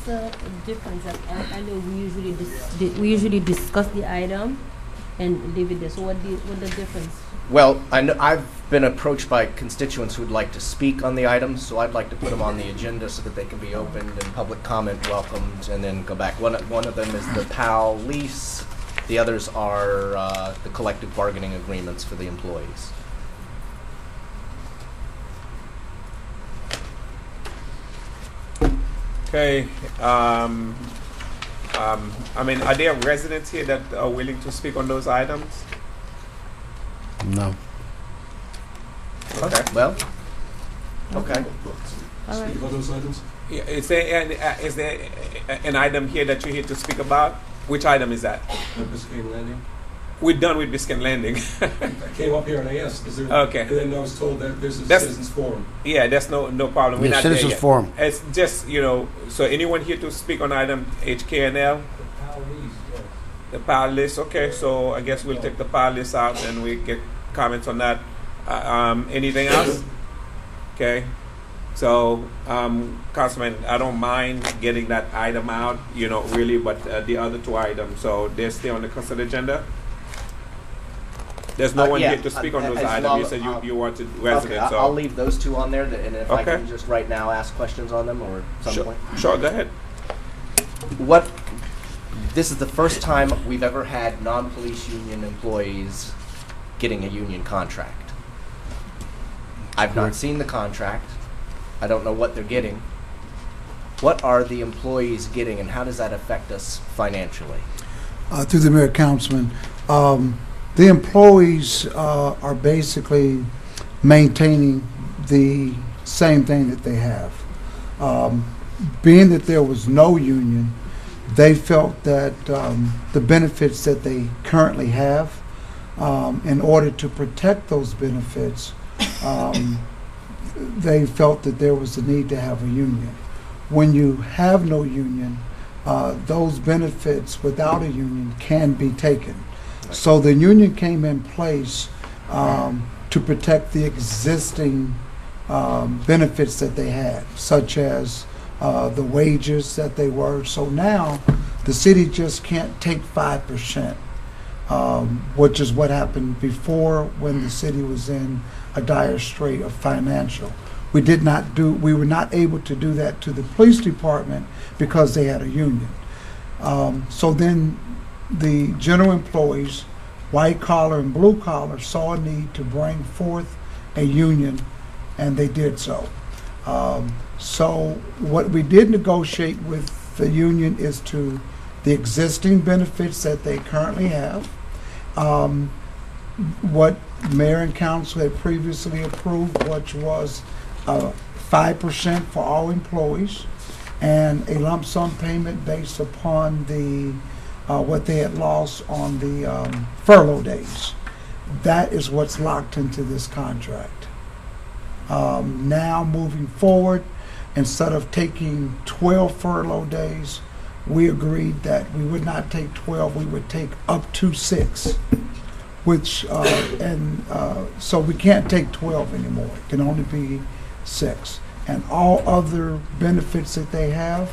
the difference? I know we usually discuss the item and leave it there. So what the difference? Well, I know I've been approached by constituents who'd like to speak on the items, so I'd like to put them on the agenda so that they can be opened and public comment welcomed, and then go back. One of them is the PAL lease. The others are the collective bargaining agreements for the employees. Okay. I mean, are there residents here that are willing to speak on those items? No. Okay. Well, okay. All right. Speak about those items? Yeah, is there an item here that you're here to speak about? Which item is that? Biscayne Landing. We're done with Biscayne Landing. I came up here and I asked, is there? Okay. And then I was told that there's a That's- citizens forum. Yeah, that's no problem. We're Yeah, not there Citizens yet. Forum. It's just, so anyone here to speak on item HKNL? The power list, okay, so I guess we'll take the power list out and we get comments on that. Anything else? Okay, so, Councilman, I don't mind getting that item out, really, but the other two items, so they're still on the consent agenda? There's no one Yeah, here to speak on those as items. long- You said you wanted Okay, residents, I'll so. leave those two on there, and if I Okay. can just right now ask questions on them, or at some Sure, point. sure, go ahead. This is the first time we've ever had non-police union employees getting a union contract. I've not seen the contract. I don't know what they're getting. What are the employees getting, and how does that affect us financially? Through the mayor, councilman, the employees are basically maintaining the same thing that they have. Being that there was no union, they felt that the benefits that they currently have, in order to protect those benefits, they felt that there was a need to have a union. When you have no union, those benefits without a union can be taken. So the union came in place to protect the existing benefits that they had, such as the wages that they were. So now the city just can't take 5%, which is what happened before when the city was in a dire strait of financial. We were not able to do that to the police department because they had a union. So then the general employees, white collar and blue collar, saw a need to bring forth a union, and they did so. So what we did negotiate with the union is to the existing benefits that they currently have, what mayor and council had previously approved, which was 5% for all employees, and a lump sum payment based upon the what they had lost on the furlough days. That is what's locked into this contract. Now moving forward, instead of taking 12 furlough days, we agreed that we would not take 12, we would take up to 6, which, so we can't take 12 anymore. It can only be 6. And all other benefits that they have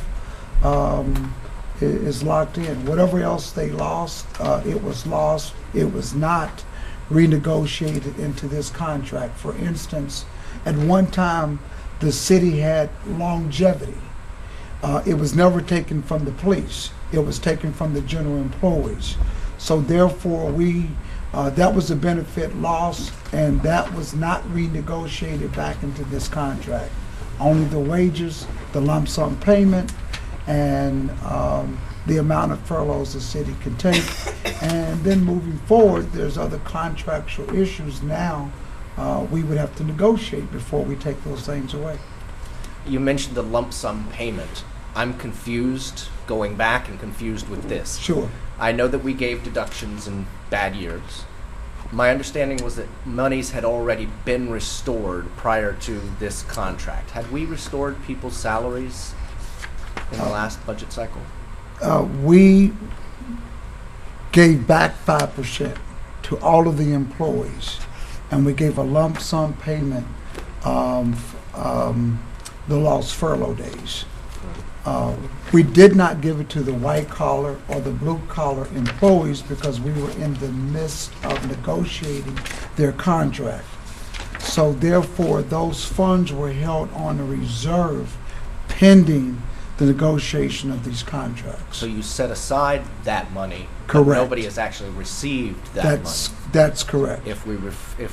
is locked in. Whatever else they lost, it was lost. It was not renegotiated into this contract. For instance, at one time, the city had longevity. It was never taken from the police. It was taken from the general employees. So therefore, that was a benefit lost, and that was not renegotiated back into this contract. Only the wages, the lump sum payment, and the amount of furloughs the city can take. And then moving forward, there's other contractual issues now we would have to negotiate before we take those things away. You mentioned the lump sum payment. I'm confused going back and confused with this. Sure. I know that we gave deductions in bad years. My understanding was that monies had already been restored prior to this contract. Had we restored people's salaries in the last budget cycle? We gave back 5% to all of the employees, and we gave a lump sum payment of the lost furlough days. We did not give it to the white collar or the blue collar employees because we were in the midst of negotiating their contract. So therefore, those funds were held on a reserve pending the negotiation of these contracts. So you set aside that money, but Correct. nobody has actually received that money. That's correct. If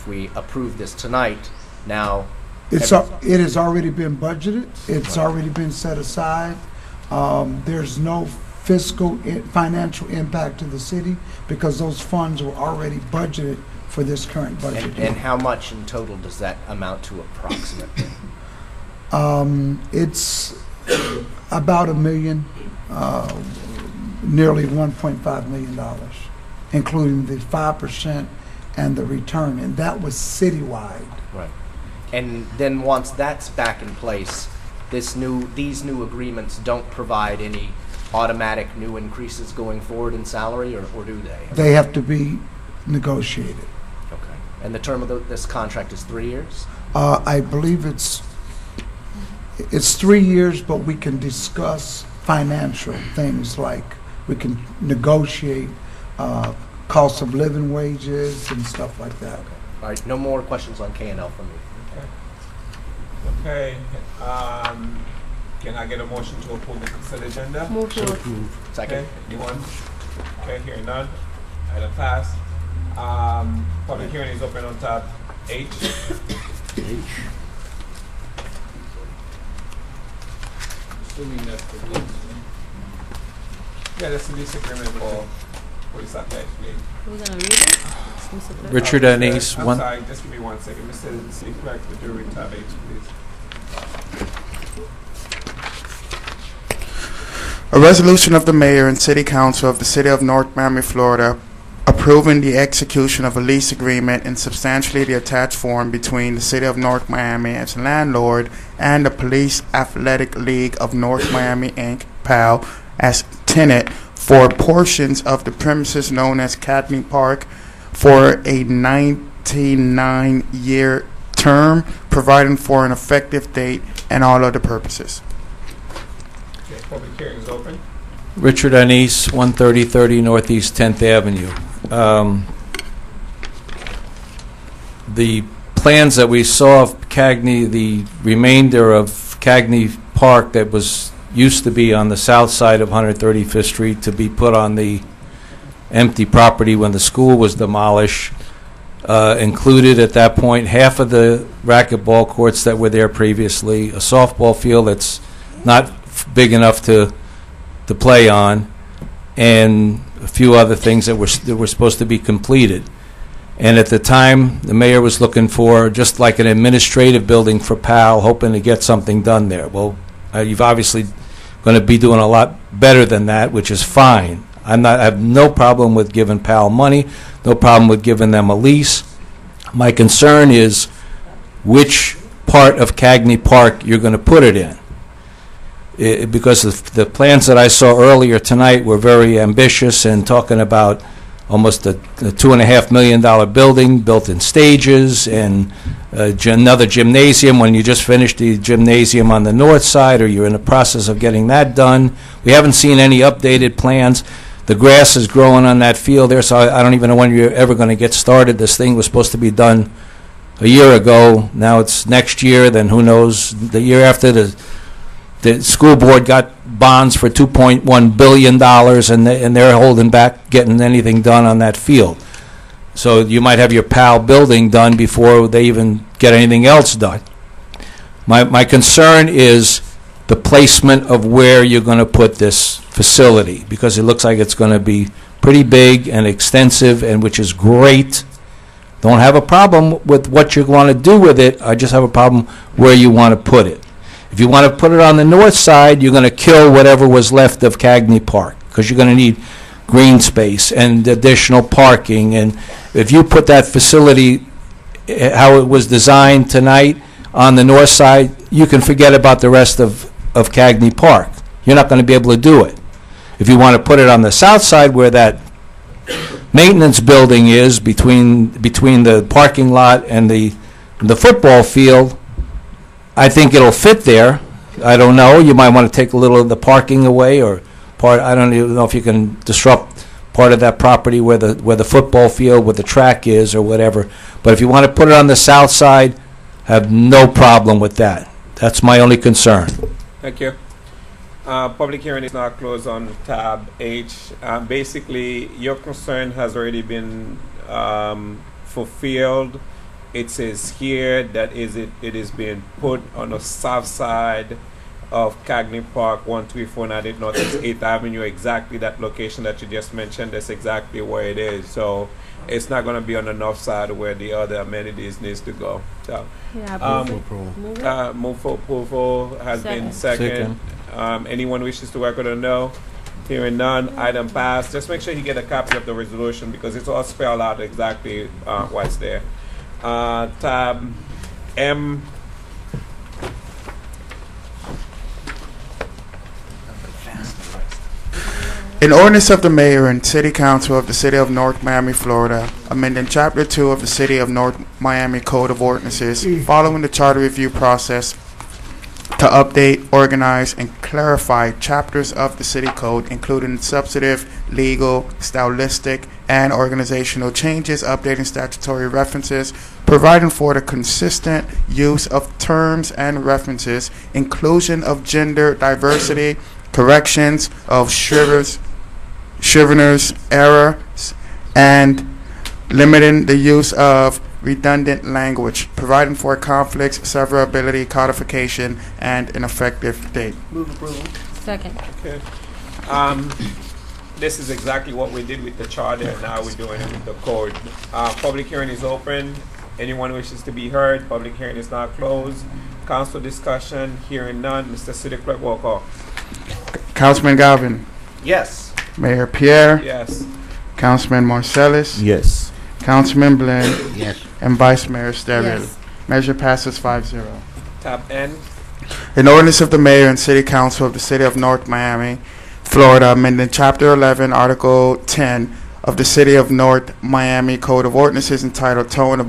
we approve this tonight, now It has already been budgeted. It's Right. already been set aside. There's no financial impact to the city because those funds were already budgeted for this current budget and year. how much in total does that amount to approximately? It's about $1 million, nearly $1.5 million, including the 5% and the return, and that was citywide. Right. And then once that's back in place, these new agreements don't provide any automatic new increases going forward in salary, or do they? They have to be negotiated. Okay. And the term of this contract is 3 years? I believe it's 3 years, but we can discuss financial things like we can negotiate cost of living wages and stuff like that. All right, no more questions on K&L from me. Okay, can I get a motion to approve the consent agenda? Move to Second? Okay, anyone? Okay, hearing none. Item passed. Public hearing is open on tab H. Assuming that's the lease. Yeah, that's the lease agreement for police attachment. We're gonna read it? Mr. Clerk? Richard Anise, I'm one. sorry, just give me 1 second. Mr. City Clerk, would you read tab H, please? A resolution of the mayor and city council of the city of North Miami, Florida, approving the execution of a lease agreement in substantially the attached form between the city of North Miami as landlord and the Police Athletic League of North Miami, Inc., PAL, as tenant for portions of the premises known as Cadney Park for a 99-year term, providing for an effective date and all other purposes. Okay, public hearing is open. Richard Anise, 13030 Northeast 10th Avenue. The plans that we saw of Cagney, the remainder of Cagney Park that used to be on the south side of 135th Street to be put on the empty property when the school was demolished, included at that point half of the racquetball courts that were there previously, a softball field that's not big enough to play on, and a few other things that were supposed to be completed. And at the time, the mayor was looking for just like an administrative building for PAL, hoping to get something done there. Well, you've obviously going to be doing a lot better than that, which is fine. I have no problem with giving PAL money, no problem with giving them a lease. My concern is which part of Cagney Park you're going to put it in. Because the plans that I saw earlier tonight were very ambitious and talking about almost a $2.5 million building built in stages and another gymnasium when you just finished the gymnasium on the north side, or you're in the process of getting that done. We haven't seen any updated plans. The grass is growing on that field there, so I don't even know when you're ever going to get started. This thing was supposed to be done a year ago. Now it's next year, then who knows, the year after. The school board got bonds for $2.1 billion, and they're holding back getting anything done on that field. So you might have your PAL building done before they even get anything else done. My concern is the placement of where you're going to put this facility, because it looks like it's going to be pretty big and extensive, and which is great. Don't have a problem with what you want to do with it. I just have a problem where you want to put it. If you want to put it on the north side, you're going to kill whatever was left of Cagney Park, because you're going to need green space and additional parking. And if you put that facility, how it was designed tonight, on the north side, you can forget about the rest of Cagney Park. You're not going to be able to do it. If you want to put it on the south side where that maintenance building is between the parking lot and the football field, I think it'll fit there, I don't know, you might want to take a little of the parking away, or part, I don't even know if you can disrupt part of that property where the football field, where the track is, or whatever. But if you want to put it on the south side, have no problem with that. That's my only concern. Thank you. Public hearing is now closed on tab H. Basically, your concern has already been fulfilled. It says here that it is being put on the south side of Cagney Park, 13498 Northeast 8th Avenue, exactly that location that you just mentioned. That's exactly where it is. So it's not going to be on the north side where the other amenities needs to go. So Yeah, move it. move for approval has been second. Anyone wishes to record a no? Hearing none, item passed. Just make sure you get a copy of the resolution because it's all spelled out exactly what's there. Tab M. An ordinance of the mayor and city council of the city of North Miami, Florida, amending chapter 2 of the city of North Miami Code of Ordinances, following the charter review process to update, organize, and clarify chapters of the city code, including substantive, legal, stylistic, and organizational changes, updating statutory references, providing for the consistent use of terms and references, inclusion of gender diversity, corrections of Scrivener's errors, and limiting the use of redundant language, providing for conflicts, severability, codification, and an effective date. Move approval. Second. Okay. This is exactly what we did with the charter, and now we're doing it with the code. Public hearing is open. Anyone wishes to be heard? Public hearing is now closed. Council discussion, hearing none. Mr. City Clerk, roll call. Councilman Galvin, Yes. Mayor Pierre, Yes. Councilman Marcellus, Yes. Councilman Blinn, Yes. and Vice Mayor Sterrill. Yes. Measure passes 5-0. Tab N. An ordinance of the mayor and city council of the city of North Miami, Florida, amending chapter 11, article 10 of the city of North Miami Code of Ordinances entitled Towing of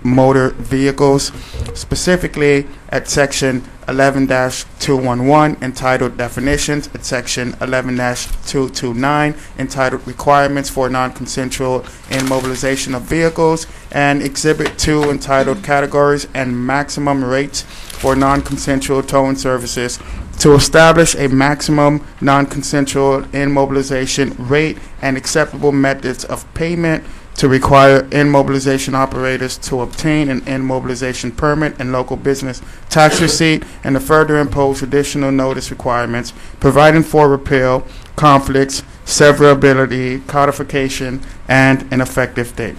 Motor Vehicles, specifically at section 11-211 entitled Definitions, at section 11-229 entitled Requirements for Non-Consensual Immobilization of Vehicles, and Exhibit 2 entitled Categories and Maximum Rates for Non-Consensual Towing Services, to establish a maximum non-consensual immobilization rate and acceptable methods of payment, to require immobilization operators to obtain an immobilization permit and local business tax receipt, and to further impose additional notice requirements, providing for repeal, conflicts, severability, codification, and an effective date.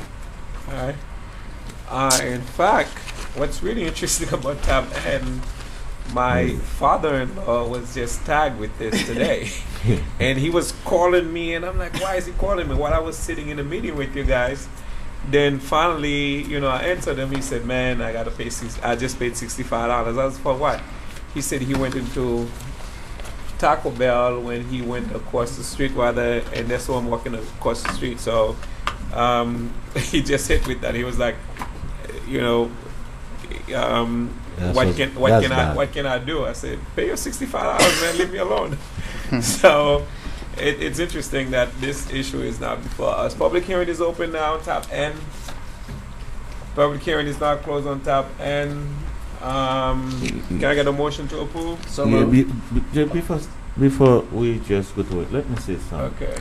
All right. In fact, what's really interesting about tab N, my father-in-law was just tagged with this today. And he was calling me, and I'm like, why is he calling me? While I was sitting in a meeting with you guys. Then finally, I answered him. He said, man, I just paid $65. I was, for what? He said he went into Taco Bell when he went across the street, and that's why I'm walking across the street. So he just hit with that. He was like, what can I do? I said, pay your $65, man, leave me alone. So it's interesting that this issue is now before us. Public hearing is open now on tab N. Public hearing is now closed on tab N. Can I get a motion to approve? So moved. Before we just go to it, let me say something. Okay.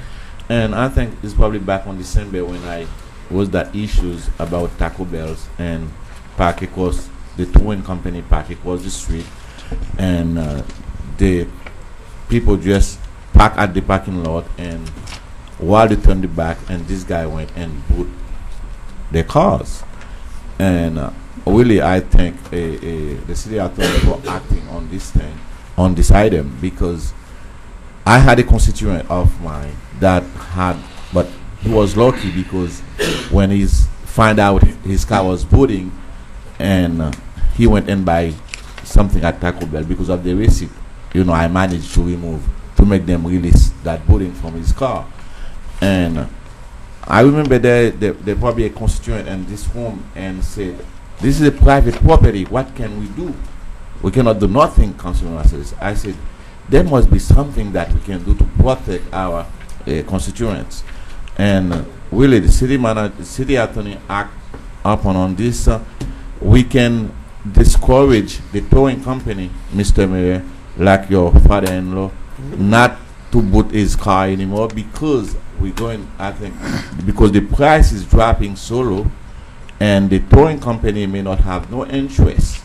And I think it's probably back on December when I was that issues about Taco Bells and park across the towing company park across the street, and the people just park at the parking lot, and while they turned the back, and this guy went and put their cars. And really, I think the city authority for acting on this thing, on this item, because I had a constituent of mine that had, but he was lucky because when he found out his car was booting, and he went and buy something at Taco Bell because of the receipt. I managed to make them release that booting from his car. And I remember there probably a constituent in this room and said, this is a private property, what can we do? we cannot do nothing, Councilman Marcellus. I said, there must be something that we can do to protect our constituents. And really, the city attorney act upon on this. We can discourage the towing company, Mr. Mayor, like your father-in-law, not to boot his car anymore because we're going, I think, because the price is dropping so low, and the towing company may not have no interest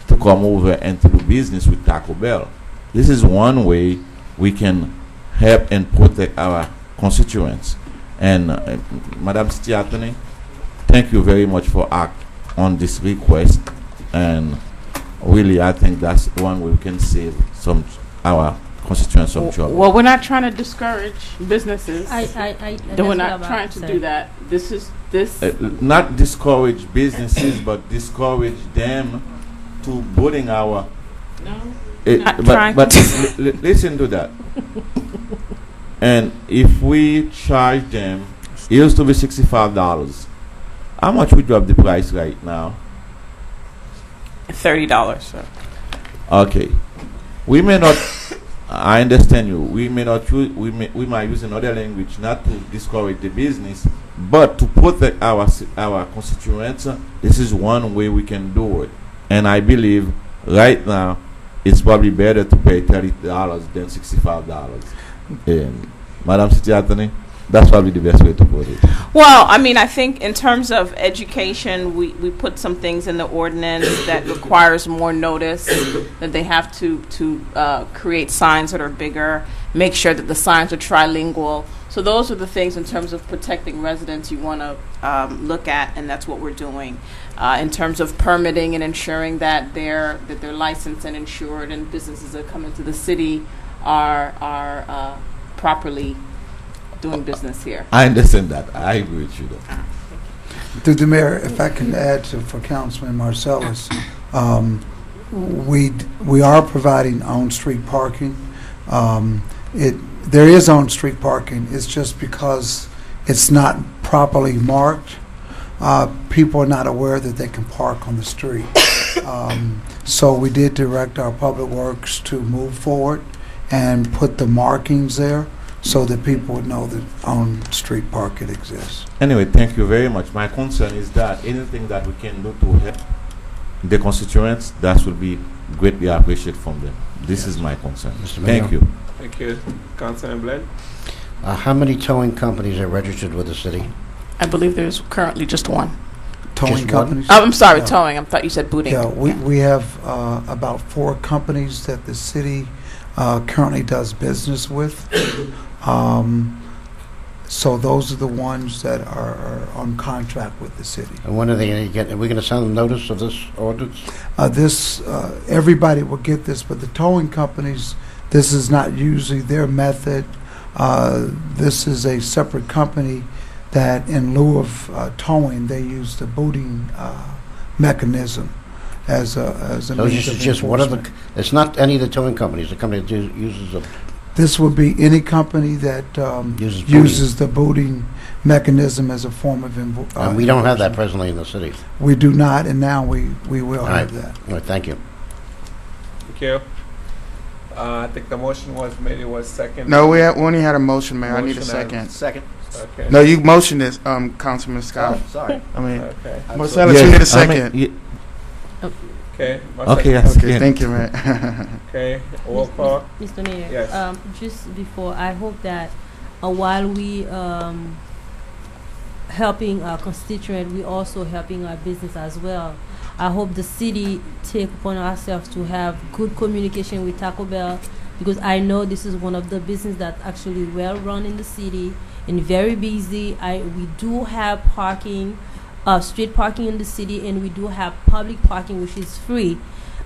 to come over and to do business with Taco Bell. This is one way we can help and protect our constituents. And Madam City Attorney, thank you very much for act on this request. And really, I think that's one way we can save our constituents some trouble. Well, we're not trying to discourage businesses. We're not trying to do that. This. Not discourage businesses, but discourage them to boarding our. No. But listen to that. And if we charge them, it used to be $65. How much we drop the price right now? $30, sir. Okay. We may not. I understand you. We may not use. We might use another language not to discourage the business, but to protect our constituents. This is one way we can do it. And I believe right now it's probably better to pay $30 than $65. Madam City Attorney, that's probably the best way to put it. Well, I mean, I think in terms of education, we put some things in the ordinance that requires more notice, that they have to create signs that are bigger, make sure that the signs are trilingual. So those are the things in terms of protecting residents you want to look at, and that's what we're doing. In terms of permitting and ensuring that they're licensed and insured, and businesses that come into the city are properly doing business here. I understand that. I agree with you though. Through the mayor, if I can add for Councilman Marcellus, we are providing on-street parking. There is on-street parking. It's just because it's not properly marked. People are not aware that they can park on the street. So we did direct our public works to move forward and put the markings there so that people would know that on-street parking exists. Anyway, thank you very much. My concern is that anything that we can do to help the constituents, that will be greatly appreciated from them. This is my concern. Thank you. Thank you. Councilman Blend? How many towing companies are registered with the city? I believe there's currently just one. Towing Just companies? I'm sorry, Yeah. towing. I thought you said booting. Yeah, we have about 4 companies that the city currently does business with. So those are the ones that are on contract with the city. And when are they going to get? Are we going to send them notice of this ordinance? Everybody will get this, but the towing companies, this is not usually their method. This is a separate company that, in lieu of towing, they use the booting mechanism as a So means this of is just one of the. enforcement. It's not any of the towing companies. The company that uses a. This would be any company that Uses uses the booting mechanism as a form of And we don't have that presently in the city. We do not, and now we will All have right. that. All right, thank you. Thank you. I think the motion was made. It was second. No, we only had a motion, Mayor. I need a Motion second. Second. Okay. No, you motioned this, Councilman Scott. Oh, sorry. I mean, Okay. Marcellus, Yes, you need a I second. mean, Okay. okay, yes, Okay, again. thank you, Mayor. Okay. Roll call. Mr. Mayor, Yes. just before, I hope that while we helping our constituent, we also helping our business as well. I hope the city take upon ourselves to have good communication with Taco Bell, because I know this is one of the business that actually well run in the city and very busy. We do have parking, street parking in the city, and we do have public parking, which is free.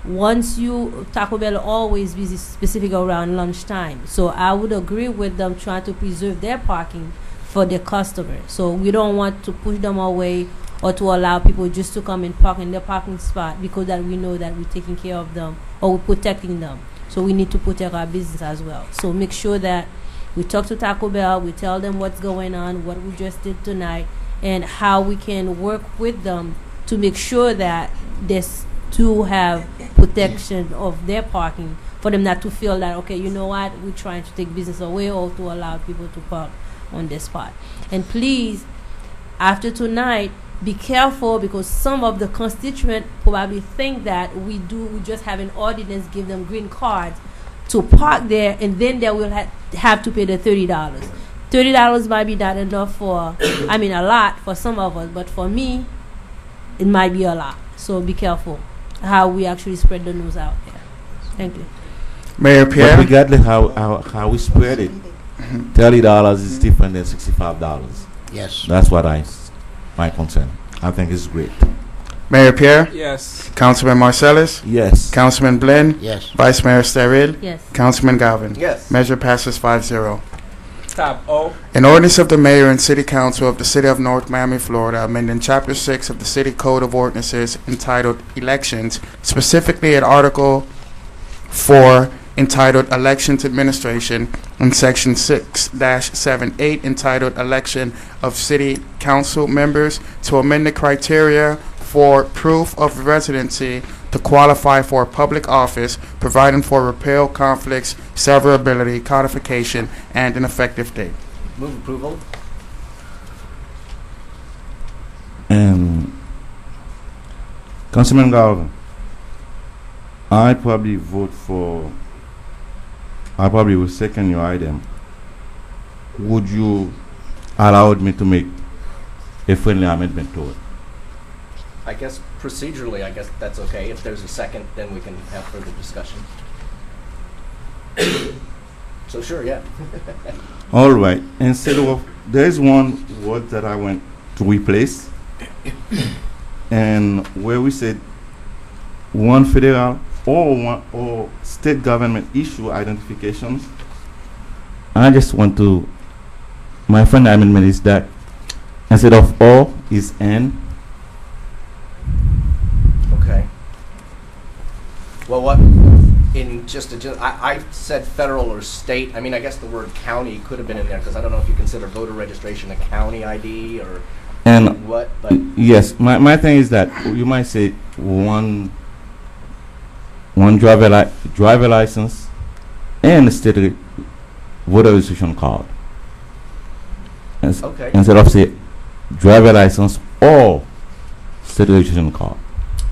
Taco Bell always busy, specific around lunchtime. So I would agree with them trying to preserve their parking for their customers. So we don't want to push them away or to allow people just to come and park in their parking spot, because that we know that we're taking care of them or we're protecting them. So we need to protect our business as well. So make sure that we talk to Taco Bell, we tell them what's going on, what we just did tonight, and how we can work with them to make sure that to have protection of their parking, for them not to feel that, okay, you know what, we're trying to take business away or to allow people to park on their spot. And please, after tonight, be careful, because some of the constituents probably think that we just have an ordinance, give them green cards to park there, and then they will have to pay the $30. $30 might be not enough for, I mean, a lot for some of us, but for me, it might be a lot. So be careful how we actually spread the news out there. Thank you. Mayor But Pierre? regardless how we spread it, $30 is different than $65. Yes. That's what my concern. I think it's great. Mayor Pierre? Yes. Councilman Marcellus? Yes. Councilman Blinn? Yes. Vice Mayor Steril? Yes. Councilman Galvin? Yes. Measure passes 5-0. Tab O. An ordinance of the mayor and city council of the city of North Miami, Florida, amending chapter 6 of the city code of ordinances entitled Elections, specifically at article 4 entitled Elections Administration and section 6-78 entitled Election of City Council Members to amend the criteria for proof of residency to qualify for a public office, providing for repeal, conflicts, severability, codification, and an effective date. Move approval. And Councilman Galvin, I probably will second your item. Would you allow me to make a friendly amendment to it? I guess procedurally, I guess that's okay. If there's a second, then we can have further discussion. So sure, yeah. All right. Instead of, there's one word that I want to replace, and where we said one federal or state government issue identifications. I just want to, my friendly amendment is that instead of O is N. Okay. Well, what, in just I said federal or state. I mean, I guess the word county could have been in there, because I don't know if you consider voter registration a county ID or And what, but yes, my thing is that you might say one driver license and a state voter registration card. okay. Instead of say driver license or state registration card.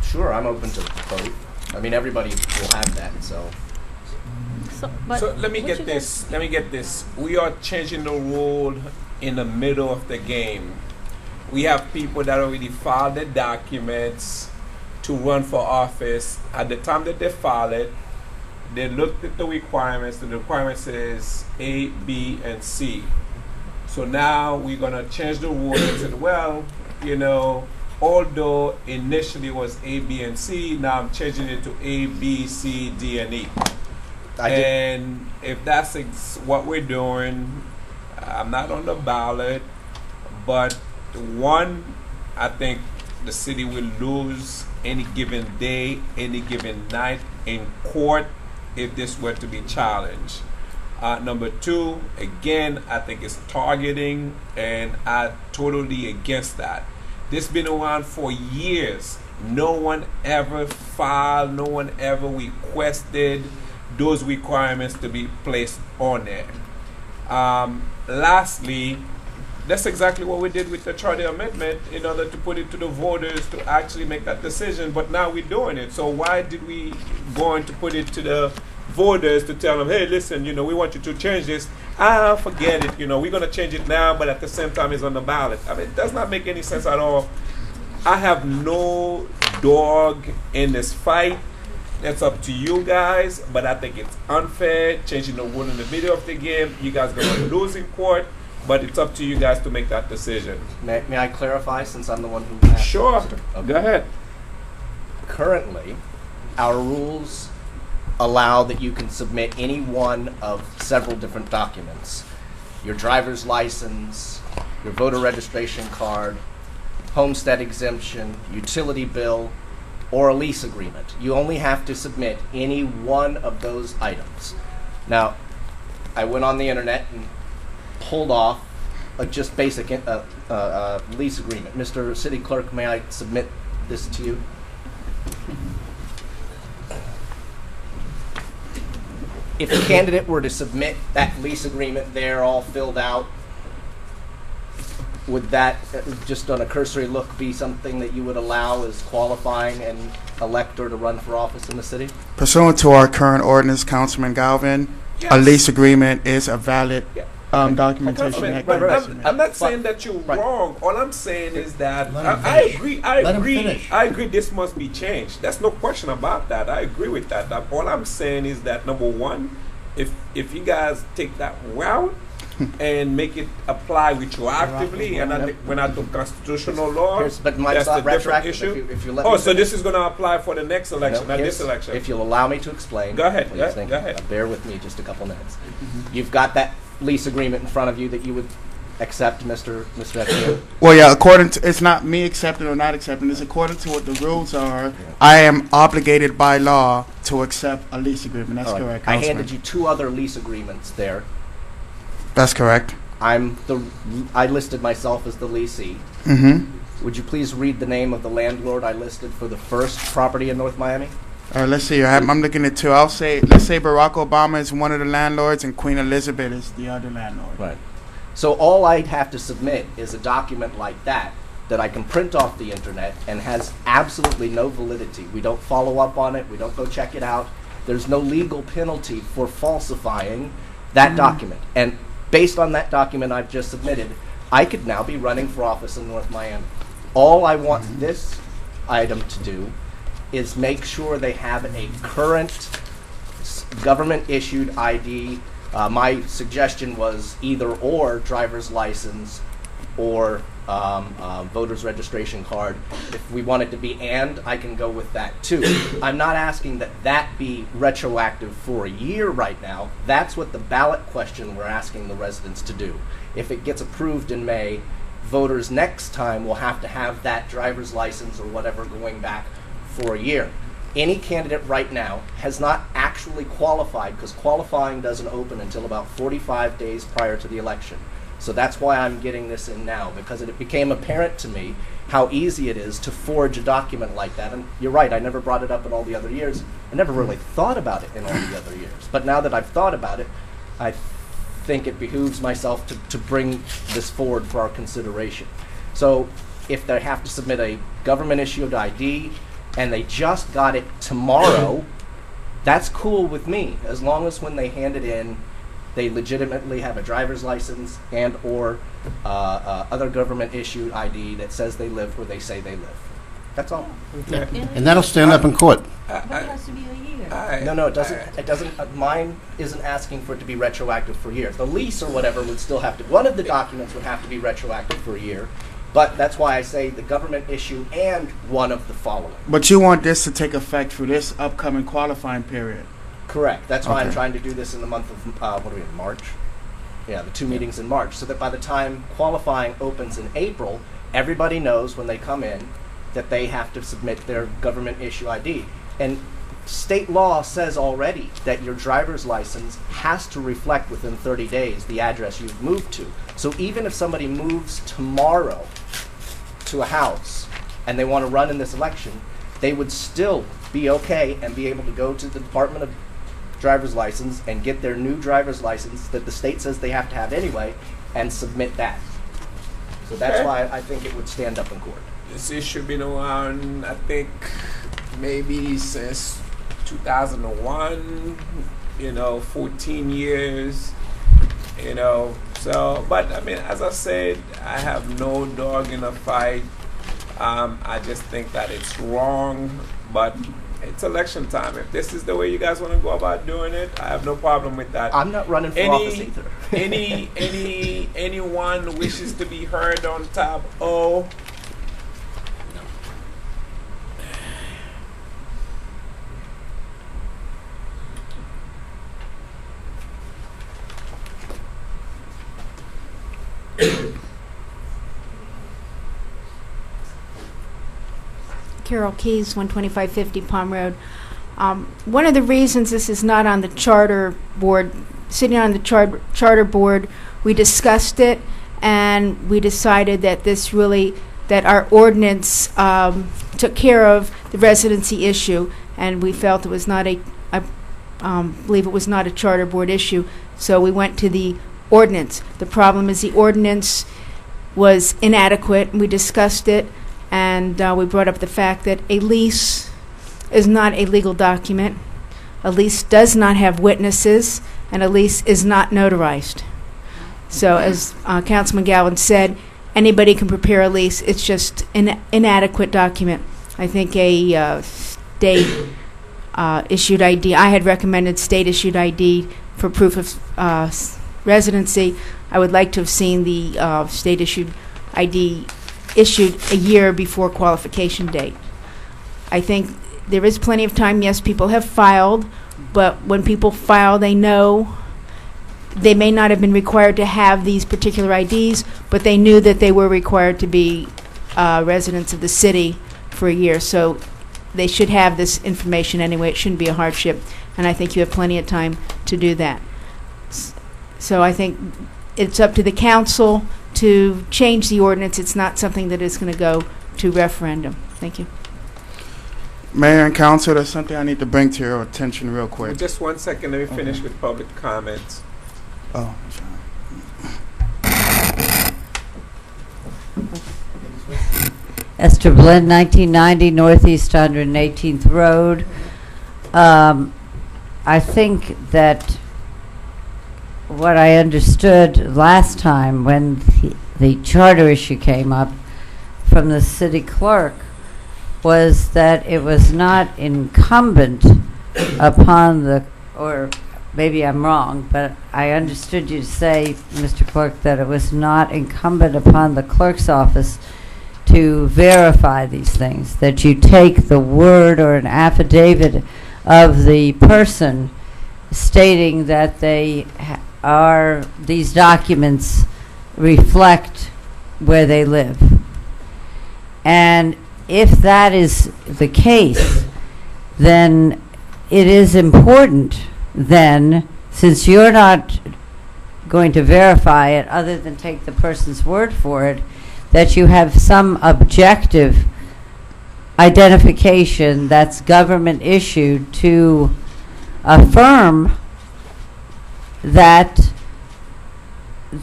Sure, I'm open to both. I mean, everybody will have that, so. So let me get this. We are changing the rule in the middle of the game. We have people that already filed the documents to run for office. At the time that they filed it, they looked at the requirements. The requirement says A, B, and C. So now we're going to change the rule and say, well, you know, although initially it was A, B, and C, now I'm changing it to A, B, C, D, and E. And if that's what we're doing, I'm not on the ballot, but one, I think the city will lose any given day, any given night in court if this were to be challenged. Number two, again, I think it's targeting, and I'm totally against that. This has been around for years. No one ever filed, no one ever requested those requirements to be placed on there. Lastly, that's exactly what we did with the charter amendment in order to put it to the voters to actually make that decision, but now we're doing it. So why did we go on to put it to the voters to tell them, hey, listen, you know, we want you to change this? Forget it, you know, we're going to change it now, but at the same time it's on the ballot. I mean, it does not make any sense at all. I have no dog in this fight. That's up to you guys, but I think it's unfair changing the rule in the middle of the game. You guys are going to lose in court, but it's up to you guys to make that decision. May I clarify, since I'm the one who asked? Sure. Okay. Go ahead. Currently, our rules allow that you can submit any one of several different documents. Your driver's license, your voter registration card, homestead exemption, utility bill, or a lease agreement. You only have to submit any one of those items. Now, I went on the internet and pulled off a just basic lease agreement. Mr. City Clerk, may I submit this to you? if a candidate were to submit that lease agreement there all filled out, would that, just on a cursory look, be something that you would allow as qualifying and elect her to run for office in the city? Pursuant to our current ordinance, Councilman Galvin, Yes. a lease agreement is a valid Yeah. documentation. Councilman, that but can be I'm, submitted. I'm not saying that you're Right. wrong. All I'm saying is that Let him I finish. agree. I Let him agree. finish. I agree. This must be changed. There's no question about that. I agree with that. All I'm saying is that number one, if you guys take that route and make it apply retroactively, and we're not to constitutional law, But mine's that's not a different retroactive. issue. If you let me Oh, so finish. this is going to apply for the next election, No, not this here's- election. If you'll allow me to explain. Go ahead, please, yeah, thank go you. ahead. Bear with me just a couple minutes. You've got that lease agreement in front of you that you would accept, Mr. Epstein? Well, yeah, according to, it's not me accepting or not accepting, it's according to what the rules are. I am obligated by law to accept a lease agreement. That's All right. correct, I Councilman. handed you 2 other lease agreements there. That's correct. I listed myself as the leasee. Mm-hmm. Would you please read the name of the landlord I listed for the first property in North Miami? Let's see. I'm looking at two. Let's say Barack Obama is one of the landlords and Queen Elizabeth is the other landlord. Right. So all I'd have to submit is a document like that I can print off the internet and has absolutely no validity. We don't follow up on it. We don't go check it out. There's no legal penalty for falsifying that document. And based on that document I've just submitted, I could now be running for office in North Miami. All I want this item to do is make sure they have a current government-issued ID. My suggestion was either or driver's license or voter's registration card. If we want it to be and, I can go with that too. I'm not asking that that be retroactive for a year right now. That's what the ballot question we're asking the residents to do. If it gets approved in May, voters next time will have to have that driver's license or whatever going back for a year. Any candidate right now has not actually qualified because qualifying doesn't open until about 45 days prior to the election. So that's why I'm getting this in now, because it became apparent to me how easy it is to forge a document like that. And you're right, I never brought it up in all the other years. I never really thought about it in all the other years. But now that I've thought about it, I think it behooves myself to bring this forward for our consideration. So if they have to submit a government-issued ID and they just got it tomorrow, that's cool with me, as long as when they hand it in, they legitimately have a driver's license and or other government-issued ID that says they live where they say they live. That's all. And that'll stand up in court. But it has to be a year. No, it doesn't. It doesn't. Mine isn't asking for it to be retroactive for a year. The lease or whatever would still have to. One of the documents would have to be retroactive for a year, but that's why I say the government issue and one of the following. But you want this to take effect for this upcoming qualifying period. Correct. That's why I'm Okay. trying to do this in the month of what are we in March? Yeah, the 2 meetings in March, so that by the time qualifying opens in April, everybody knows when they come in that they have to submit their government issue ID. And state law says already that your driver's license has to reflect within 30 days the address you've moved to. So even if somebody moves tomorrow to a house and they want to run in this election, they would still be okay and be able to go to the Department of Driver's License and get their new driver's license that the state says they have to have anyway and submit that. So that's Okay. why I think it would stand up in court. This issue been around, I think, maybe since 2001, 14 years, So, but I mean, as I said, I have no dog in the fight. I just think that it's wrong, but it's election time. If this is the way you guys want to go about doing it, I have no problem with that. I'm not running for office either. Anyone wishes to be heard on tab O? Carol Keys, 12550 Palm Road. One of the reasons this is not on the charter board, sitting on the charter board, we discussed it and we decided that that our ordinance took care of the residency issue, and we felt it was not a believe it was not a charter board issue, so we went to the ordinance. The problem is the ordinance was inadequate, and we discussed it, and we brought up the fact that a lease is not a legal document. A lease does not have witnesses, and a lease is not notarized. So as Councilman Galvin said, anybody can prepare a lease. It's just an inadequate document. I think a state issued ID. I had recommended state issued ID for proof of residency. I would like to have seen the state issued ID issued a year before qualification date. I think there is plenty of time. Yes, people have filed, but when people file, they know they may not have been required to have these particular IDs, but they knew that they were required to be residents of the city for a year. So they should have this information anyway. It shouldn't be a hardship, and I think you have plenty of time to do that. So I think it's up to the council to change the ordinance. It's not something that is going to go to referendum. Thank you. Mayor and council, there's something I need to bring to your attention real quick. Just 1 second, let me finish with public comments. Oh, Esther Blinn, 1990 Northeast 118th Road. I think that what I understood last time when the charter issue came up from the city clerk was that it was not incumbent upon the, or maybe I'm wrong, but I understood you to say, Mr. Clerk, that it was not incumbent upon the clerk's office to verify these things, that you take the word or an affidavit of the person stating that they are, these documents reflect where they live. And if that is the case, then it is important then, since you're not going to verify it other than take the person's word for it, that you have some objective identification that's government issued to affirm that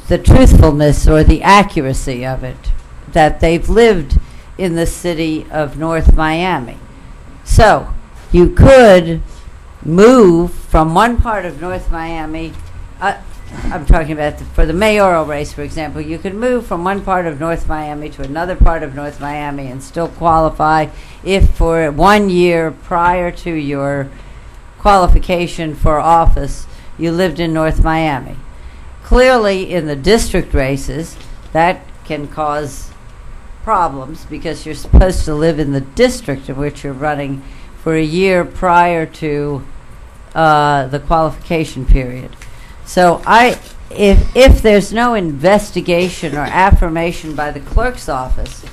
the truthfulness or the accuracy of it, that they've lived in the city of North Miami. So you could move from one part of North Miami, I'm talking about for the mayoral race, for example, you could move from one part of North Miami to another part of North Miami and still qualify if for 1 year prior to your qualification for office you lived in North Miami. Clearly in the district races that can cause problems because you're supposed to live in the district of which you're running for a year prior to the qualification period. So if there's no investigation or affirmation by the clerk's office,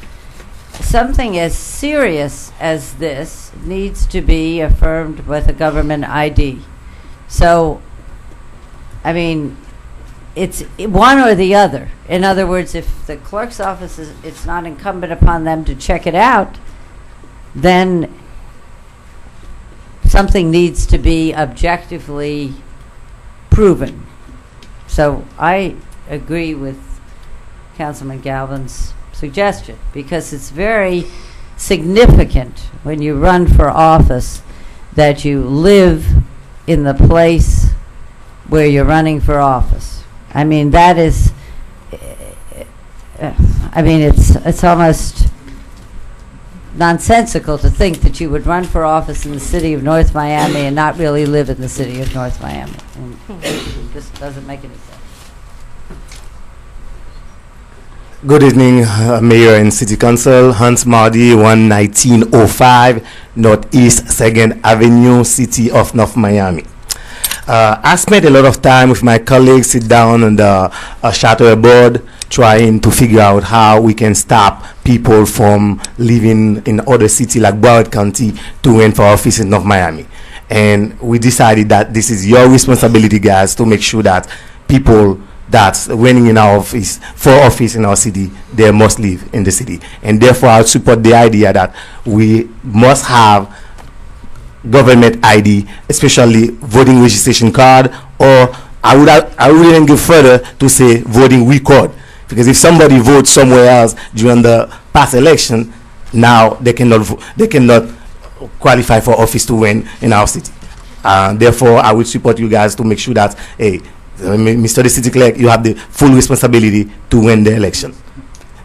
something as serious as this needs to be affirmed with a government ID. So, I mean, it's one or the other. In other words, if the clerk's office it's not incumbent upon them to check it out, then something needs to be objectively proven. So I agree with Councilman Galvin's suggestion because it's very significant when you run for office that you live in the place where you're running for office. I mean, that is, I mean, it's almost nonsensical to think that you would run for office in the city of North Miami and not really live in the city of North Miami. And it just doesn't make any sense. Good evening, Mayor and City Council. Hans Mardi, 11905 Northeast 2nd Avenue, City of North Miami. I spent a lot of time with my colleagues, sit down on the charter board, trying to figure out how we can stop people from living in other cities like Broward County to run for office in North Miami. And we decided that this is your responsibility, guys, to make sure that people that's running in our office, for office in our city, they must live in the city. And therefore, I support the idea that we must have government ID, especially voting registration card, or I would even go further to say voting record, because if somebody votes somewhere else during the past election, now they cannot qualify for office to win in our city. Therefore, I would support you guys to make sure that, hey, Mr. the City Clerk, you have the full responsibility to win the election.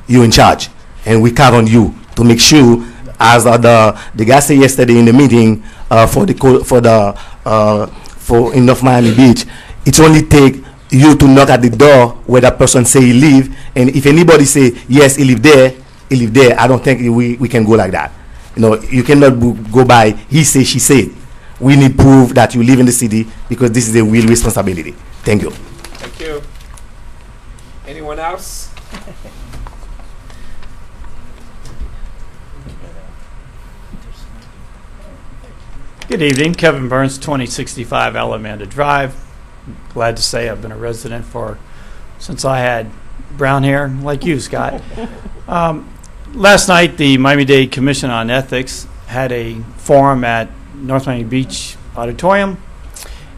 You're in charge, and we count on you to make sure, as the guy said yesterday in the meeting for in North Miami Beach, it only take you to knock at the door where that person say he live, and if anybody say yes he live there, I don't think we can go like that. You know, you cannot go by he say she said. We need proof that you live in the city, because this is a real responsibility. Thank you. Thank you. Anyone else? Good evening, Kevin Burns, 2065 Alamanda Drive. Glad to say I've been a resident since I had brown hair, like you, Scott. Last night, the Miami-Dade Commission on Ethics had a forum at North Miami Beach Auditorium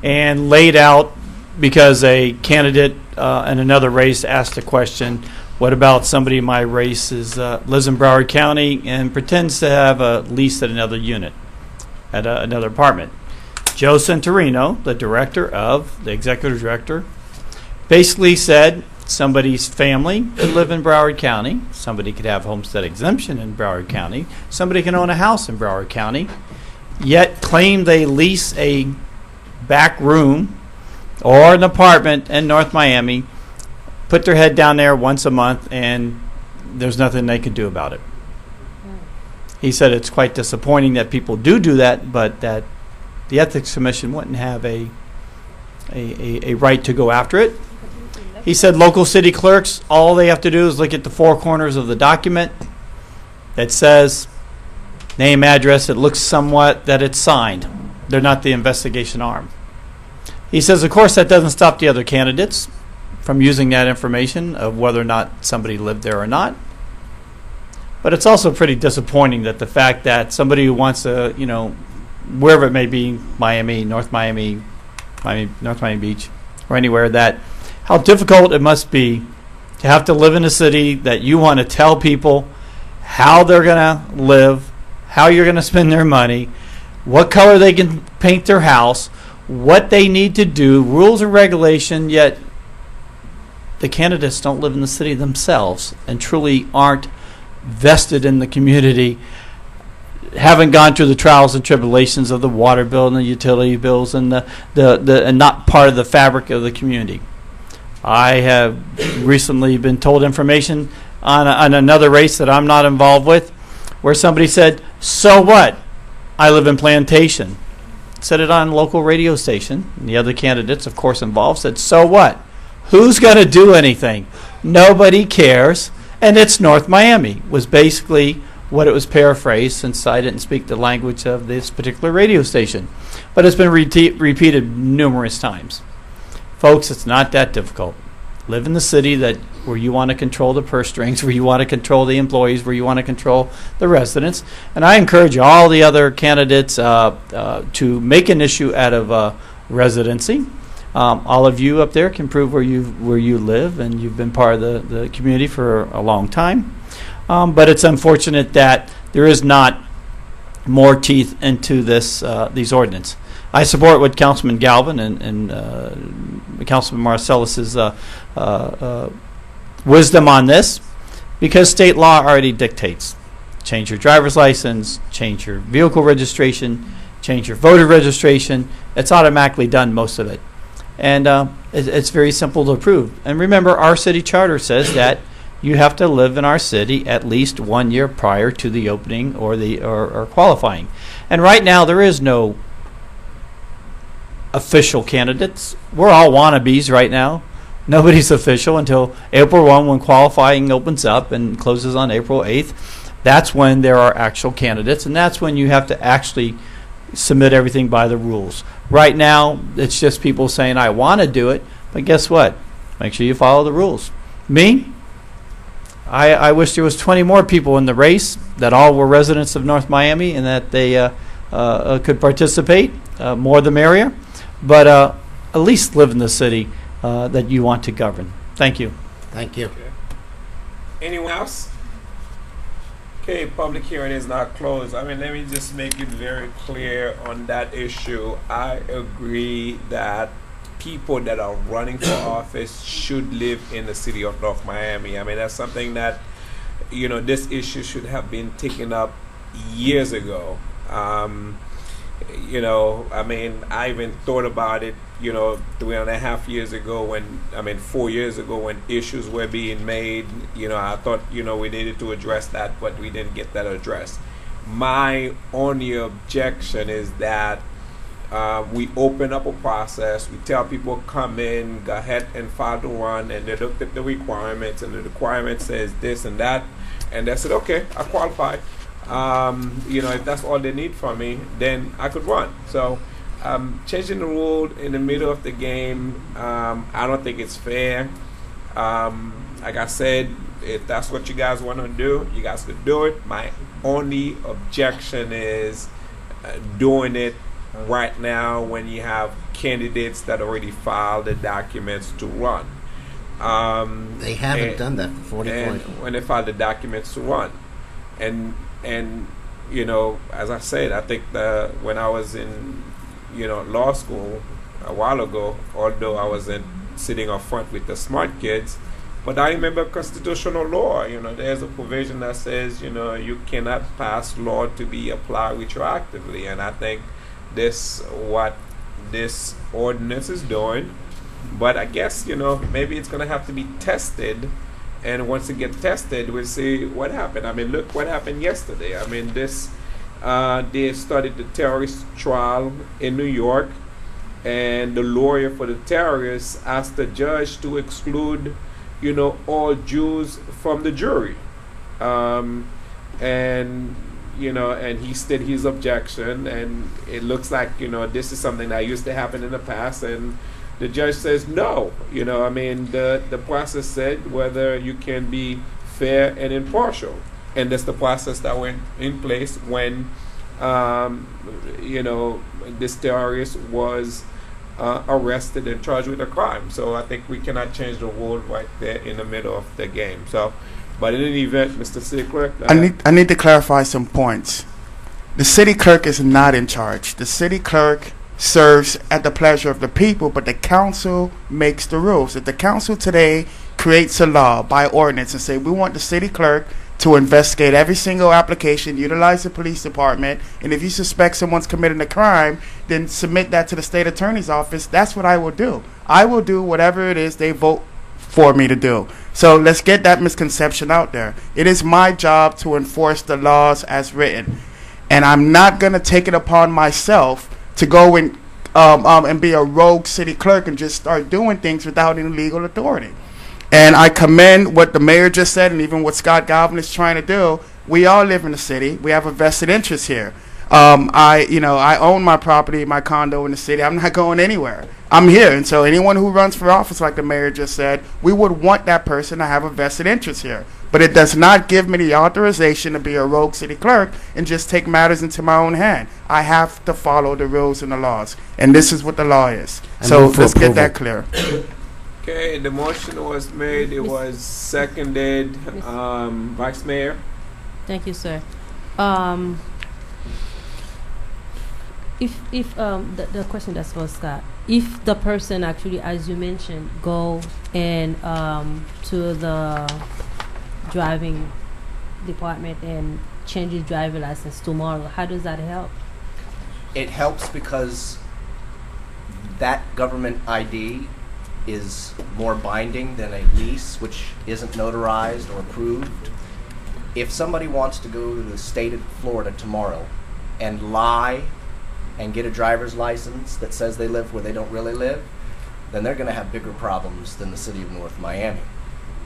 and laid out, because a candidate in another race asked a question, what about somebody in my race lives in Broward County and pretends to have a lease at another unit, at another apartment? Joe Santorino, the executive director, basically said somebody's family could live in Broward County, somebody could have homestead exemption in Broward County, somebody can own a house in Broward County, yet claim they lease a back room or an apartment in North Miami, put their head down there once a month, and there's nothing they can do about it. He said it's quite disappointing that people do that, but that the Ethics Commission wouldn't have a right to go after it. He said local city clerks, all they have to do is look at the four corners of the document that says name, address, it looks somewhat that it's signed. They're not the investigation arm. He says, of course, that doesn't stop the other candidates from using that information of whether or not somebody lived there or not. But it's also pretty disappointing that the fact that somebody who wants to, wherever it may be, Miami, North Miami Beach, or anywhere, that how difficult it must be to have to live in a city that you want to tell people how they're going to live, how you're going to spend their money, what color they can paint their house, what they need to do, rules and regulation, yet the candidates don't live in the city themselves and truly aren't vested in the community, haven't gone through the trials and tribulations of the water bill and the utility bills and and not part of the fabric of the community. I have recently been told information on another race that I'm not involved with, where somebody said, so what? I live in Plantation. Said it on a local radio station. And the other candidates, of course, involved said, so what? Who's going to do anything? Nobody cares. And it's North Miami, was basically what it was paraphrased, since I didn't speak the language of this particular radio station. But it's been repeated numerous times. Folks, it's not that difficult. Live in the city where you want to control the purse strings, where you want to control the employees, where you want to control the residents. And I encourage all the other candidates to make an issue out of residency. All of you up there can prove where you live, and you've been part of the community for a long time. But it's unfortunate that there is not more teeth into these ordinance. I support what Councilman Galvin and Councilman Marcellus's wisdom on this, because state law already dictates. Change your driver's license, change your vehicle registration, change your voter registration. It's automatically done, most of it. And it's very simple to approve. And remember, our city charter says that you have to live in our city at least 1 year prior to the opening or qualifying. And right now, there is no official candidates. We're all wannabes right now. Nobody's official until April 1, when qualifying opens up and closes on April 8th. That's when there are actual candidates, and that's when you have to actually submit everything by the rules. Right now, it's just people saying, I want to do it, but guess what? Make sure you follow the rules. Me? I wish there was 20 more people in the race that all were residents of North Miami, and that they could participate, more the merrier, but at least live in the city that you want to govern. Thank you. Thank you. Anyone else? Okay, public hearing is not closed. I mean, let me just make it very clear on that issue. I agree that people that are running for office should live in the city of North Miami. I mean, that's something that, this issue should have been taken up years ago. I mean, I even thought about it, 3.5 years ago 4 years ago when issues were being made. I thought, we needed to address that, but we didn't get that addressed. My only objection is that we open up a process, we tell people come in, go ahead and file the run, and they looked at the requirements, and the requirement says this and that, and they said, okay, I qualify. If that's all they need from me, then I could run. So changing the rule in the middle of the game, I don't think it's fair. Like I said, if that's what you guys want to do, you guys could do it. My only objection is doing it right now when you have candidates that already filed the documents to run. They haven't done that for 40 points. When they file the documents to run. And as I said, I think when I was in, law school a while ago, although I wasn't sitting up front with the smart kids, but I remember constitutional law. There's a provision that says, you cannot pass law to be applied retroactively, and I think what this ordinance is doing. But I guess, maybe it's going to have to be tested. And once it gets tested, we'll see what happened. I mean, look what happened yesterday. I mean, they started the terrorist trial in New York, and the lawyer for the terrorists asked the judge to exclude, all Jews from the jury. And he stated his objection, and it looks like, this is something that used to happen in the past, and the judge says no. The process said whether you can be fair and impartial, and that's the process that went in place when this terrorist was arrested and charged with a crime. So I think we cannot change the rule right there in the middle of the game. So, but in any event, Mr. City Clerk, I need to clarify some points. The city clerk is not in charge. The city clerk serves at the pleasure of the people, but the council makes the rules. If the council today creates a law by ordinance and say we want the city clerk to investigate every single application, utilize the police department, and if you suspect someone's committing a crime, then submit that to the state attorney's office, that's what I will do. I will do whatever it is they vote for me to do. So let's get that misconception out there. It is my job to enforce the laws as written, and I'm not going to take it upon myself to go and be a rogue city clerk and just start doing things without any legal authority. And I commend what the mayor just said, and even what Scott Galvin is trying to do. We all live in the city. We have a vested interest here. I own my property, my condo in the city. I'm not going anywhere. I'm here. And so anyone who runs for office, like the mayor just said, we would want that person to have a vested interest here. But it does not give me the authorization to be a rogue city clerk and just take matters into my own hand. I have to follow the rules and the laws. And this is what the law is. So let's get that clear. Okay, the motion was made. It was seconded. Vice Mayor? Thank you, sir. If the question that's for Scott, if the person actually, as you mentioned, go and to the driving department and change his driver license tomorrow, how does that help? It helps because that government ID is more binding than a lease, which isn't notarized or approved. If somebody wants to go to the state of Florida tomorrow and lie and get a driver's license that says they live where they don't really live, then they're going to have bigger problems than the city of North Miami.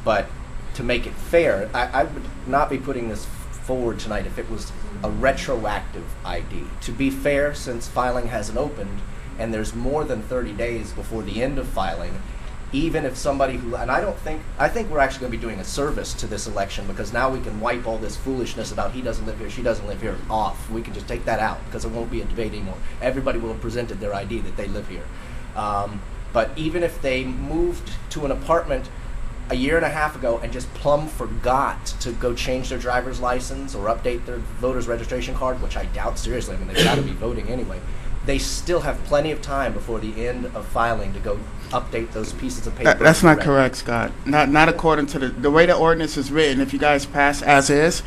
But to make it fair, I would not be putting this forward tonight if it was a retroactive ID. To be fair, since filing hasn't opened and there's more than 30 days before the end of filing, even if somebody who, and I think we're actually going to be doing a service to this election, because now we can wipe all this foolishness about he doesn't live here, she doesn't live here off. We can just take that out, because it won't be a debate anymore. Everybody will have presented their ID that they live here. But even if they moved to an apartment a year and a half ago and just plumb forgot to go change their driver's license or update their voter's registration card, which I doubt seriously, I mean, they've got to be voting anyway, they still have plenty of time before the end of filing to go update those pieces of paper. That's not correct, Scott. Not according to the way the ordinance is written. If you guys pass as is,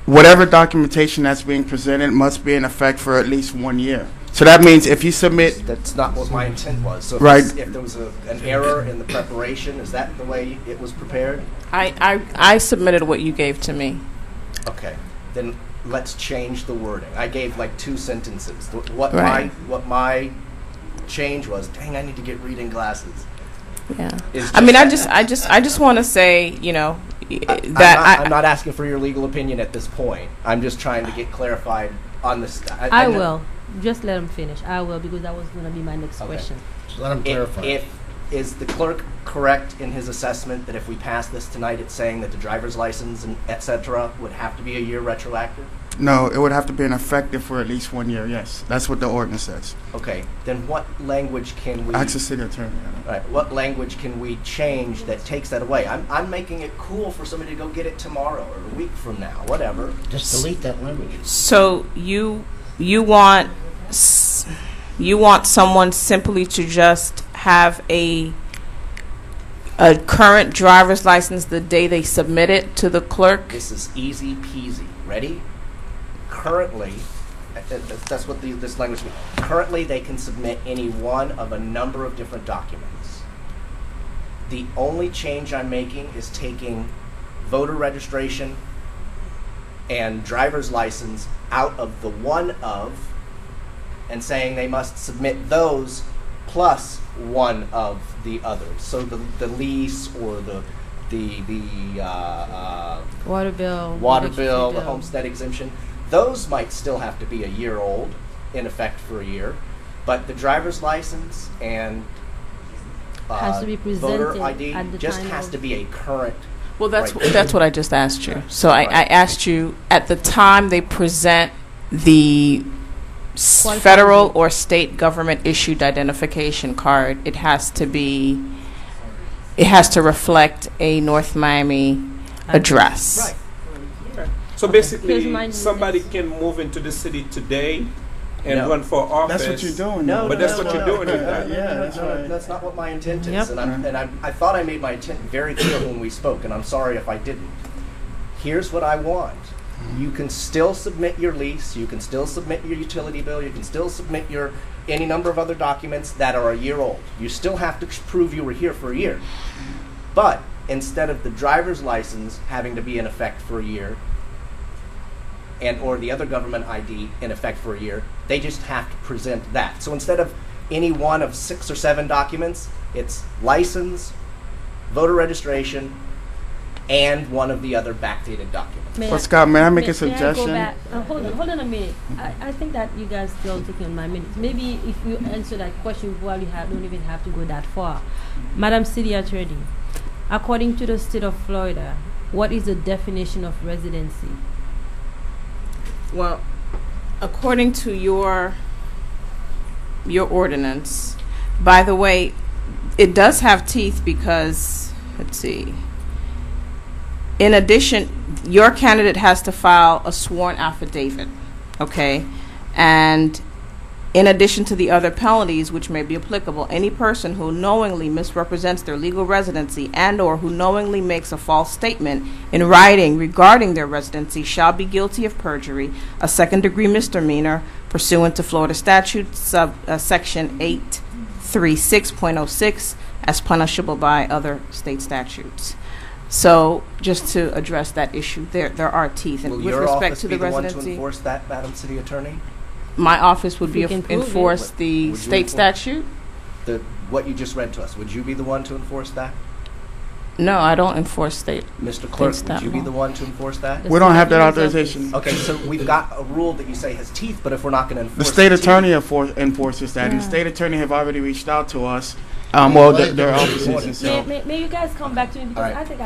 whatever documentation that's being presented must be in effect for at least 1 year. So that means if you submit... That's not what my intent was. So right. If there was an error in the preparation, is that the way it was prepared? I submitted what you gave to me. Okay. Then let's change the wording. I gave like 2 sentences. What my change was, dang, I need to get reading glasses. Yeah. I mean, I just want to say, you know, that I'm not asking for your legal opinion at this point. I'm just trying to get clarified on this. I will. Just let him finish. I will, because that was going to be my next question. Just let him clarify. Is the clerk correct in his assessment that if we pass this tonight, it's saying that the driver's license and et cetera would have to be a year retroactive? No, it would have to be effective for at least 1 year, yes. That's what the ordinance says. Okay, then what language can we... Ask the city attorney. Right, what language can we change that takes that away? I'm making it cool for somebody to go get it tomorrow or a week from now, whatever. Just delete that language. So you want someone simply to just have a current driver's license the day they submit it to the clerk? This is easy peasy. Ready? Currently, that's what this language means. Currently, they can submit any one of a number of different documents. The only change I'm making is taking voter registration and driver's license out of the one of and saying they must submit those plus one of the others. So the lease or the water bill, the homestead exemption, those might still have to be a year old, in effect for a year, but the driver's license and has to be voter ID at the just time has to be a current. Well, that's right. that's what I just asked you. So Right. I asked you at the time they present the Qualified federal ID. or state government issued identification card, it has to reflect a North Miami address. Right. So Here's basically, mine. somebody can move into the city today and No. run for office. That's what you're doing. No, But no, that's no, what no, you're no. doing with that. Yeah, that's right. That's not what my intent is, Yep. and I thought I made my intent very clear when we spoke, and I'm sorry if I didn't. Here's what I want. You can still submit your lease, you can still submit your utility bill, you can still submit your any number of other documents that are a year old. You still have to prove you were here for a year. But instead of the driver's license having to be in effect for a year, and or the other government ID in effect for a year, they just have to present that. So instead of any one of 6 or 7 documents, it's license, voter registration, and one of the other backdated documents. Well, Scott, may I make a May I suggestion? go back? Hold on a minute. I think that you guys still taking on my minutes. Maybe if you answer that question, you probably don't even have to go that far. Madam City Attorney, according to the state of Florida, what is the definition of residency? Well, according to your ordinance, by the way, it does have teeth because, let's see, in addition, your candidate has to file a sworn affidavit, okay? And in addition to the other penalties which may be applicable, any person who knowingly misrepresents their legal residency and or who knowingly makes a false statement in writing regarding their residency shall be guilty of perjury, a second-degree misdemeanor pursuant to Florida statute section 836.06 as punishable by other state statutes. So just to address that issue, there are teeth. And Will with your respect office to be the the one to residency, enforce that, Madam City Attorney? my office would be We can prove it. enforce the Would you state enforce- statute. What you just read to us, would you be the one to enforce that? No, I don't enforce state. Mr. Clerk, Against would that you be law. the one to enforce that? We don't have that That's authorization. Okay, so we've got a rule that you say has teeth, but if we're not going to The enforce state teeth- attorney enforces that, and the Yeah. state attorney have already reached out to us Well, their offices and so. May you guys come back to me because All right. I think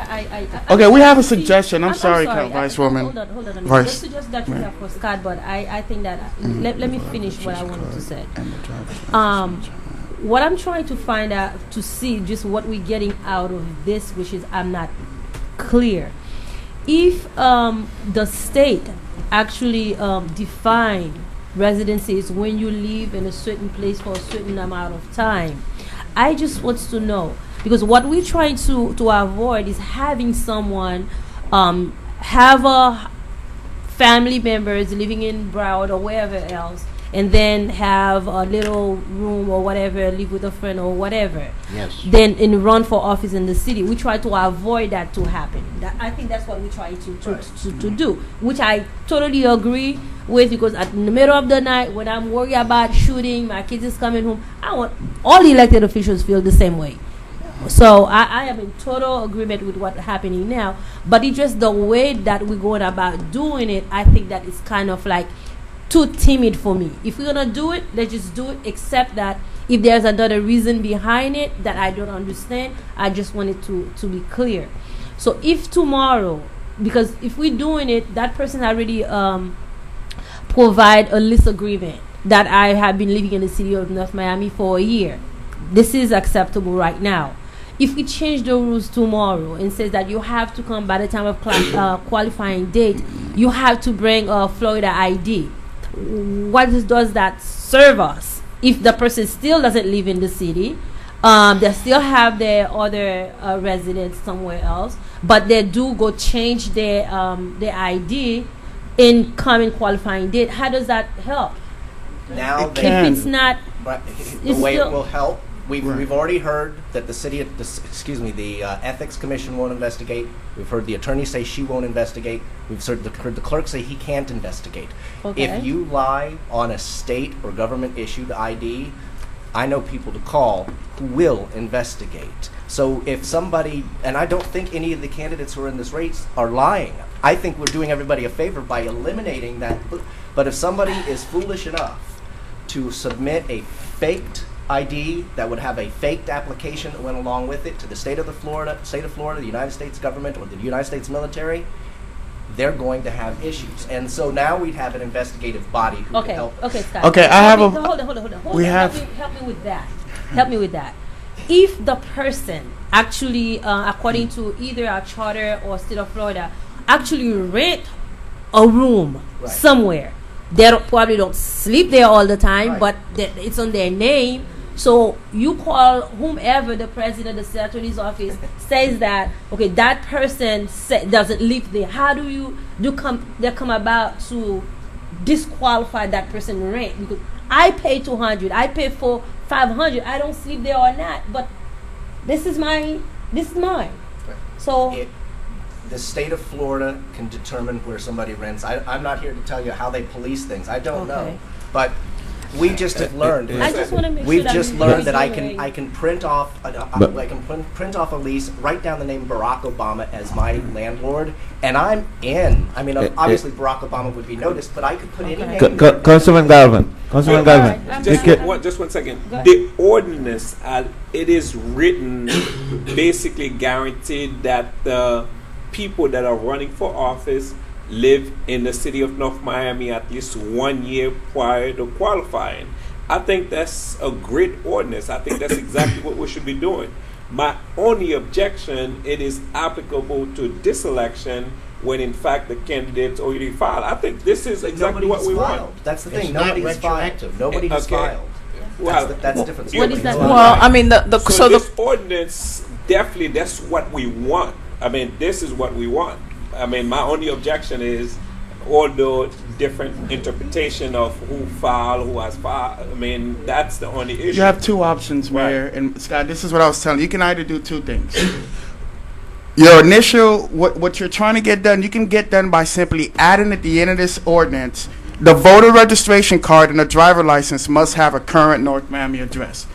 I Okay, we have a see- suggestion. I'm sorry, sorry. Vicewoman. Hold on. Vice. Let's suggest that we have for Scott, but I think that let me finish what I wanted to say. What I'm trying to find out to see just what we're getting out of this, which is I'm not clear. If the state actually define residencies when you live in a certain place for a certain amount of time, I just want to know, because what we're trying to avoid is having someone have a family members living in Broward or wherever else, and then have a little room or whatever, live with a friend or whatever. Yes. Then run for office in the city. We try to avoid that to happen. I think that's what we try to do, which I totally agree with, because in the middle of the night when I'm worried about shooting, my kids is coming home, I want all the elected officials feel the same way. So I am in total agreement with what's happening now, but it's just the way that we're going about doing it. I think that it's kind of like too timid for me. If we're gonna do it, let's just do it, except that if there's another reason behind it that I don't understand, I just want it to be clear. So if tomorrow, because if we're doing it, that person already provide a lease agreement that I have been living in the city of North Miami for a year. This is acceptable right now. If we change the rules tomorrow and says that you have to come by the time of qualifying date, you have to bring a Florida ID. What does that serve us? If the person still doesn't live in the city, they still have their other residence somewhere else, but they do go change their ID in coming qualifying date. How does that help? Now If it's not, But the It's way it still- will help, we've already heard that the ethics commission won't investigate. We've heard the attorney say she won't investigate. We've heard the clerk say he can't investigate. Okay. If you lie on a state or government issued ID, I know people to call who will investigate. So if somebody, and I don't think any of the candidates who are in this race are lying. I think we're doing everybody a favor by eliminating that. But if somebody is foolish enough to submit a faked ID that would have a faked application that went along with it to the state of Florida, the United States government, or the United States military, they're going to have issues. And so now we'd have an investigative body who can help us. Okay, Scott. Okay, I have a- Hold on. we have- Help me with that. Help me with that. If the person actually, according to either our charter or state of Florida, actually rent a room Right. somewhere, they probably don't sleep there all the time, Right. but it's on their name. So you call whomever, the president, the state attorney's office says that, okay, that person doesn't live there. How do they come about to disqualify that person rent? Because I pay $200, I pay for $500. I don't sleep there or not, but this is mine. So The state of Florida can determine where somebody rents. I'm not here to tell you how they police things. I don't know. Okay. But we just have learned. I just want to make We've sure that just we learned that doing I can print off But- I can print off a lease, write down the name Barack Obama as my landlord, and I'm in. I mean, obviously Barack Obama would be noticed, but I could put any Okay. name. Councilman Galvin. Councilman All Galvin. right, Just one second. Go ahead. The ordinance, it is written, basically guaranteed that the people that are running for office live in the city of North Miami at least 1 year prior to qualifying. I think that's a great ordinance. I think that's exactly what we should be doing. My only objection, it is applicable to this election when in fact the candidates already filed. I think this is exactly what we filed. want. That's the thing. It's not Nobody has filed. retroactive. Nobody has Okay. filed. Well, That's the difference. What is that? Well, I mean, So this ordinance, definitely, that's what we want. I mean, this is what we want. I mean, my only objection is, although different interpretation of who filed, who has filed, I mean, that's the only issue. You have two options, Right. Mayor. And Scott, this is what I was telling you. You can either do two things. Your initial, what you're trying to get done, you can get done by simply adding at the end of this ordinance, the voter registration card and the driver license must have a current North Miami address.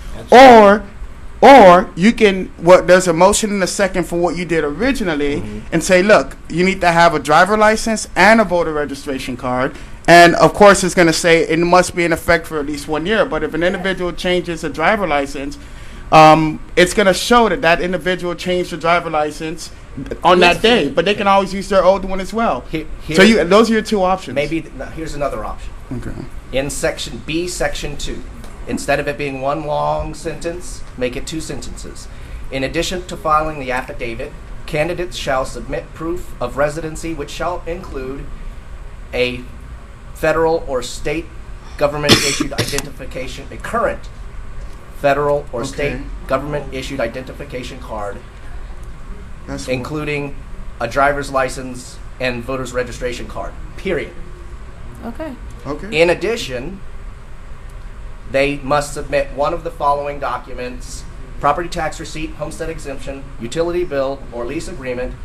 Or you can, there's a motion in a second for what you did originally and say, look, you need to have a driver license and a voter registration card. And of course, it's going to say it must be in effect for at least 1 year. But if an individual changes a driver license, it's going to show that that individual changed their driver license on that day, but they can always use their old one as well. So those are your two options. Maybe here's another option. Okay. In section B, section 2, instead of it being one long sentence, make it 2 sentences. In addition to filing the affidavit, candidates shall submit proof of residency, which shall include a federal or state government issued identification, a current federal or state government issued identification card, including a driver's license and voter's registration card, period. Okay. In addition, they must submit one of the following documents: property tax receipt, homestead exemption, utility bill, or lease agreement,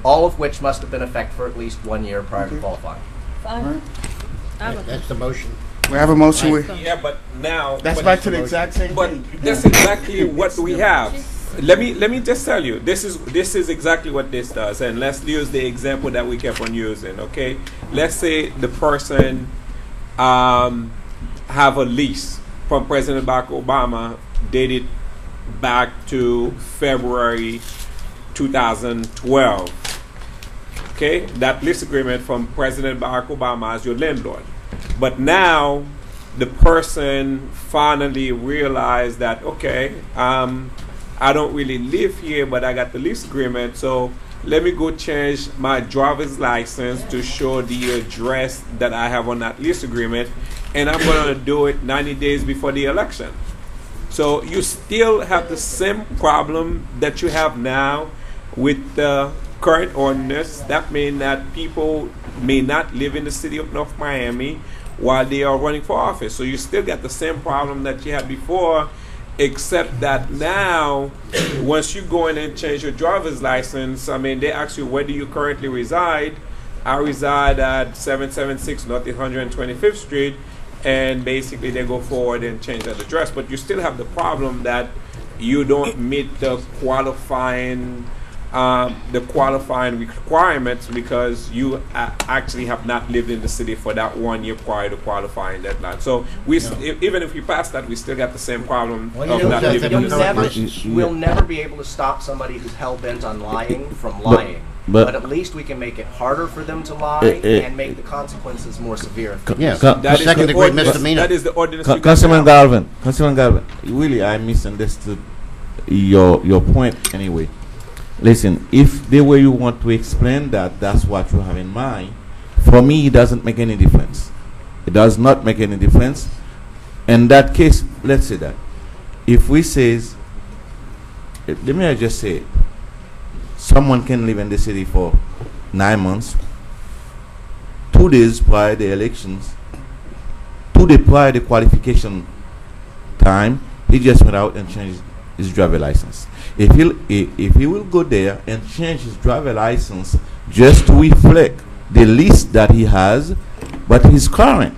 all of which must have been in effect for at least 1 year prior to qualifying. Fine. That's the motion. We have a motion. Yeah, but now That's back to the exact same But thing. that's exactly what we have. Let me just tell you, this is exactly what this does, and let's use the example that we kept on using. Okay, let's say the person have a lease from President Barack Obama dated back to February 2012. Okay, that lease agreement from President Barack Obama as your landlord. But now the person finally realized that, okay, I don't really live here, but I got the lease agreement, so let me go change my driver's license to show the address that I have on that lease agreement, and I'm going to do it 90 days before the election. So you still have the same problem that you have now with the current ordinance. That means that people may not live in the city of North Miami while they are running for office. So you still got the same problem that you had before, except that now, once you go in and change your driver's license, I mean, they ask you, where do you currently reside? I reside at 776 North 125th Street, and basically they go forward and change that address. But you still have the problem that you don't meet the qualifying requirements because you actually have not lived in the city for that 1 year prior to qualifying deadline. So even if we pass that, we still got the same problem of not living in the city. We'll never be able to stop somebody who's hell-bent on lying from lying. But at least we can make it harder for them to lie and make the consequences more severe. Second-degree misdemeanor. That is the ordinance. Councilman Galvin, really, I misunderstood your point anyway. Listen, if the way you want to explain that, that's what you have in mind, for me, it doesn't make any difference. It does not make any difference. In that case, let's say that. If we says, let me just say it, someone can live in the city for 9 months, 2 days prior to the elections, 2 days prior to the qualification time, he just went out and changed his driver license. If he will go there and change his driver license just to reflect the list that he has, but he's current.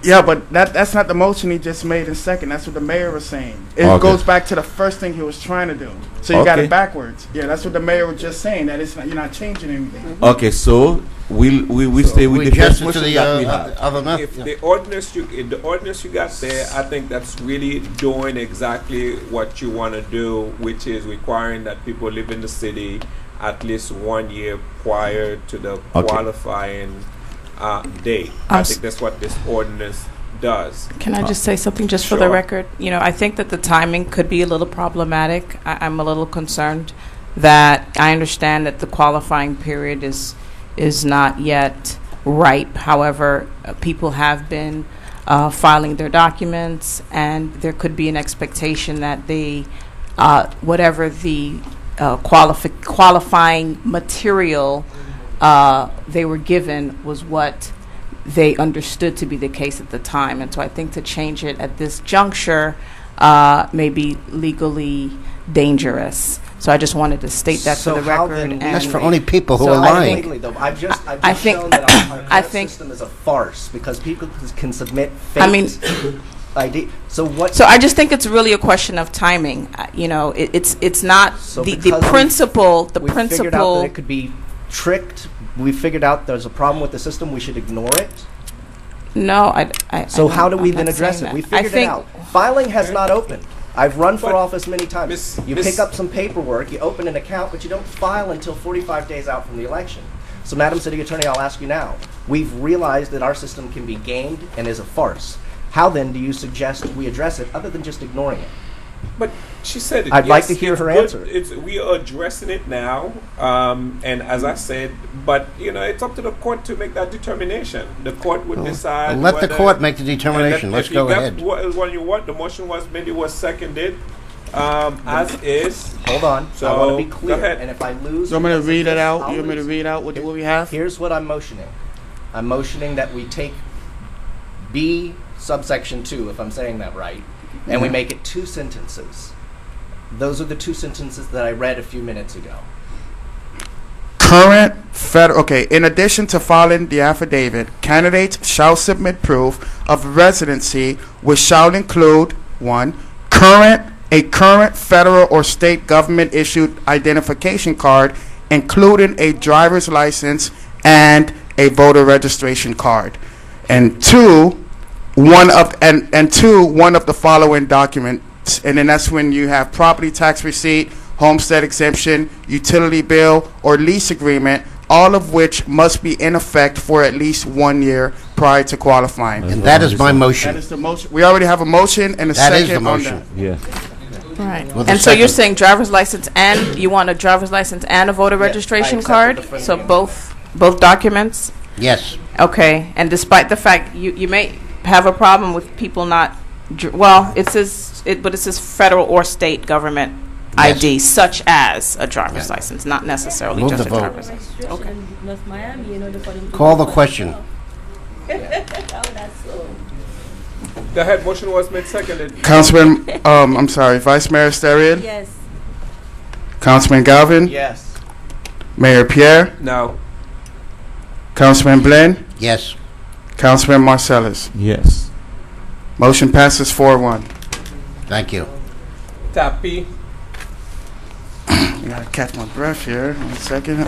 Yeah, but that's not the motion he just made in second. That's what the mayor was saying. It goes back to the first thing he was trying to do. So you got it backwards. Yeah, that's what the mayor was just saying. That it's not, you're not changing anything. Okay, so we stay with the first motion that we have. If the ordinance you got there, I think that's really doing exactly what you want to do, which is requiring that people live in the city at least 1 year prior to the qualifying date. I think that's what this ordinance does. Can I just say something just for the record? You know, I think that the timing could be a little problematic. I'm a little concerned that I understand that the qualifying period is not yet ripe. However, people have been filing their documents, and there could be an expectation that they, whatever the qualifying material they were given was what they understood to be the case at the time. And so I think to change it at this juncture may be legally dangerous. So I just wanted to state that for the record. And that's for only people who are lying. I've just shown that our system is a farce because people can submit fake ID. So I just think it's really a question of timing. You know, it's not the principle. The principle. We figured out that it could be tricked. We figured out there's a problem with the system. We should ignore it. No, So how do we then address it? We figured it out. Filing has not opened. I've run for But office many times. You pick up some paperwork, you open an account, but you don't file until 45 days out from the election. So, Madam City Attorney, I'll ask you now. We've realized that our system can be gamed and is a farce. How then do you suggest we address it other than just ignoring it? But she said it. I'd like to Yes, hear it's her good. answer. We are addressing it now, and as I said, but it's up to the court to make that determination. The court would decide. Let the whether- court make the and determination. Let's if go you got ahead. What you want, the motion was made, it was seconded, as is. Hold on. So, I want to be go clear. ahead. And if I lose, You want me to because of read it this, out? I'll You want me to lose. read out what we have? Here's what I'm motioning. I'm motioning that we take B subsection 2, if I'm saying that right, and we make it 2 sentences. Those are the 2 sentences that I read a few minutes ago. Current federal, okay, in addition to filing the affidavit, candidates shall submit proof of residency, which shall include 1, a current federal or state government issued identification card, including a driver's license and a voter registration card. And 2, one of the following documents, and then that's when you have property tax receipt, homestead exemption, utility bill, or lease agreement, all of which must be in effect for at least 1 year prior to qualifying. And that is my motion. That is the motion. We already have a motion and a That second is the on motion. that. Yeah. Right. With a And so you're second. saying driver's license and you want a driver's license and a voter registration accept card? the friendly So amendment. both documents? Yes. Okay. And despite the fact you may have a problem with people not, it says federal or state government Yes. ID, such as a driver's license, not necessarily Move just the a vote. driver's license. Okay. North Miami, for them to Call the vote. question. Go ahead. Motion was made, seconded. Councilman, I'm sorry, Vice Mayor Sterian, Yes. Councilman Galvin, Yes. Mayor Pierre, No. Councilman Blinn, Yes. Councilman Marcellus. Yes. Motion passes 4-1. Thank you. Tab B. I gotta catch my breath here. 1 second.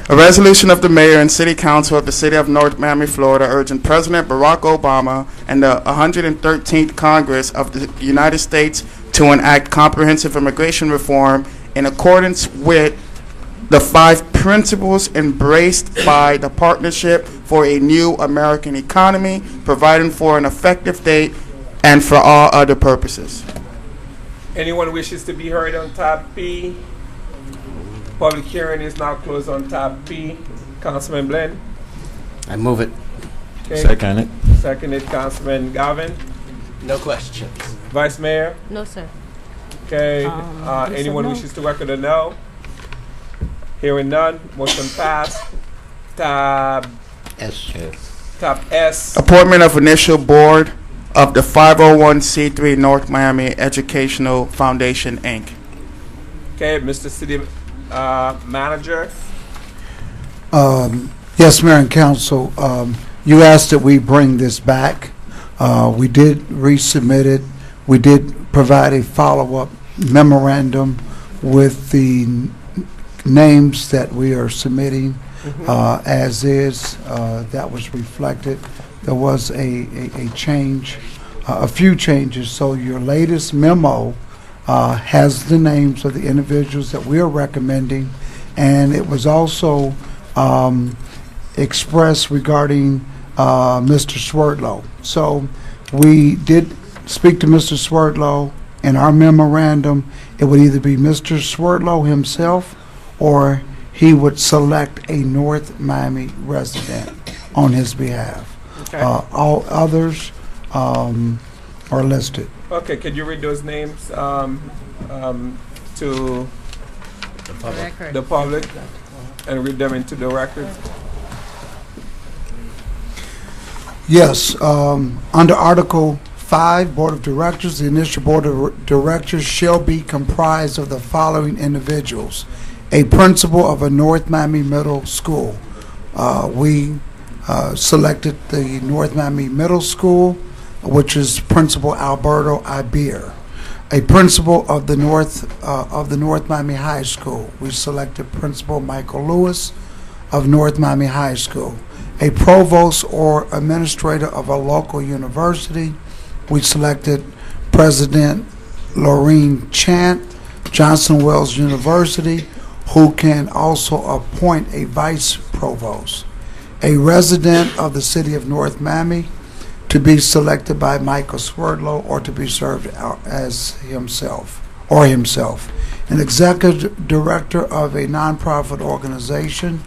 A resolution of the mayor and city council of the city of North Miami, Florida, urging President Barack Obama and the 113th Congress of the United States to enact comprehensive immigration reform in accordance with the 5 principles embraced by the Partnership for a New American Economy, providing for an effective date and for all other purposes. Anyone wishes to be heard on tab B? Public hearing is now closed on tab B. Councilman Blinn. I move it. Okay. Second it. Seconded. Councilman Galvin. No questions. Vice Mayor. No, sir. Okay. Yes or Anyone no? wishes to record a no? Hearing none. Motion passed. Tab Yes. Tab S. Appointment of initial board of the 501c3 North Miami Educational Foundation, Inc. Okay, Mr. City Manager. Yes, Mayor and Council, you asked that we bring this back. We did resubmit it. We did provide a follow-up memorandum with the names that we are submitting as is. That was reflected. There was a change, a few changes. So your latest memo has the names of the individuals that we are recommending, and it was also expressed regarding Mr. Swerdlow. So we did speak to Mr. Swerdlow. In our memorandum, it would either be Mr. Swerdlow himself or he would select a North Miami resident on his behalf. Okay. All others are listed. Okay, could you read those names to the public and read them into the record? Yes, under Article 5, Board of Directors, the initial Board of Directors shall be comprised of the following individuals. A principal of a North Miami Middle School. We selected the North Miami Middle School, which is Principal Alberto Iber. A principal of the North Miami High School. We selected Principal Michael Lewis of North Miami High School. A provost or administrator of a local university. We selected President Laureen Chant, Johnson Wales University, who can also appoint a vice provost. A resident of the city of North Miami to be selected by Michael Swerdlow or to be served as himself. An executive director of a nonprofit organization,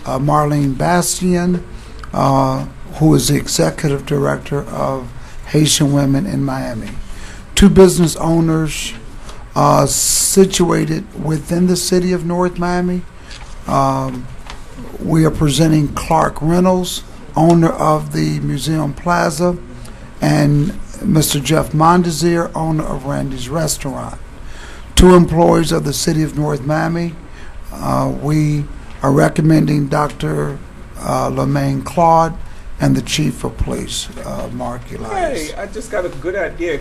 Marlene Bastian, who is the executive director of Haitian Women in Miami. 2 business owners situated within the city of North Miami. We are presenting Clark Reynolds, owner of the Museum Plaza, and Mr. Jeff Mondesir, owner of Randy's Restaurant. 2 employees of the city of North Miami. We are recommending Dr. Lemaine Claude and the chief of police, Mark Elias. Hey, I just got a good idea.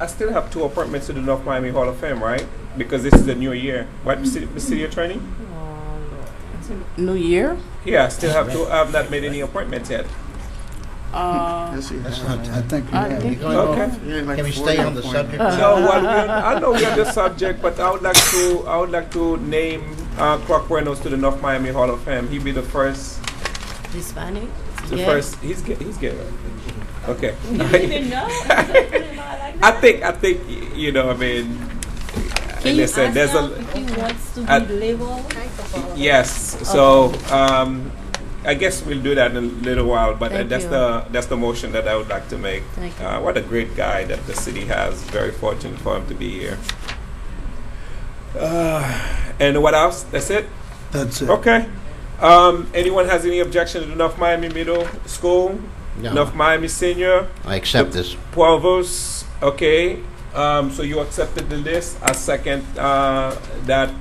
I still have 2 appointments to the North Miami Hall of Fame, right? Because this is a new year. What city attorney? New Year? Yeah, I still have 2. I have not made any appointments yet. I think we have. Okay. Can we stay on the subject? No, well, I know we're on the subject, but I would like to name Clark Reynolds to the North Miami Hall of Fame. He'd be the first. Hispanic? First. He's gay. Okay. You don't even know? I think you know. I mean, Can listen. you There's ask him if he wants to be labeled? Yes. So I guess we'll do that in a little while. But that's the motion that I would like to make. Thank you. What a great guy that the city has. Very fortunate for him to be here. And what else? That's it. That's it. Okay. Anyone has any objection to the North Miami Middle School? No. North Miami Senior? I accept this. Puelvos, okay. So you accepted the list. I second that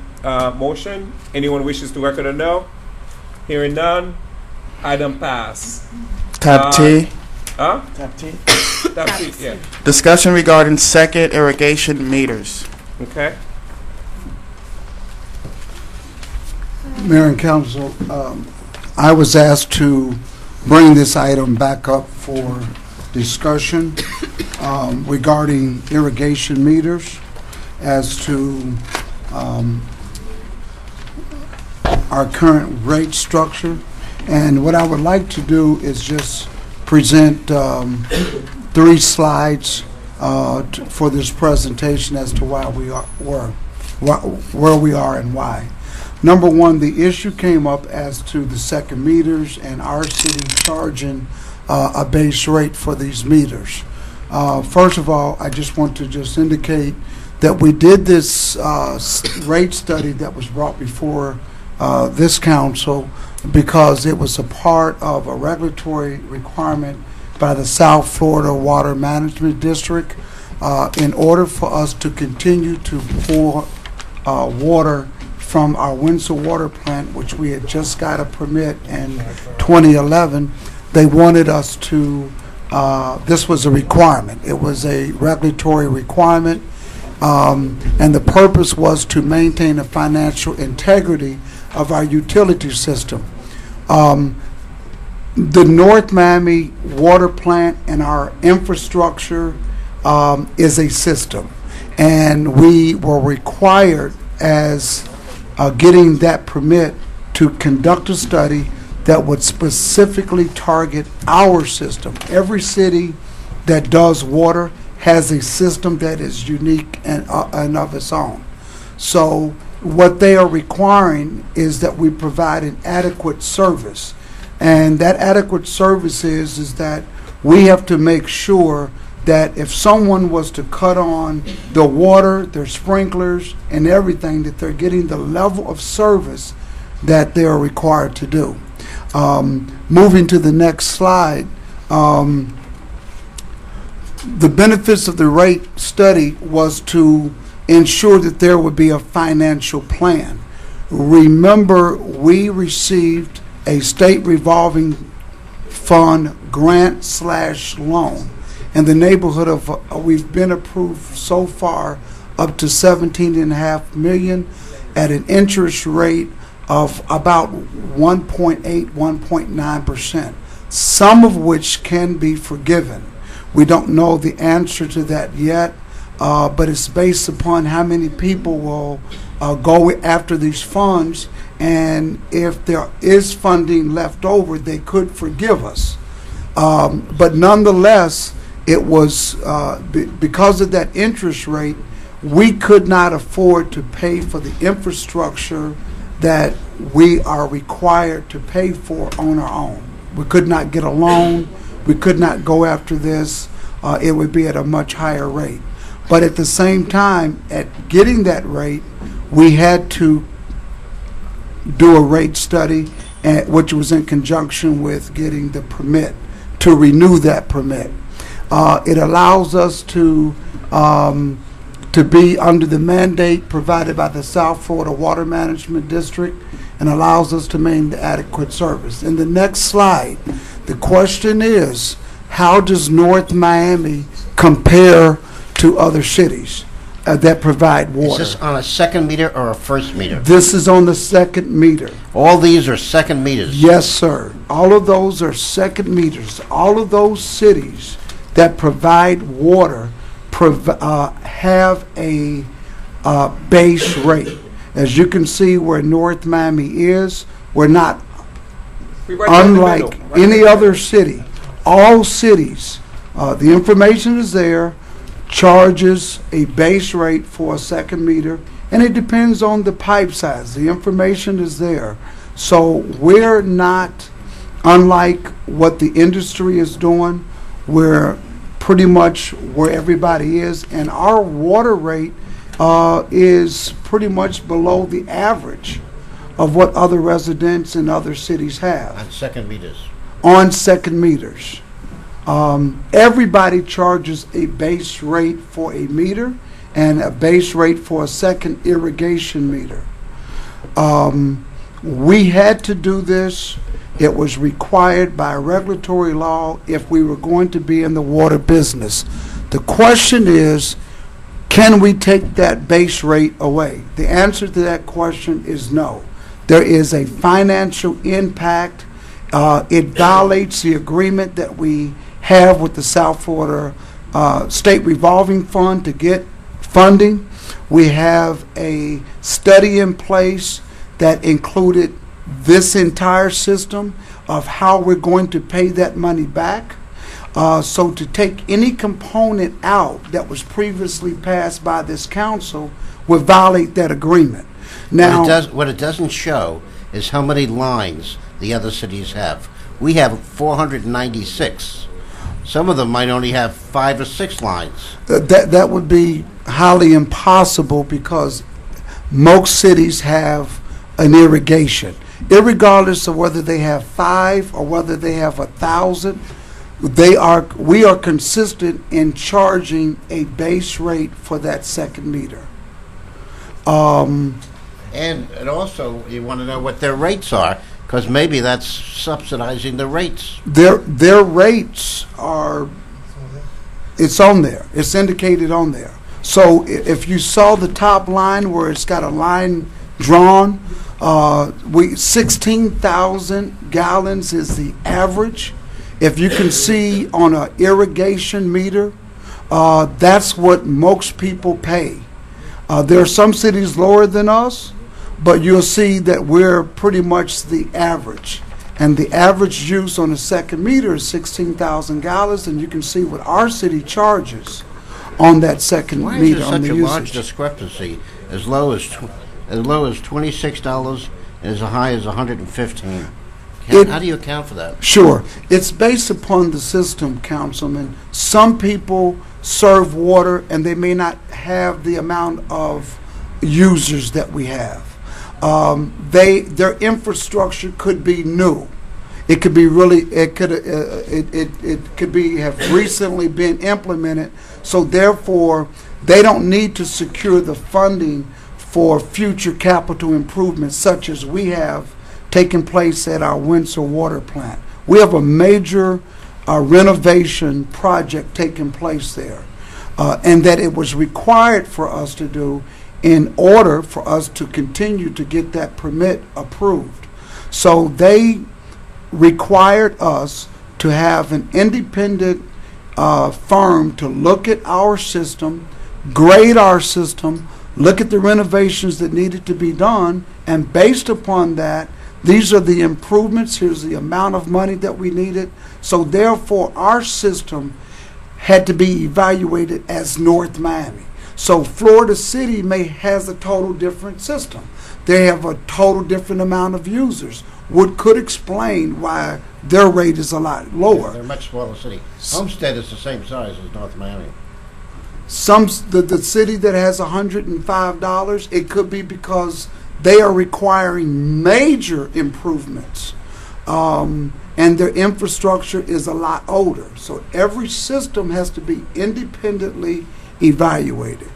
motion. Anyone wishes to record a no? Hearing none. Item pass. Tab T. Huh? Tab T. Tab T, yeah. Discussion regarding second irrigation meters. Okay. Mayor and Council, I was asked to bring this item back up for discussion regarding irrigation meters as to our current rate structure. And what I would like to do is just present 3 slides for this presentation as to why we are where we are and why. Number 1, the issue came up as to the second meters and our city charging a base rate for these meters. First of all, I just want to just indicate that we did this rate study that was brought before this council because it was a part of a regulatory requirement by the South Florida Water Management District in order for us to continue to pour water from our Windsor Water Plant, which we had just got a permit in 2011. They wanted us to, this was a requirement. It was a regulatory requirement, and the purpose was to maintain the financial integrity of our utility system. The North Miami Water Plant and our infrastructure is a system, and we were required as getting that permit to conduct a study that would specifically target our system. Every city that does water has a system that is unique and of its own. So what they are requiring is that we provide an adequate service. And that adequate service is that we have to make sure that if someone was to cut on the water, their sprinklers, and everything, that they're getting the level of service that they are required to do. Moving to the next slide, the benefits of the rate study was to ensure that there would be a financial plan. Remember, we received a state revolving fund grant/loan in the neighborhood of, we've been approved so far up to $17.5 million at an interest rate of about 1.8, 1.9%, some of which can be forgiven. We don't know the answer to that yet, but it's based upon how many people will go after these funds, and if there is funding left over, they could forgive us. But nonetheless, it was because of that interest rate, we could not afford to pay for the infrastructure that we are required to pay for on our own. We could not get a loan. We could not go after this. It would be at a much higher rate. But at the same time, at getting that rate, we had to do a rate study, which was in conjunction with getting the permit to renew that permit. It allows us to be under the mandate provided by the South Florida Water Management District, and allows us to maintain adequate service. In the next slide, the question is, how does North Miami compare to other cities that provide water? Is this on a second meter or a first meter? This is on the second meter. All these are second meters? Yes, sir. All of those are second meters. All of those cities that provide water have a base rate. As you can see where North Miami is, we're not unlike any other city. All cities, the information is there, charges a base rate for a second meter, and it depends on the pipe size. The information is there. So we're not unlike what the industry is doing. We're pretty much where everybody is, and our water rate is pretty much below the average of what other residents in other cities have. On second meters? On second meters. Everybody charges a base rate for a meter and a base rate for a second irrigation meter. We had to do this. It was required by regulatory law if we were going to be in the water business. The question is, can we take that base rate away? The answer to that question is no. There is a financial impact. It violates the agreement that we have with the South Florida State Revolving Fund to get funding. We have a study in place that included this entire system of how we're going to pay that money back. So to take any component out that was previously passed by this council would violate that agreement. Now, what it doesn't show is how many lines the other cities have. We have 496. Some of them might only have 5 or 6 lines. That would be highly impossible because most cities have an irrigation. Irregardless of whether they have 5 or whether they have 1,000, we are consistent in charging a base rate for that second meter. And also, you want to know what their rates are, because maybe that's subsidizing the rates. Their rates are, it's on there. It's indicated on there. So if you saw the top line where it's got a line drawn, 16,000 gallons is the average. If you can see on an irrigation meter, that's what most people pay. There are some cities lower than us, but you'll see that we're pretty much the average. And the average use on a second meter is 16,000 gallons, and you can see what our city charges on that second meter. Why is there such a large discrepancy, as low as $26 and as high as $115? How do you account for that? Sure. It's based upon the system, Councilman. Some people serve water and they may not have the amount of users that we have. Their infrastructure could be new. It could be have recently been implemented. So therefore, they don't need to secure the funding for future capital improvements such as we have taking place at our Windsor water plant. We have a major renovation project taking place there, and that it was required for us to do in order for us to continue to get that permit approved. So they required us to have an independent firm to look at our system, grade our system, look at the renovations that needed to be done, and based upon that, these are the improvements, here's the amount of money that we needed. So therefore, our system had to be evaluated as North Miami. So Florida City has a total different system. They have a total different amount of users, which could explain why their rate is a lot lower. They're a much smaller city. Homestead is the same size as North Miami. The city that has $105, it could be because they are requiring major improvements, and their infrastructure is a lot older. So every system has to be independently evaluated.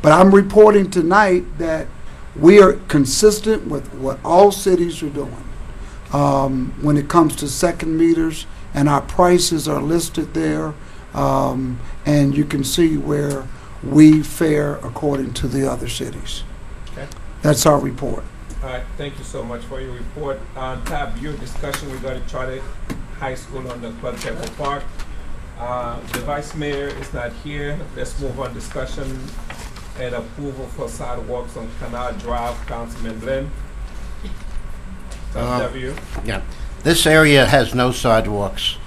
But I'm reporting tonight that we are consistent with what all cities are doing when it comes to second meters, and our prices are listed there, and you can see where we fare according to the other cities. Okay. That's our report. All right, thank you so much for your report. Tab, your discussion regarding Charter High School on the Club Temple Park. The Vice Mayor is not here. Let's move on. Discussion and approval for sidewalks on Canal Drive. Councilman Glenn. Yeah, this area has no sidewalks.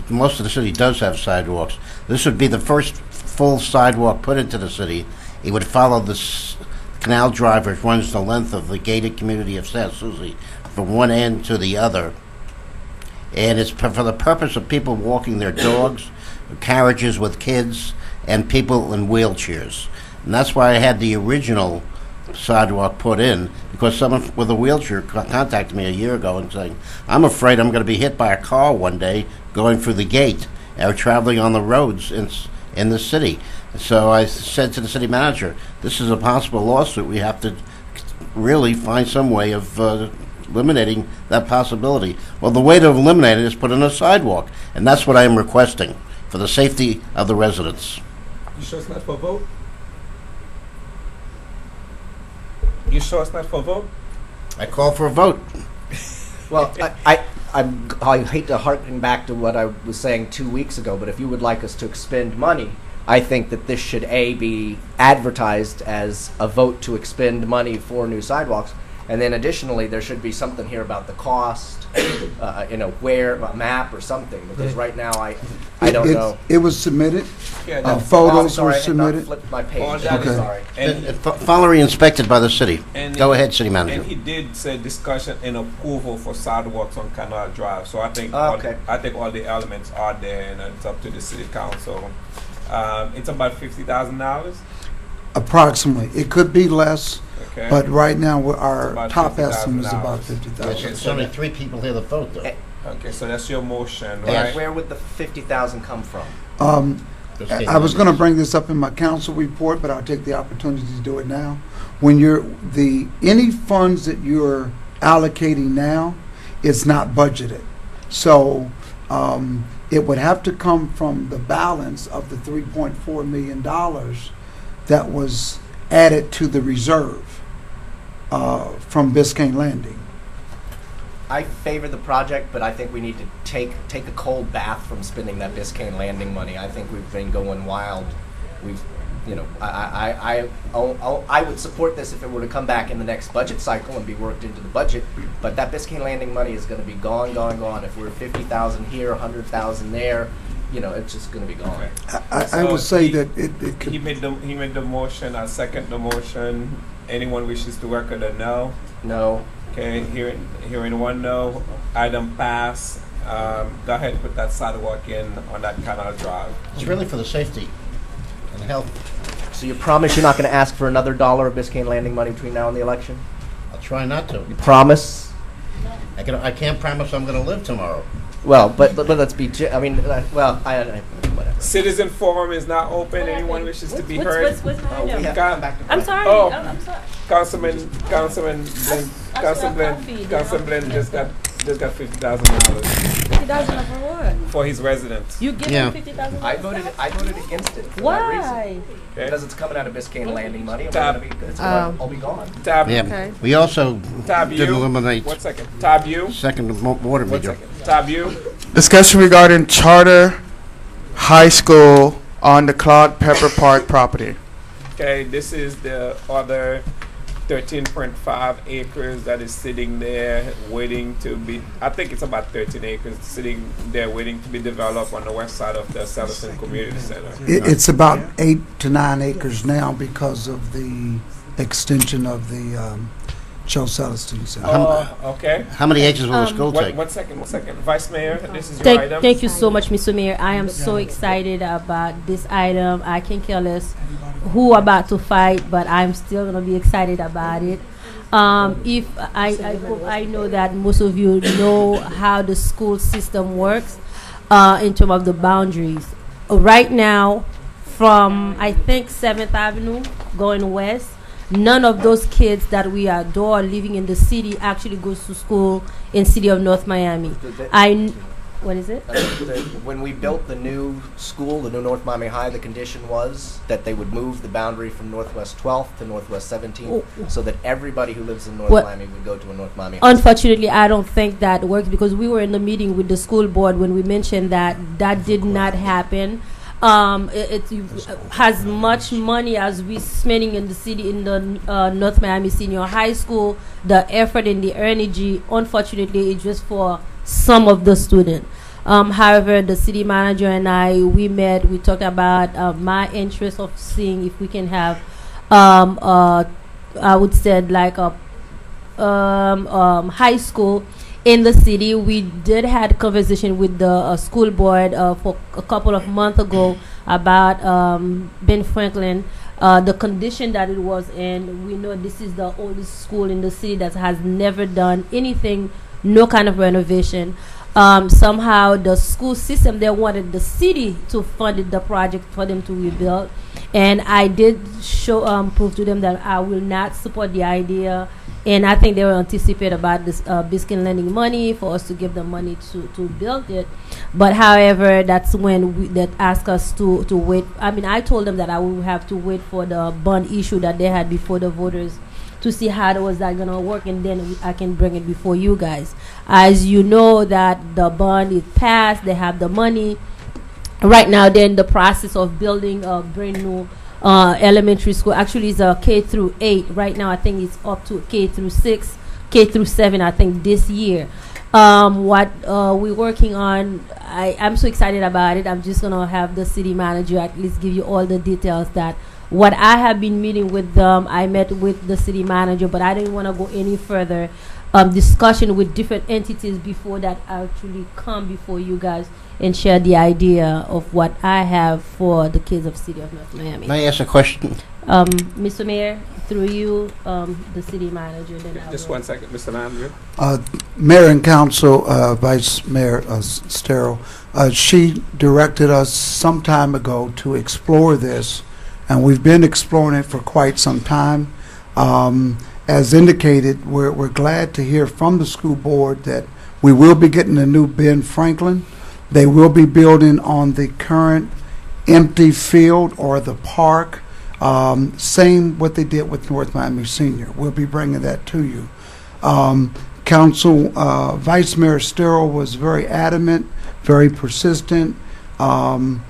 Most of the city does have sidewalks. This would be the first full sidewalk put into the city. It would follow this Canal Drive, which runs the length of the gated community of Sans Souci from one end to the other. And it's for the purpose of people walking their dogs, carriages with kids, and people in wheelchairs. And that's why I had the original sidewalk put in, because someone with a wheelchair contacted me a year ago and saying, I'm afraid I'm going to be hit by a car one day going through the gate or traveling on the roads in the city. So I said to the city manager, this is a possible lawsuit. We have to really find some way of eliminating that possibility. Well, the way to eliminate it is put in a sidewalk, and that's what I am requesting for the safety of the residents. You sure it's not for a vote? You sure it's not for a vote? I call for a vote. Well, I hate to harken back to what I was saying 2 weeks ago, but if you would like us to expend money, I think that this should be advertised as a vote to expend money for new sidewalks, and then additionally there should be something here about the cost, where a map or something, because right now I don't know. It was submitted. Yeah, photos were I had not submitted. flipped my page. Oh, that is- Sorry. And Following inspected by the city. And Go ahead, city manager. And he did say discussion and approval for sidewalks on Canal Drive. So I think Okay. I think all the elements are there, and it's up to the city council. It's about $50,000. Approximately. It could be less, Okay. but right now It's our about top estimate is $50,000. about Yes, 50,000. there's only 3 people here to vote, though. Okay, so that's your motion, And right? where would the 50,000 come from? I was going to bring this up in my council report, but I'll take the opportunity to do it now. When any funds that you're allocating now, it's not budgeted. So it would have to come from the balance of the $3.4 million that was added to the reserve from Biscayne Landing. I favor the project, but I think we need to take a cold bath from spending that Biscayne Landing money. I think we've been going wild. I would support this if it were to come back in the next budget cycle and be worked into the budget. But that Biscayne Landing money is going to be gone. If we're 50,000 here, 100,000 there, it's just going to be gone. I would say that it could. He made the motion. I second the motion. Anyone wishes to record a no? No. Okay, hearing one no, item pass. Go ahead and put that sidewalk in on that Canal Drive. It's really for the safety and health. So you promise you're not going to ask for another $1 of Biscayne Landing money between now and the election? I'll try not to. You promise? I can't promise I'm going to live tomorrow. Well, but let's be. Whatever. Citizen forum is now open. Anyone wishes to be heard? What's my Oh, we item? have to come back to I'm Brian. sorry. Oh. I'm sorry. Councilman Blend just got $50,000 $50,000 for what? for his residents. You give Yeah. him $50,000? I voted against it. For that Why? reason. Okay. Because it's coming out of Biscayne Landing money. And Tab. it's gonna all be gone. Tab. Yeah. Okay. We also Tab did you. eliminate 1 second. Tab you. second water 1 meter. second. Tab you. Discussion regarding charter high school on the Claude Pepper Park property. Okay, this is the other 13.5 acres that is sitting there waiting to be, I think it's about 13 acres sitting there waiting to be developed on the west side of the Celestine Community Center. It's about 8 to 9 acres now because of the extension of the Joe Celestine Center. Okay. How many acres will the school take? One second. Vice Mayor, this is your item. Thank you so much, Mr. Mayor. I am so excited about this item. I can care less who about to fight, but I'm still going to be excited about it. If I know that most of you know how the school system works in terms of the boundaries. Right now, from I think 7th Avenue going west, none of those kids that we adore living in the city actually goes to school in city of North Miami. What is it? When we built the new school, the new North Miami High, the condition was that they would move the boundary from Northwest 12th to Northwest 17th so that everybody who lives in North Miami would go to a North Miami High. Unfortunately, I don't think that works because we were in the meeting with the school board when we mentioned that did not happen. As much money as we spending in the city in the North Miami Senior High School, the effort and the energy, unfortunately, it's just for some of the students. However, the city manager and we met. We talked about my interest of seeing if we can have, I would say like a high school in the city. We did had a conversation with the school board for a couple of months ago about Ben Franklin, the condition that it was in. We know this is the oldest school in the city that has never done anything, no kind of renovation. Somehow the school system, they wanted the city to fund the project for them to rebuild, and I did show prove to them that I will not support the idea. And I think they were anticipate about this Biscayne lending money for us to give them money to build it. But however, that's when that asked us to wait. I mean, I told them that I would have to wait for the bond issue that they had before the voters to see how was that going to work, and then I can bring it before you guys. As you know that the bond is passed, they have the money. Right now, they're in the process of building a brand new elementary school. Actually, it's a K through 8. Right now, I think it's up to K through 6, K through 7, I think, this year. What we're working on, I'm so excited about it. I'm just going to have the city manager at least give you all the details that what I have been meeting with them. I met with the city manager, but I didn't want to go any further discussion with different entities before that actually come before you guys and share the idea of what I have for the kids of City of North Miami. May I ask a question? Mr. Mayor, through you, the city manager. Then Just 1 second, Mr. Manager. Mayor and Council, Vice Mayor Stero, she directed us some time ago to explore this, and we've been exploring it for quite some time. As indicated, we're glad to hear from the school board that we will be getting a new Ben Franklin. They will be building on the current empty field or the park. Same what they did with North Miami Senior. We'll be bringing that to you. Council Vice Mayor Stero was very adamant, very persistent in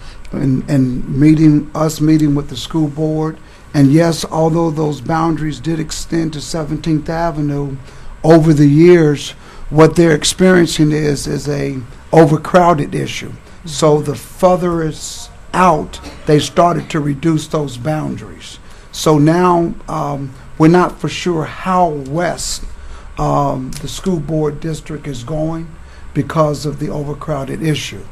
meeting with the school board. And yes, although those boundaries did extend to 17th Avenue, over the years, what they're experiencing is a overcrowded issue. So the furthest out, they started to reduce those boundaries. So now we're not for sure how west the school board district is going because of the overcrowded issue.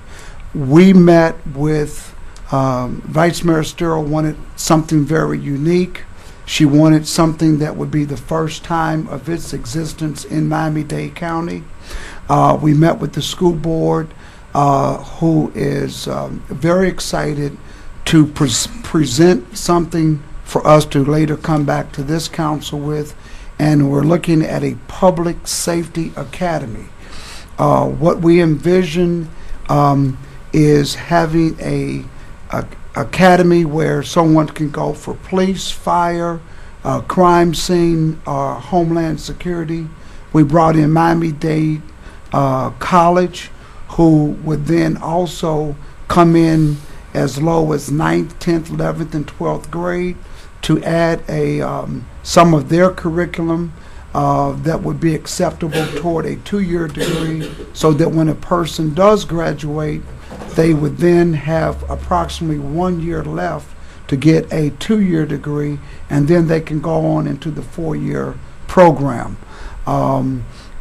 We met with Vice Mayor Stero wanted something very unique. She wanted something that would be the first time of its existence in Miami-Dade County. We met with the school board, who is very excited to present something for us to later come back to this council with, and we're looking at a public safety academy. What we envision is having a academy where someone can go for police, fire, crime scene, homeland security. We brought in Miami-Dade College, who would then also come in as low as 9th, 10th, 11th, and 12th grade to add some of their curriculum that would be acceptable toward a 2-year degree, so that when a person does graduate, they would then have approximately 1 year left to get a 2-year degree, and then they can go on into the 4-year program.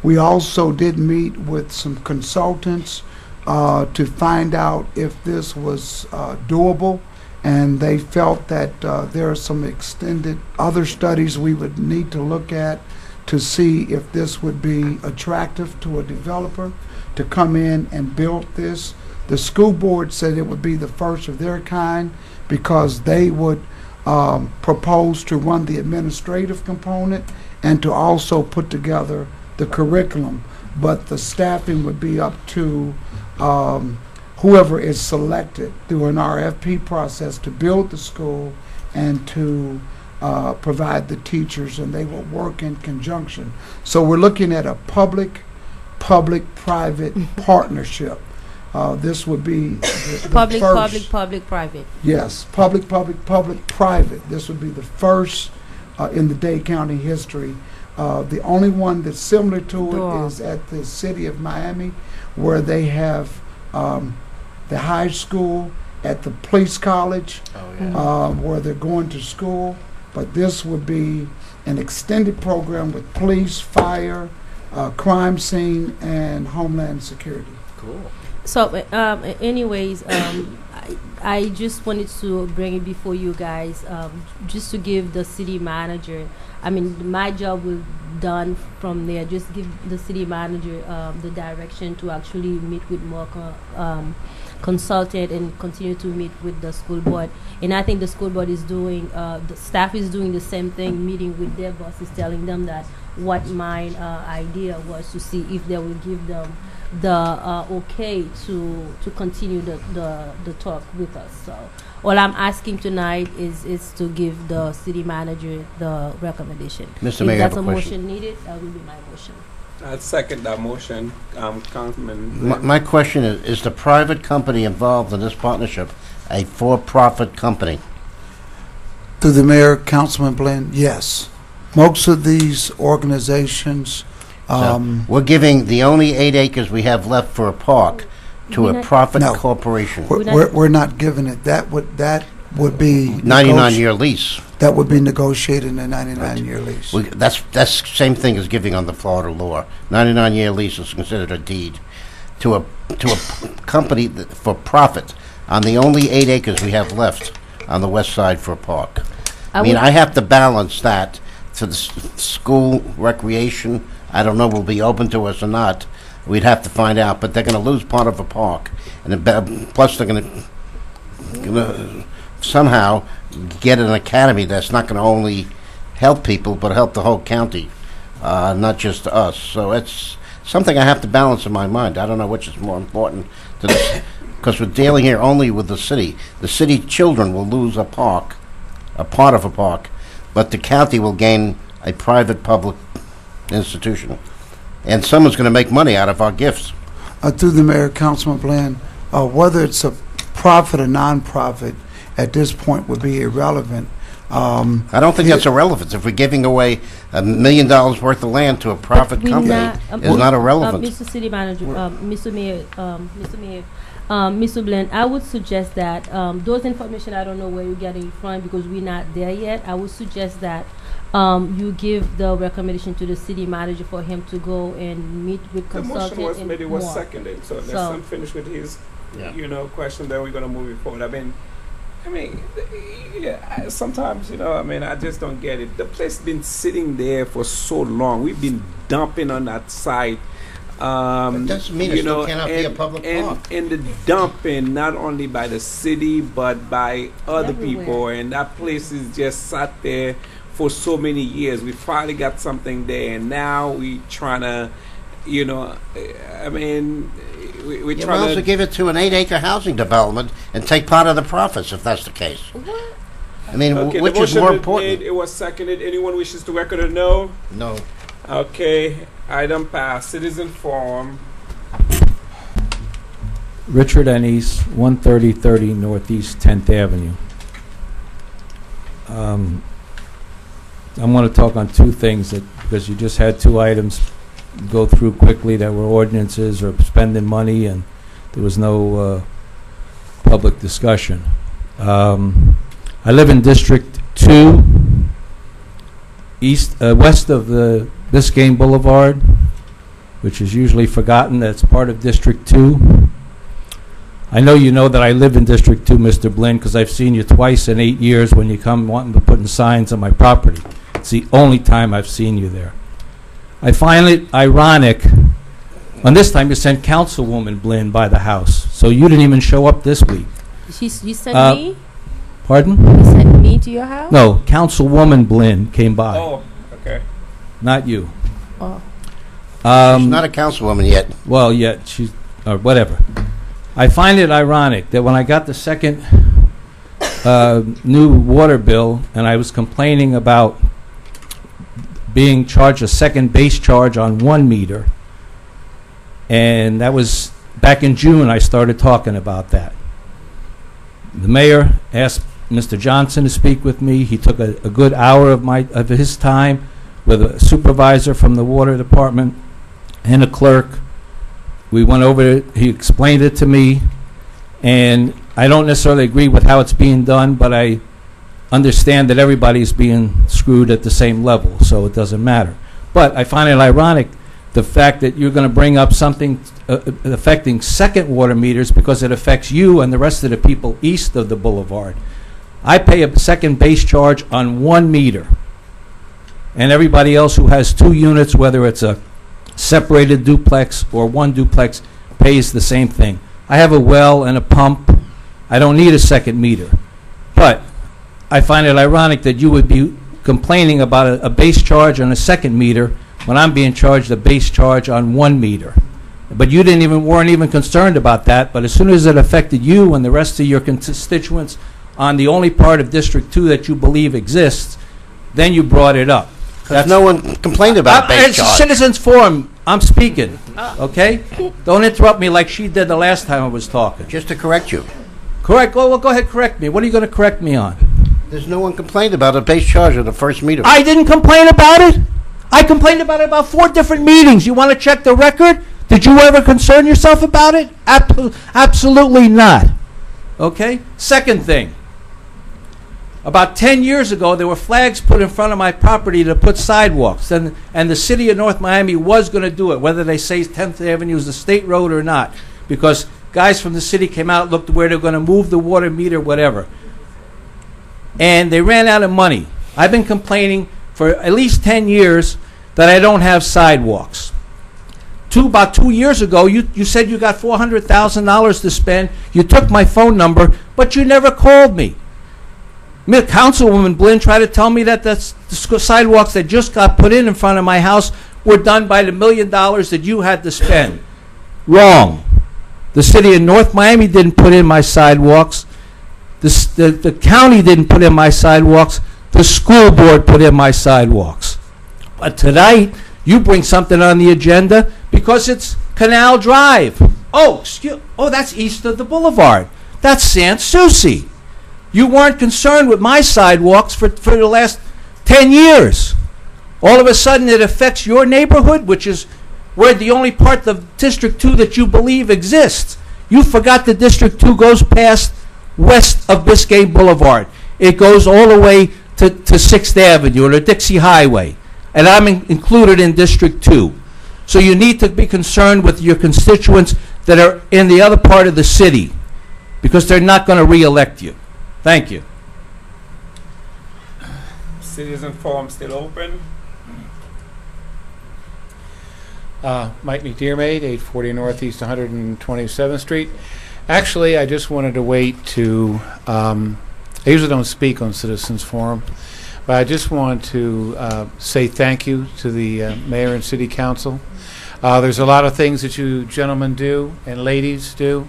We also did meet with some consultants to find out if this was doable, and they felt that there are some extended other studies we would need to look at to see if this would be attractive to a developer to come in and build this. The school board said it would be the first of their kind because they would propose to run the administrative component and to also put together the curriculum, but the staffing would be up to whoever is selected through an RFP process to build the school and to provide the teachers, and they will work in conjunction. So we're looking at a public-private partnership. This would be the Public, first. public, private. Yes, public-private. This would be the first in the Dade County history. The only one that's similar to it is at the city of Miami, where they have the high school at the police college, where they're going to school. But this would be an extended program with police, fire, crime scene, and homeland security. Cool. So, anyways, I just wanted to bring it before you guys, just to give the city manager, I mean, my job will done from there. Just give the city manager the direction to actually meet with more consultant and continue to meet with the school board. And I think the school board is doing, the staff is doing the same thing, meeting with their bosses, telling them that what my idea was to see if they will give them the okay to continue the talk with us. So all I'm asking tonight is to give the city manager the recommendation. Mr. If Mayor, I have that's a a question. motion needed, that will be my motion. I'd second that motion, Councilman. My question is the private company involved in this partnership a for-profit company? Through the mayor, Councilman Blinn, yes. Most of these organizations, We're giving the only 8 acres we have left for a park to We're a not- profit No. corporation. we're not giving it. That would be 99-year lease. That would be negotiated in a 99-year lease. That's same thing as giving on the Florida law. 99-year lease is considered a deed to a company for profit on the only 8 acres we have left on the west side for a park. I mean, I have to balance that to the school recreation. I don't know will be open to us or not. We'd have to find out, but they're going to lose part of a park, and plus they're going to somehow get an academy that's not going to only help people but help the whole county, not just us. So it's something I have to balance in my mind. I don't know which is more important to this, because we're dealing here only with the city. The city children will lose a park, a part of a park, but the county will gain a private public institution. And someone's going to make money out of our gifts. Through the mayor, Councilman Blinn, whether it's a profit or non-profit at this point would be irrelevant. I don't think that's irrelevant. If we're giving away $1 million worth of land to a profit company, it's not irrelevant. Mr. City Manager, Mr. Mayor, Mr. Blinn, I would suggest that those information, I don't know where you're getting it from because we're not there yet. I would suggest that you give the recommendation to the city manager for him to go and meet with The consultant motion was and made, it was more. seconded, so let's So- finish with his, question, then we're gonna move it forward. Sometimes, I just don't get it. The place has been sitting there for so long. We've been dumping on that site. It doesn't mean it still cannot be a public park. And the dumping, not only by the city, but by other Everywhere. people. And that place is just sat there for so many years. We finally got something there, and now we trying to, we're You might trying also to give it to an 8-acre housing development and take part of the profits if that's the case. I mean, Okay, which the is motion more was important? made, it was seconded. Anyone wishes to record a no? No. Okay, item passed. Citizen forum. Richard Ennis, 13030 Northeast 10th Avenue. I want to talk on two things because you just had two items go through quickly that were ordinances or spending money, and there was no public discussion. I live in District 2, west of the Biscayne Boulevard, which is usually forgotten that's part of District 2. I know you know that I live in District 2, Mr. Blinn, because I've seen you twice in 8 years when you come wanting to put in signs on my property. It's the only time I've seen you there. I find it ironic, and this time you sent Councilwoman Blinn by the house, so you didn't even show up this week. You sent me? Pardon? You sent me to your house? No, Councilwoman Blinn came by. Oh, okay. Not you. Oh. She's not a councilwoman yet. Well, yet she's, or whatever. I find it ironic that when I got the second new water bill and I was complaining about being charged a second base charge on 1 meter, and that was back in June I started talking about that. The mayor asked Mr. Johnson to speak with me. He took a good hour of his time with a supervisor from the water department and a clerk. We went over it, he explained it to me, and I don't necessarily agree with how it's being done, but I understand that everybody's being screwed at the same level, so it doesn't matter. But I find it ironic, the fact that you're going to bring up something affecting second water meters because it affects you and the rest of the people east of the boulevard. I pay a second base charge on 1 meter, and everybody else who has 2 units, whether it's a separated duplex or 1 duplex, pays the same thing. I have a well and a pump. I don't need a second meter. But I find it ironic that you would be complaining about a base charge on a second meter when I'm being charged a base charge on 1 meter. But you weren't even concerned about that. But as soon as it affected you and the rest of your constituents on the only part of District 2 that you believe exists, then you brought it up. Because no one complained about base It's charge. a citizens forum. I'm speaking, okay? Don't interrupt me like she did the last time I was talking. Just to correct you. Correct? Well, go ahead, correct me. What are you going to correct me on? There's no one complained about a base charge of the first meter. I didn't complain about it. I complained about it about 4 different meetings. You want to check the record? Did you ever concern yourself about it? Absolutely not. Okay? Second thing. About 10 years ago, there were flags put in front of my property to put sidewalks, and the city of North Miami was going to do it, whether they say 10th Avenue is a state road or not, because guys from the city came out, looked where they're going to move the water meter, whatever. And they ran out of money. I've been complaining for at least 10 years that I don't have sidewalks. About 2 years ago, you said you got $400,000 to spend. You took my phone number, but you never called me. Councilwoman Blinn tried to tell me that the sidewalks that just got put in front of my house were done by the $1 million that you had to spend. Wrong. The city of North Miami didn't put in my sidewalks. The county didn't put in my sidewalks. The school board put in my sidewalks. But tonight, you bring something on the agenda because it's Canal Drive. Oh, that's east of the boulevard. That's Sans Souci. You weren't concerned with my sidewalks for the last 10 years. All of a sudden it affects your neighborhood, which is where the only part of District 2 that you believe exists. You forgot that District 2 goes past west of Biscayne Boulevard. It goes all the way to 6th Avenue or the Dixie Highway. And I'm included in District 2. So you need to be concerned with your constituents that are in the other part of the city, because they're not going to re-elect you. Thank you. Citizen forum still open. Mike McDermott, 840 Northeast 127th Street. Actually, I just wanted to wait to, I usually don't speak on Citizens Forum, but I just want to say thank you to the Mayor and City Council. There's a lot of things that you gentlemen do and ladies do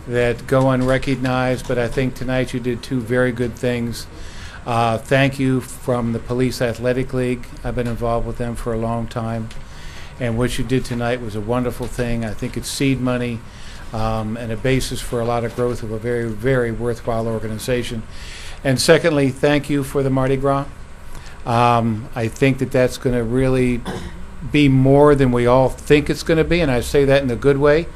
that go unrecognized, but I think tonight you did 2 very good things. Thank you from the Police Athletic League. I've been involved with them for a long time, and what you did tonight was a wonderful thing. I think it's seed money and a basis for a lot of growth of a very, very worthwhile organization. And secondly, thank you for the Mardi Gras. I think that that's going to really be more than we all think it's going to be, and I say that in a good way.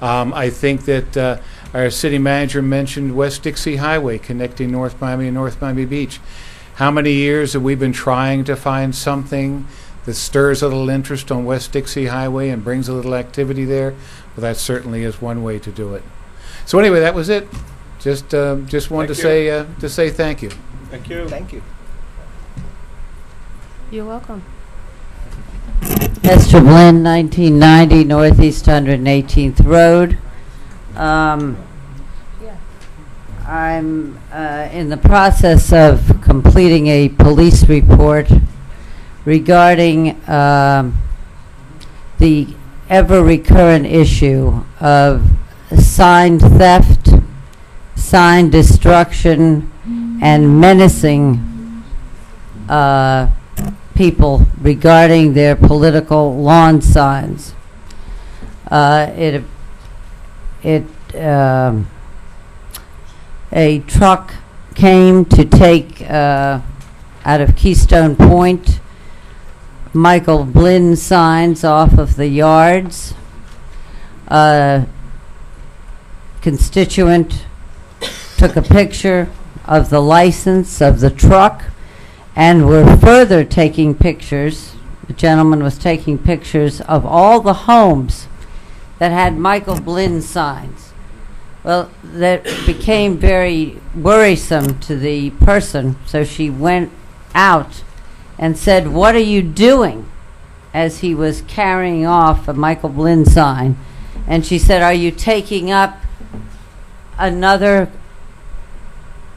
I think that our city manager mentioned West Dixie Highway connecting North Miami and North Miami Beach. How many years have we been trying to find something that stirs a little interest on West Dixie Highway and brings a little activity there? Well, that certainly is one way to do it. So anyway, that was it. Just wanted to say thank you. Thank you. Thank you. You're welcome. Esther Blinn, 1990 Northeast 118th Road. I'm in the process of completing a police report regarding the ever-recurrent issue of sign theft, sign destruction, and menacing people regarding their political lawn signs. A truck came to take out of Keystone Point Michael Blinn signs off of the yards. Constituent took a picture of the license of the truck and were further taking pictures. The gentleman was taking pictures of all the homes that had Michael Blinn signs. Well, that became very worrisome to the person, so she went out and said, "What are you doing?" as he was carrying off a Michael Blinn sign. And she said, "Are you taking up another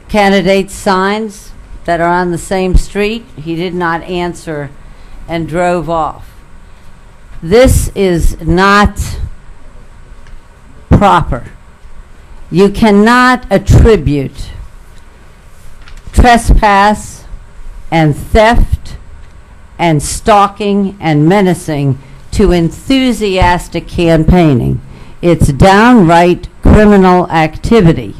candidate's signs that are on the same street?" He did not answer and drove off. This is not proper. You cannot attribute trespass and theft and stalking and menacing to enthusiastic campaigning. It's downright criminal activity.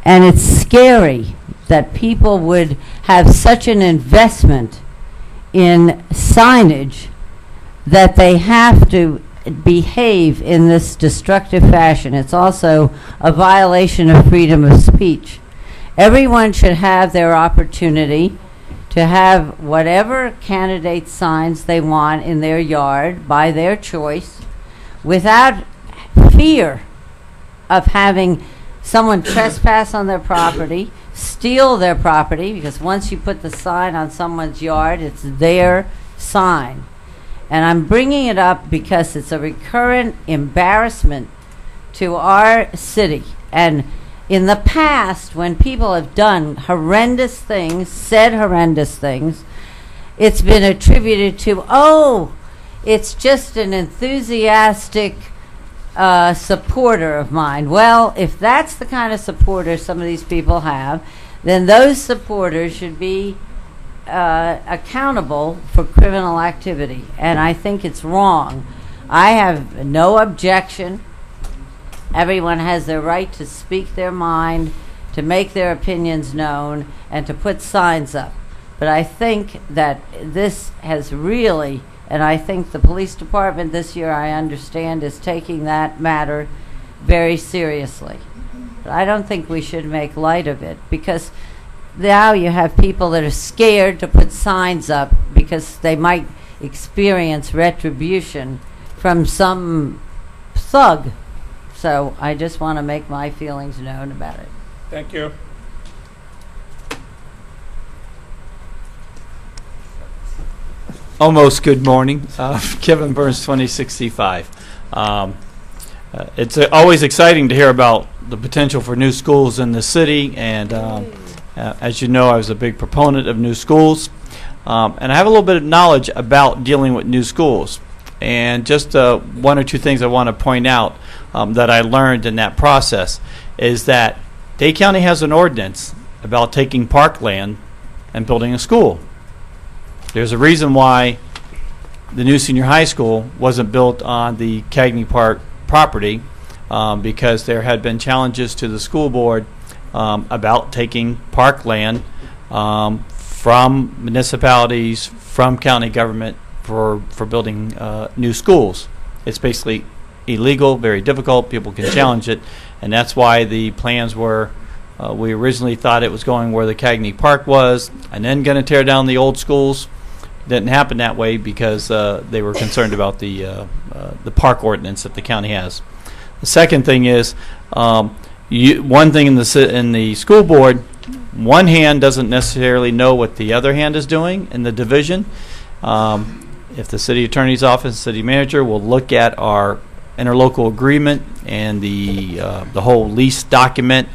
And it's scary that people would have such an investment in signage that they have to behave in this destructive fashion. It's also a violation of freedom of speech. Everyone should have their opportunity to have whatever candidate signs they want in their yard by their choice without fear of having someone trespass on their property, steal their property, because once you put the sign on someone's yard, it's their sign. And I'm bringing it up because it's a recurrent embarrassment to our city. And in the past, when people have done horrendous things, said horrendous things, it's been attributed to, oh, it's just an enthusiastic supporter of mine. Well, if that's the kind of supporter some of these people have, then those supporters should be accountable for criminal activity. And I think it's wrong. I have no objection. Everyone has their right to speak their mind, to make their opinions known, and to put signs up. But I think that this has really, and I think the police department this year, I understand, is taking that matter very seriously. But I don't think we should make light of it, because now you have people that are scared to put signs up because they might experience retribution from some thug. So I just want to make my feelings known about it. Thank you. Almost good morning. Kevin Burns, 2065. It's always exciting to hear about the potential for new schools in the city, and as you know, I was a big proponent of new schools, and I have a little bit of knowledge about dealing with new schools. And just one or two things I want to point out that I learned in that process is that Dade County has an ordinance about taking parkland and building a school. There's a reason why the new senior high school wasn't built on the Cagney Park property, because there had been challenges to the school board about taking parkland from municipalities, from county government for building new schools. It's basically illegal, very difficult. People can challenge it, and that's why the plans were. We originally thought it was going where the Cagney Park was, and then going to tear down the old schools. Didn't happen that way because they were concerned about the park ordinance that the county has. The second thing is, one thing in the school board, one hand doesn't necessarily know what the other hand is doing in the division. If the city attorney's office, city manager will look at our interlocal agreement and the whole lease document,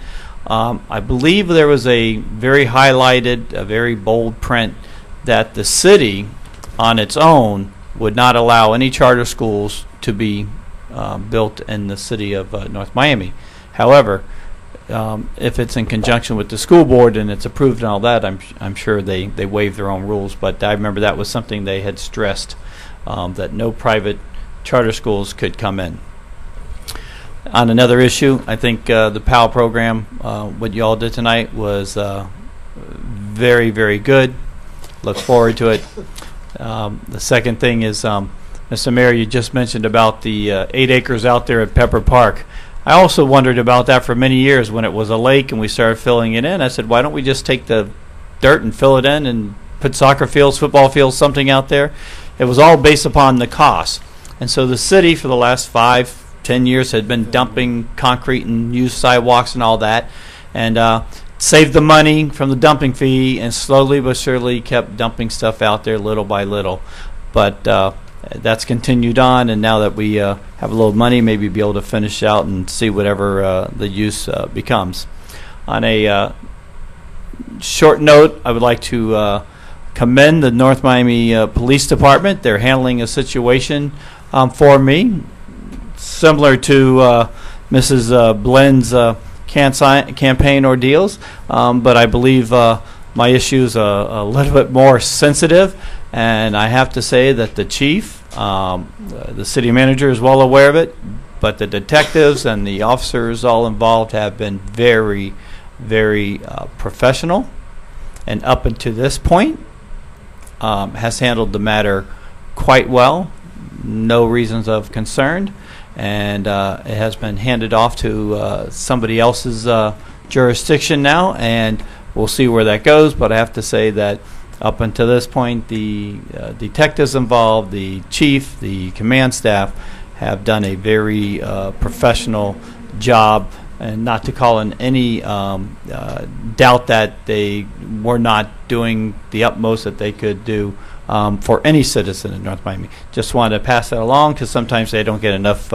I believe there was a very highlighted, a very bold print that the city on its own would not allow any charter schools to be built in the city of North Miami. However, if it's in conjunction with the school board and it's approved and all that, I'm sure they waive their own rules. But I remember that was something they had stressed, that no private charter schools could come in. On another issue, I think the PAL program, what you all did tonight was very, very good. Look forward to it. The second thing is, Mr. Mayor, you just mentioned about the 8 acres out there at Pepper Park. I also wondered about that for many years when it was a lake and we started filling it in. I said, why don't we just take the dirt and fill it in and put soccer fields, football fields, something out there? It was all based upon the cost. And so the city for the last 5-10 years had been dumping concrete and used sidewalks and all that, and saved the money from the dumping fee and slowly but surely kept dumping stuff out there little by little. But that's continued on, and now that we have a little money, maybe be able to finish out and see whatever the use becomes. On a short note, I would like to commend the North Miami Police Department. They're handling a situation for me similar to Mrs. Blenn's campaign ordeals, but I believe my issue is a little bit more sensitive. And I have to say that the chief, the city manager is well aware of it, but the detectives and the officers all involved have been very, very professional, and up until this point has handled the matter quite well. No reasons of concern, and it has been handed off to somebody else's jurisdiction now, and we'll see where that goes. But I have to say that up until this point, the detectives involved, the chief, the command staff have done a very professional job, and not to call in any doubt that they were not doing the utmost that they could do for any citizen in North Miami. Just wanted to pass that along because sometimes they don't get enough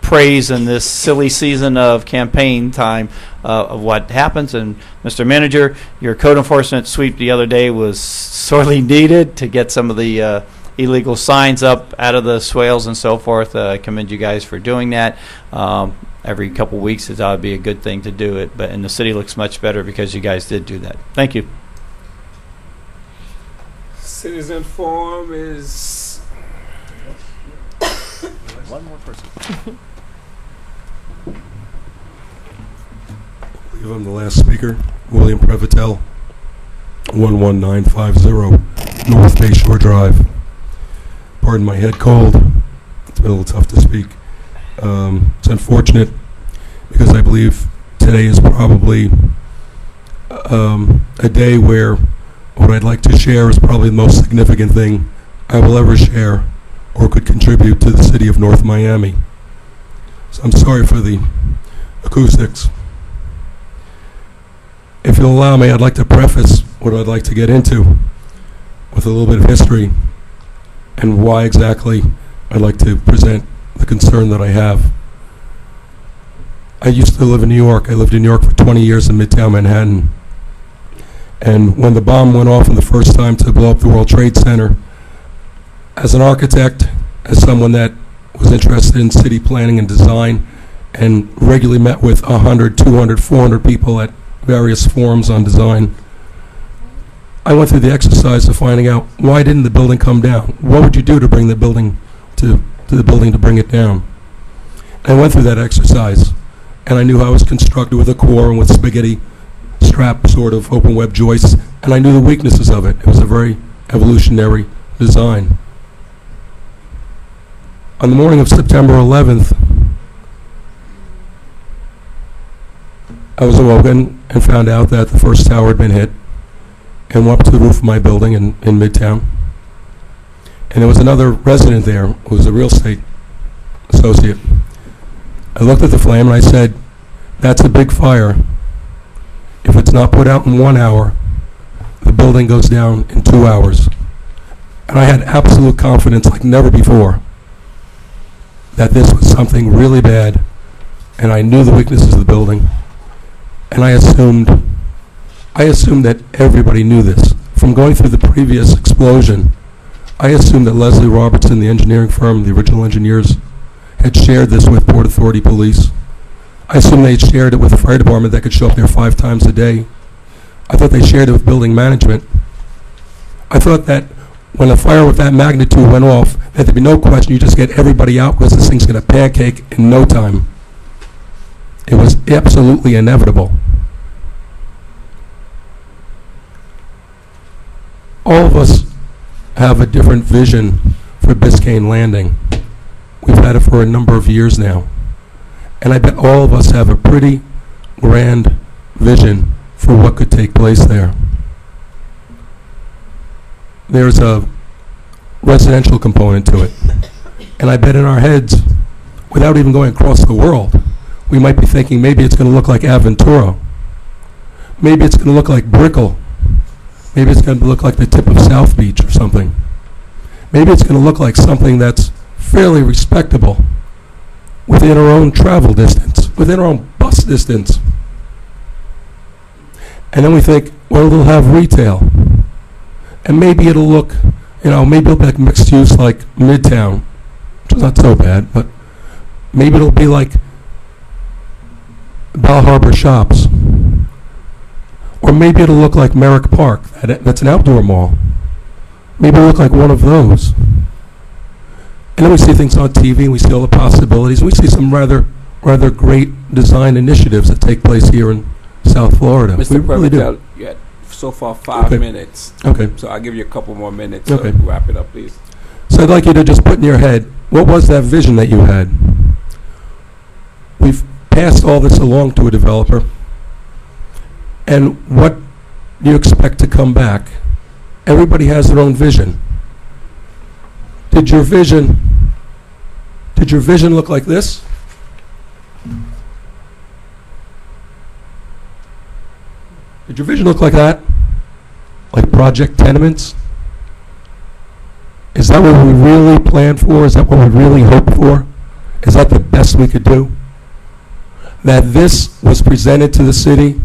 praise in this silly season of campaign time of what happens. And Mr. Manager, your code enforcement sweep the other day was sorely needed to get some of the illegal signs up out of the swales and so forth. I commend you guys for doing that. Every couple weeks it ought to be a good thing to do it, and the city looks much better because you guys did do that. Thank you. Citizen forum is one more person. I believe I'm the last speaker. William Prevotel, 11950 North Bay Shore Drive. Pardon my head cold. It's been a little tough to speak. It's unfortunate because I believe today is probably a day where what I'd like to share is probably the most significant thing I will ever share or could contribute to the city of North Miami. So I'm sorry for the acoustics. If you'll allow me, I'd like to preface what I'd like to get into with a little bit of history and why exactly I'd like to present the concern that I have. I used to live in New York. I lived in New York for 20 years in Midtown Manhattan. And when the bomb went off in the first time to blow up the World Trade Center, as an architect, as someone that was interested in city planning and design, and regularly met with 100, 200, 400 people at various forums on design, I went through the exercise of finding out why didn't the building come down? What would you do to bring the building to the building to bring it down? I went through that exercise, and I knew how it was constructed with a core and with spaghetti strap sort of open web joists, and I knew the weaknesses of it. It was a very evolutionary design. On the morning of September 11th, I was awoken and found out that the first tower had been hit and went up to the roof of my building in Midtown. And there was another resident there who was a real estate associate. I looked at the flame and I said, that's a big fire. If it's not put out in 1 hour, the building goes down in 2 hours. And I had absolute confidence like never before that this was something really bad, and I knew the weaknesses of the building. And I assumed that everybody knew this. From going through the previous explosion, I assumed that Leslie Robertson, the engineering firm, the original engineers, had shared this with Port Authority Police. I assumed they had shared it with the fire department that could show up there 5 times a day. I thought they shared it with building management. I thought that when a fire with that magnitude went off, that there'd be no question, you just get everybody out because this thing's going to pancake in no time. It was absolutely inevitable. All of us have a different vision for Biscayne Landing. We've had it for a number of years now. And I bet all of us have a pretty grand vision for what could take place there. There's a residential component to it. And I bet in our heads, without even going across the world, we might be thinking maybe it's going to look like Aventura. Maybe it's going to look like Brickell. Maybe it's going to look like the tip of South Beach or something. Maybe it's going to look like something that's fairly respectable within our own travel distance, within our own bus distance. And then we think, well, it'll have retail. And maybe it'll look, maybe it'll be like mixed use like Midtown, which is not so bad, but maybe it'll be like Bal Harbor Shops. Or maybe it'll look like Merrick Park, that's an outdoor mall. Maybe it'll look like one of those. And then we see things on TV, and we see all the possibilities. We see some rather great design initiatives that take place here in South Florida. Mr. We really do. Previtel, you had so far 5 Okay. minutes. Okay. So I'll give you a couple more minutes Okay. to wrap it up, please. So I'd like you to just put in your head, what was that vision that you had? We've passed all this along to a developer. And what do you expect to come back? Everybody has their own vision. Did your vision look like this? Did your vision look like that? Like project tenements? Is that what we really planned for? Is that what we really hoped for? Is that the best we could do? That this was presented to the city?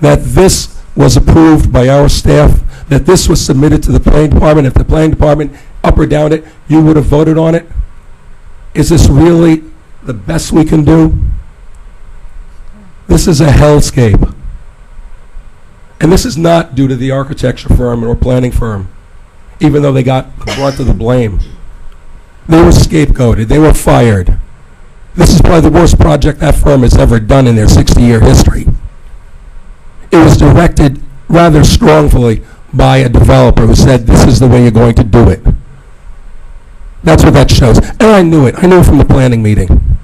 That this was approved by our staff? That this was submitted to the planning department? If the planning department up or down it, you would have voted on it? Is this really the best we can do? This is a hellscape. And this is not due to the architecture firm or planning firm, even though they got the brunt of the blame. They were scapegoated. They were fired. This is probably the worst project that firm has ever done in their 60-year history. It was directed rather strongly by a developer who said, this is the way you're going to do it. That's what that shows. And I knew it. I knew it from the planning meeting.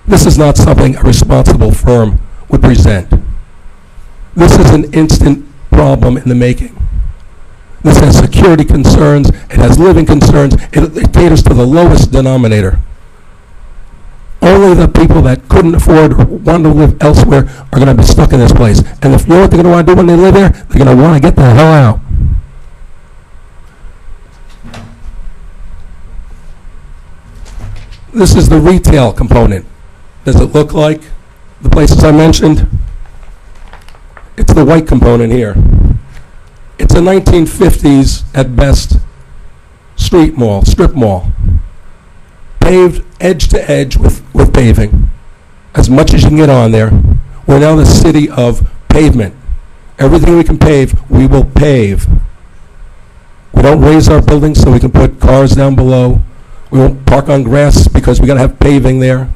This is not something a responsible firm would present. This is an instant problem in the making. This has security concerns. It has living concerns. It caters to the lowest denominator. Only the people that couldn't afford or wanted to live elsewhere are going to be stuck in this place. And if you know what they're going to want to do when they live there, they're going to want to get the hell out. This is the retail component. Does it look like the places I mentioned? It's the white component here. It's a 1950s, at best, street mall, strip mall. Paved edge to edge with paving. As much as you can get on there. We're now the city of pavement. Everything we can pave, we will pave. We don't raise our buildings so we can put cars down below. We won't park on grass because we got to have paving there.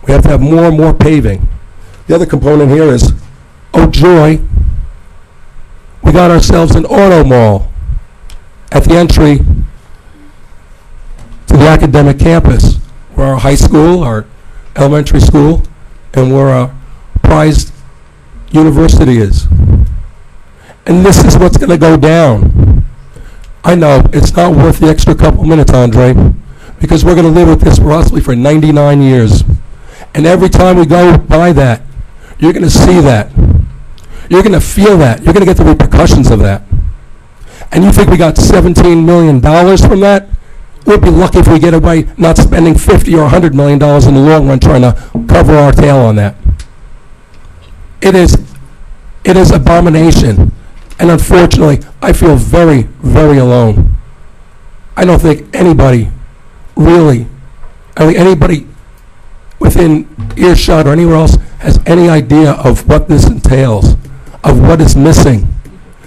We have to have more and more paving. The other component here is, oh joy, we got ourselves an auto mall at the entry to the academic campus, where our high school, our elementary school, and where our prized university is. And this is what's going to go down. I know it's not worth the extra couple minutes, Andre, because we're going to live with this possibly for 99 years. And every time we go by that, you're going to see that. You're going to feel that. You're going to get the repercussions of that. And you think we got $17 million from that? We'd be lucky if we get away not spending $50 or $100 million in the long run trying to cover our tail on that. It is abomination. And unfortunately, I feel very, very alone. I don't think anybody really, anybody within earshot or anywhere else has any idea of what this entails, of what is missing.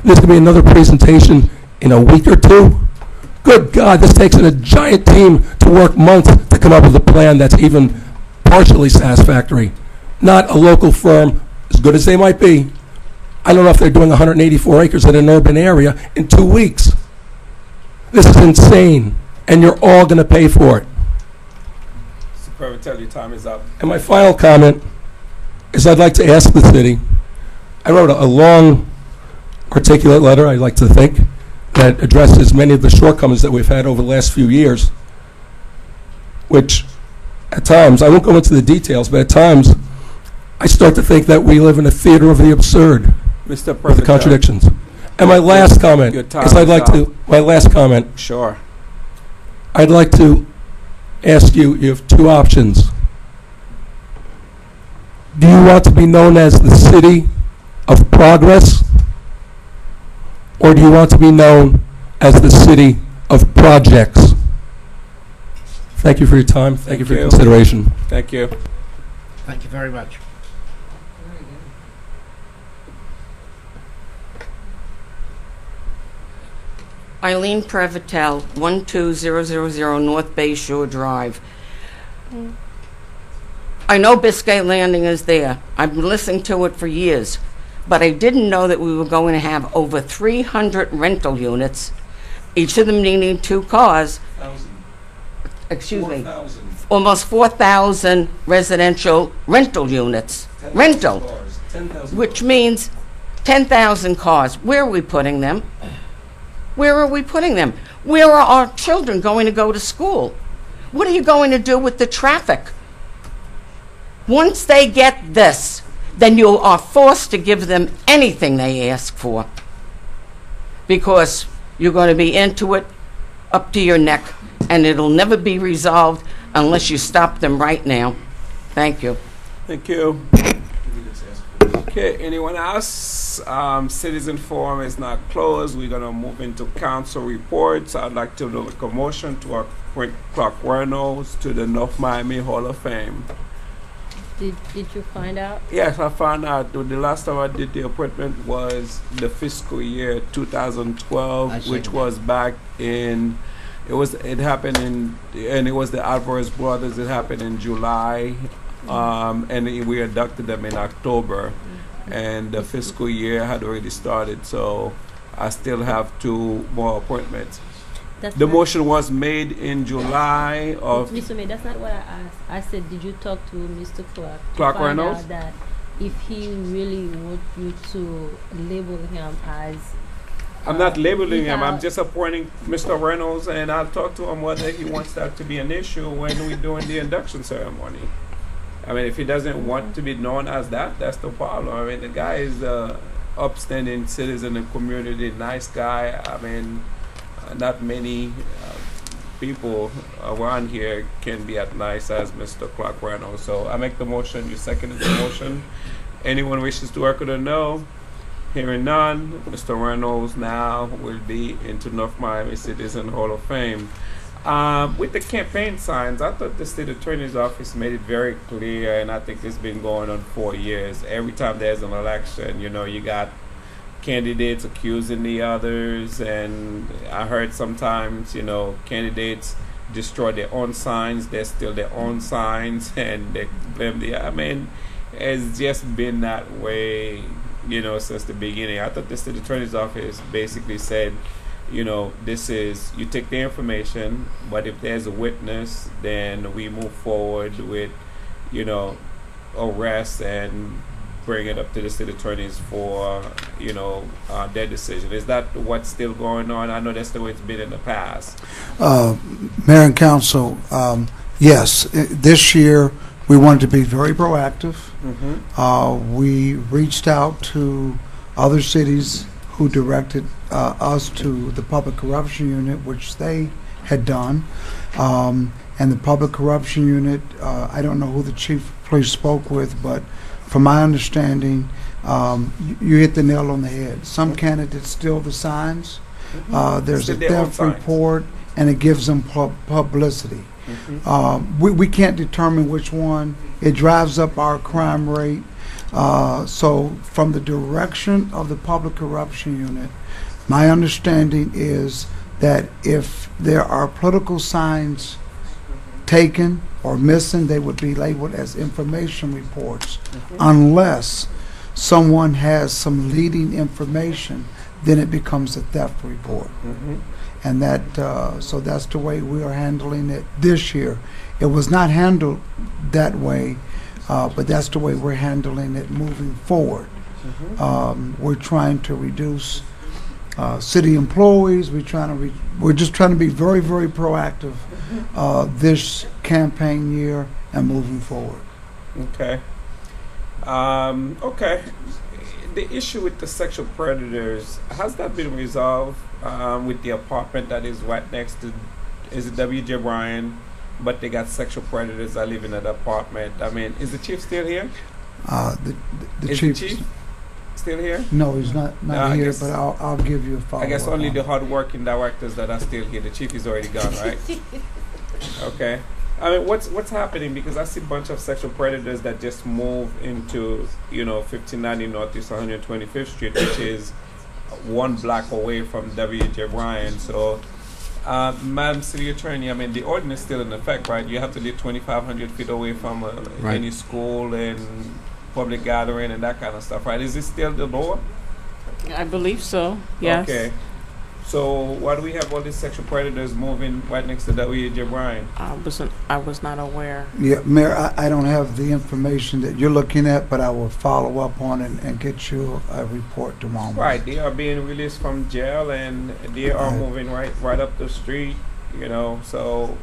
There's going to be another presentation in a week or two. Good God, this takes a giant team to work months to come up with a plan that's even partially satisfactory. Not a local firm, as good as they might be. I don't know if they're doing 184 acres in an urban area in 2 weeks. This is insane, and you're all going to pay for it. Mr. Prevotell, your time is up. And my final comment is I'd like to ask the city, I wrote a long, articulate letter, I'd like to think, that addresses many of the shortcomings that we've had over the last few years, which at times, I won't go into the details, but at times, I start to think that we live in a theater of the absurd Mr. with the contradictions. And my last comment is my last comment. Sure. I'd like to ask you have two options. Do you want to be known as the city of progress, or do you want to be known as the city of projects? Thank you for your time. Thank you for your consideration. Thank you. Thank you very much. Eileen Prevotell, 12000 North Bay Shore Drive. I know Biscay Landing is there. I've been listening to it for years, but I didn't know that we were going to have over 300 rental units, each of them needing 2 cars. Excuse me. Almost 4,000 residential rental units. Rental. Which means 10,000 cars. Where are we putting them? Where are we putting them? Where are our children going to go to school? What are you going to do with the traffic? Once they get this, then you are forced to give them anything they ask for, because you're going to be into it up to your neck, and it'll never be resolved unless you stop them right now. Thank you. Thank you. Okay, anyone else? Citizen forum is not closed. We're going to move into council reports. I'd like to make a motion to appoint Clark Reynolds to the North Miami Hall of Fame. Did you find out? Yes, I found out. The last time I did the appointment was the fiscal year 2012, which was back in, it happened in, and it was the Alvarez brothers. It happened in July, and we inducted them in October. And the fiscal year had already started, so I still have 2 more appointments. The motion was made in July of... Mr. May, that's not what I asked. I said, did you talk to Mr. Clark? Clark Find Reynolds? out that if he really wants you to label him as... I'm not labeling him. I'm just appointing Mr. Reynolds, and I'll talk to him whether he wants that to be an issue when we're doing the induction ceremony. I mean, if he doesn't want to be known as that, that's the problem. I mean, the guy is an upstanding citizen in the community, nice guy. I mean, not many people around here can be as nice as Mr. Clark Reynolds. So I make the motion. You second the motion. Anyone wishes to work with a no? Hearing none, Mr. Reynolds now will be into North Miami Citizen Hall of Fame. With the campaign signs, I thought the state attorney's office made it very clear, and I think it's been going on 4 years. Every time there's an election, you know, you got candidates accusing the others, and I heard sometimes, you know, candidates destroy their own signs, they steal their own signs, and they blame the. I mean, it's just been that way, since the beginning. I thought the city attorney's office basically said, this is, you take the information, but if there's a witness, then we move forward with, arrest and bring it up to the city attorneys for, their decision. Is that what's still going on? I know that's the way it's been in the past. Mayor and Council, yes, this year we wanted to be very proactive. We reached out to other cities who directed us to the Public Corruption Unit, which they had done. And the Public Corruption Unit, I don't know who the chief of police spoke with, but from my understanding, you hit the nail on the head. Some candidates steal the signs. There's a theft report, and it gives them publicity. We can't determine which one. It drives up our crime rate. So from the direction of the Public Corruption Unit, my understanding is that if there are political signs taken or missing, they would be labeled as information reports. Unless someone has some leading information, then it becomes a theft report. And that, so that's the way we are handling it this year. It was not handled that way, but that's the way we're handling it moving forward. We're trying to reduce city employees. We're just trying to be very, very proactive this campaign year and moving forward. Okay. Okay. The issue with the sexual predators, has that been resolved with the apartment that is right next to, is it W.J. Bryan, but they got sexual predators that live in that apartment? I mean, is the chief still here? The Is chief, the chief still here? No, he's not I here, guess- but I'll give you a follow-up. I guess only on the it. hard-working directors that are still here. The chief is already gone, right? Okay. I mean, what's happening? Because I see a bunch of sexual predators that just move into, 1590 Northeast 125th Street, which is 1 block away from W.J. Bryan. So, Madam City Attorney, I mean, the ordinance is still in effect, right? You have to live 2,500 feet away from Right. any school and public gathering and that kind of stuff, right? Is this still the law? I believe so. Yes. Okay. So why do we have all these sexual predators moving right next to W.J. Bryan? I was not aware. Yeah, Mayor, I don't have the information that you're looking at, but I will follow up on it and get you a report tomorrow morning. Right, they are being released from jail and they are Right. moving right up the street, so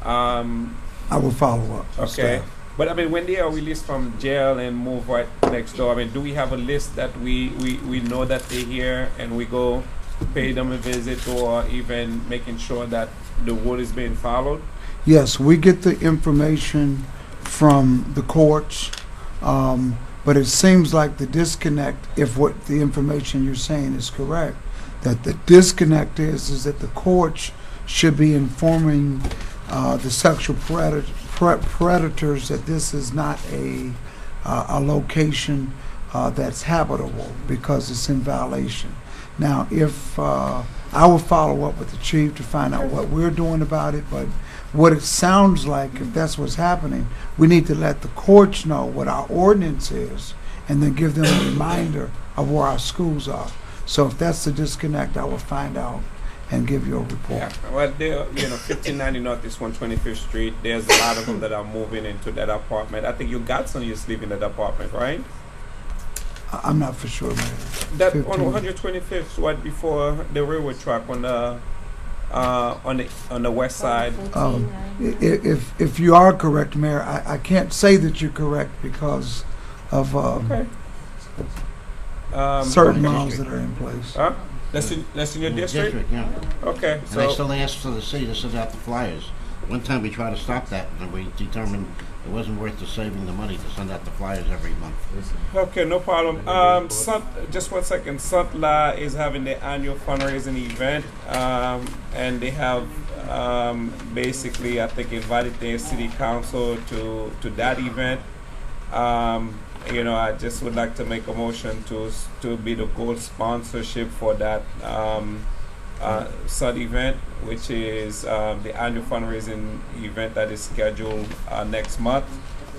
I will follow up. with okay. staff. But I mean, when they are released from jail and move right next door, I mean, do we have a list that we know that they're here and we go pay them a visit, or even making sure that the rule is being followed? Yes, we get the information from the courts, but it seems like the disconnect, if what the information you're saying is correct, that the disconnect is that the courts should be informing the sexual predators that this is not a location that's habitable because it's in violation. Now, if I will follow up with the chief to find out what we're doing about it, but what it sounds like, if that's what's happening, we need to let the courts know what our ordinance is and then give them a reminder of where our schools are. So if that's the disconnect, I will find out and give you a report. Yeah, well, there, 1590 Northeast 125th Street, there's a lot of them that are moving into that apartment. I think your godson used to live in that apartment, right? I'm not for sure, man. That 15. on 125th, right before the railroad track on the west side. If you are correct, Mayor, I can't say that you're correct because of Okay. certain laws that are in place. Huh? That's in your district? Yeah. Okay, And I so still asked for the city to send out the flyers. One time we tried to stop that, and we determined it wasn't worth the saving the money to send out the flyers every month. okay, no problem. Just 1 second. Sutla is having their annual fundraising event, and they have basically, I think, invited their city council to that event. I just would like to make a motion to be the gold sponsorship for that SUD event, which is the annual fundraising event that is scheduled next month.